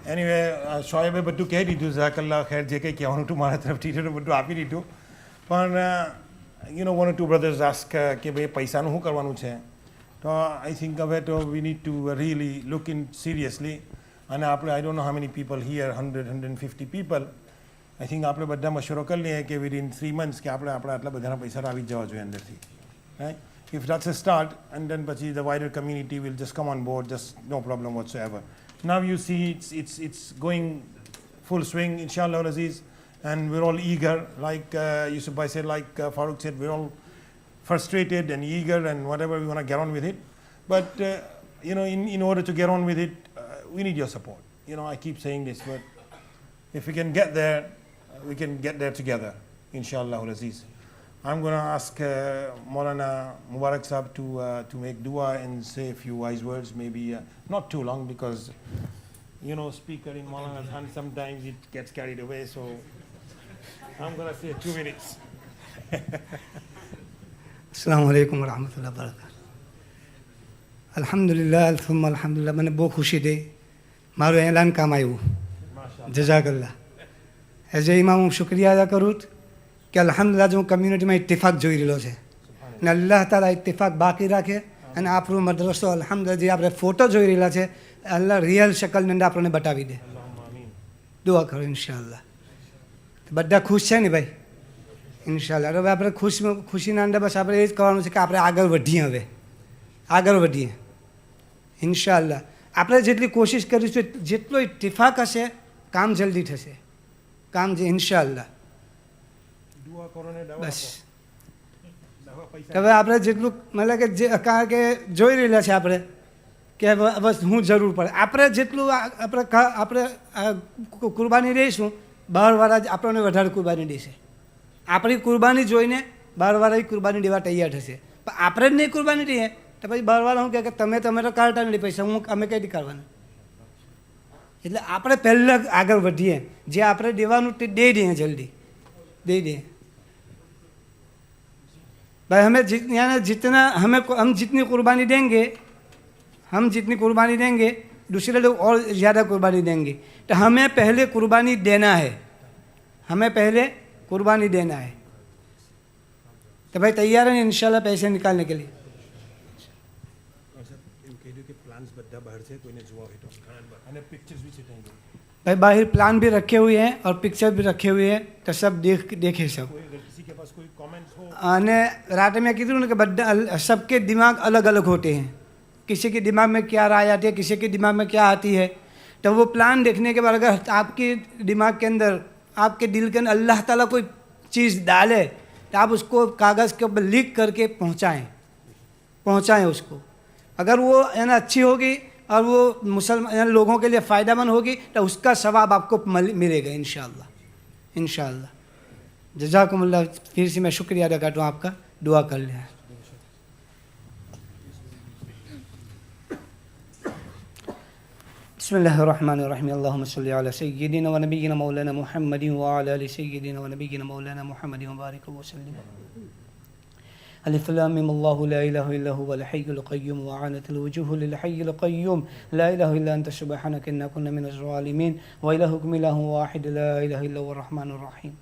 Anyway, Shoaib Badu keh ditu, Jazakallah khair, JK kya honu tumhara taraf teacher Badu aap hi ditu. But you know, 1 or 2 brothers ask ke bhai paisa nu hu karwanu chhe. So I think of it, we need to really look in seriously. And I don't know how many people here, 100, 150 people. I think આપણે બધા મશવરો કરી લઈએ કે within 3 months કે આપણે આટલા બધાના પૈસા આવી જવા જોઈએ અંદરથી. Right? If that's a start, and then પછી the wider community will just come on board, just no problem whatsoever. Now you see it's going full swing, inshallah Aziz, and we're all eager, like Yusuf Bhai said, like Farooq said, we're all frustrated and eager and whatever, we want to get on with it. But you know, in order to get on with it, we need your support. You know, I keep saying this, but if we can get there, we can get there together, inshallah Aziz. I'm going to ask Maulana Mubarak Sahib to make dua and say a few wise words, maybe not too long, because you know, speaker in Maulana's hand, sometimes it gets carried away, so I'm going to say 2 minutes. Assalamu alaikum wa rahmatullahi wa barakatuh. Alhamdulillah, thumma alhamdulillah, મને બહુ ખુશી થઈ મારું એલાન કામ આવ્યું જઝાકલ્લાહ. As a ઇમામ હું શુક્રિયા અદા કરું કે અલ્હમ્દુલિલ્લાહ જો કમ્યુનિટીમાં ઇત્તિફાક જોઈ રહેલો છે અને અલ્લાહ તાલા ઇત્તિફાક બાકી રાખે અને આપણો મદ્રસો અલ્હમ્દુલિલ્લાહ જે આપણે ફોટો જોઈ રહેલા છે અલ્લાહ રિયલ શકલની અંદર આપણને બતાવી દે. દુઆ કરો ઇન્શાઅલ્લાહ. બધા ખુશ છે ને ભાઈ? ઇન્શાઅલ્લાહ. હવે આપણે ખુશીના અંદર બસ આપણે એ જ કરવાનું છે કે આપણે આગળ વધીએ ઇન્શાઅલ્લાહ. આપણે જેટલી કોશિશ કરીશું જેટલો ઇત્તિફાક હશે કામ જલ્દી થશે, કામ જે ઇન્શાઅલ્લાહ. બસ હવે આપણે જેટલું મતલબ કે જે કારણ કે જોઈ રહેલા છે આપણે કે બસ હું જરૂર પડે આપણે જેટલું આપણે કુરબાની દઈશું બહારવાળા જ આપણને વધારે કુરબાની દેશે. આપણી કુરબાની જોઈને બહારવાળા કુરબાની દેવા તૈયાર થશે, પણ આપણે જ નહીં કુરબાની દઈએ તો પછી બહારવાળા શું કહે કે તમે તો કાઢતા નથી પૈસા, અમે કઈ કાઢવાના. એટલે આપણે પહેલાં આગળ વધીએ, જે આપણે દેવાનું તે દે દઈએ, જલ્દી दे दें. भाई हमें जितना हम जितनी कुर्बानी देंगे, दूसरे लोग और ज़्यादा कुर्बानी देंगे. तो हमें पहले कुर्बानी देना है, तो भाई तैयार हैं इंशाल्लाह पैसे निकालने के लिए. भाई बाहर प्लान भी रखे हुए हैं और पिक्चर भी रखे हुए हैं, तो सब देखे सब. અને રાતે મેં કીધું ને કે બધા सबके दिमाग अलग अलग होते हैं, किसी के दिमाग में क्या राय आती है, किसी के दिमाग में क्या आती है. तो वो प्लान देखने के बाद अगर आपके दिमाग के अंदर, आपके दिल के अंदर अल्लाह ताला कोई चीज़ डाले तो आप उसको कागज़ के ऊपर लिख करके पहुँचाएँ उसको. अगर वो है ना अच्छी होगी और वो मुसलमान लोगों के लिए फ़ायदेमंद होगी तो उसका सवाब आपको मिलेगा इंशाअल्लाह. जज़ाकुमुल्लाह. फिर से मैं शुक्रिया अदा करता हूँ आपका. दुआ कर लें. बिस्मिल्लाहिर्रहमानिर्रहीम. अल्लाहुम्मा सल्लि अला सय्यिदिना व नबिय्यिना मौलाना मुहम्मदिन व अला आलि सय्यिदिना व नबिय्यिना मौलाना मुहम्मदिन व बारिक व सल्लिम. अलिफ लाम मीम. अल्लाहु ला इलाहा इल्ला हुवल हय्युल क़य्यूम व आनतिल वुजूहु लिल हय्यिल क़य्यूम ला इलाहा इल्ला अन्ता सुब्हानका इन्ना कुन्ना मिनज़ ज़ालिमीन व इलाहुकुम इलाहुन वाहिद ला इलाहा इल्ला हुवर रहमानुर रहीम.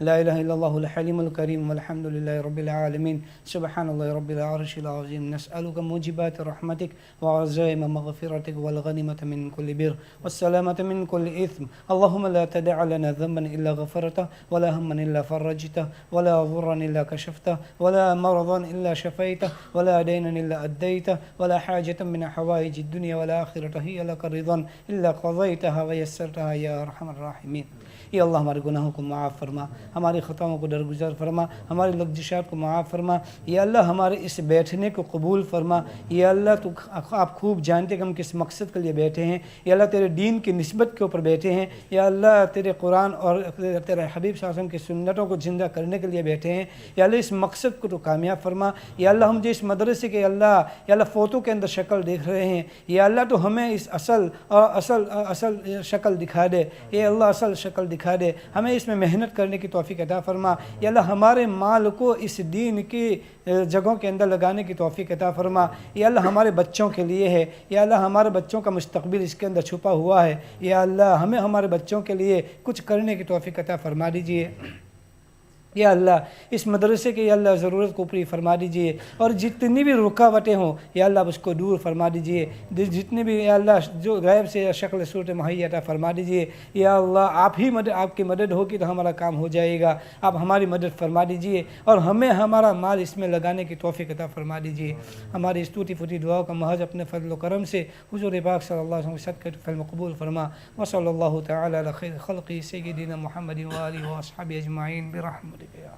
لا إله إلا الله الحليم الكريم والحمد لله رب العالمين. سبحان الله رب العرش العظيم. نسألك موجبات رحمتك وعزائم مغفرتك والغنيمة من كل بر والسلامة من كل إثم. اللهم لا تدع لنا ذنبا إلا غفرته ولا هما إلا فرجته ولا ضرا إلا كشفته ولا مرضا إلا شفيته ولا دينا إلا أديته ولا حاجة من حوائج الدنيا والآخرة هي لك رضا إلا قضيتها ويسرتها يا أرحم الراحمين. या अल्लाह हमारे गुनाहों को माफ़ फरमा, हमारी ख़ताओं को दरगुजर फरमा, हमारी लग़ज़िशात को माफ़ फरमा. या अल्लाह हमारे इस बैठने को कबूल फरमा. या अल्लाह तो आप खूब जानते कि हम किस मकसद के लिए बैठे हैं. या अल्लाह तेरे दीन की निस्बत के ऊपर बैठे हैं. या अल्लाह तेरे कुरान और तेरे हबीब सल्लल्लाहु अलैहि वसल्लम की सुन्नतों को ज़िंदा करने के लिए बैठे हैं. या अल्लाह इस मकसद को तो कामयाब फरमा. या अल्लाह हम जिस मदरसे के अल्लाह फ़ोटो के अंदर शक्ल देख रहे हैं, या अल्लाह तो हमें इस असल शक्ल दिखा दे. या अल्लाह असल शक्ल दिखा दे, हमें इसमें मेहनत करने की तौफीक अता फरमा. या अल्लाह हमारे माल को इस दीन की जगहों के अंदर लगाने की तौफीक अता फरमा. या अल्लाह हमारे बच्चों के लिए है. या अल्लाह हमारे बच्चों का मुस्तकबिल इसके अंदर छुपा हुआ है. या अल्लाह हमें हमारे बच्चों के लिए कुछ करने की तौफीक अता फरमा दीजिए. या अल्लाह इस मदरसे के या अल्लाह ज़रूरत को पूरी फरमा दीजिए, और जितनी भी रुकावटें हों या अल्लाह उसको दूर फरमा दीजिए. जितनी भी या अल्लाह जो गैब से शक्ल सूरत मुहैया फरमा दीजिए. या अल्लाह आप ही आपकी मदद होगी तो हमारा काम हो जाएगा. आप हमारी मदद फरमा दीजिए और हमें हमारा माल इसमें लगाने की तौफीक अता फरमा दीजिए. हमारी इस टूटी फूटी दुआओं का महज अपने फजल करम से हुज़ूर पाक सल्लल्लाहु अलैहि वसल्लम के फल मक़बूल फरमा. व सल्लल्लाहु तआला अला खैर खल्क़ि सय्यिदिना मुहम्मदिन व आलिहि व अस्हाबिहि अजमाइन बिरहमतिका या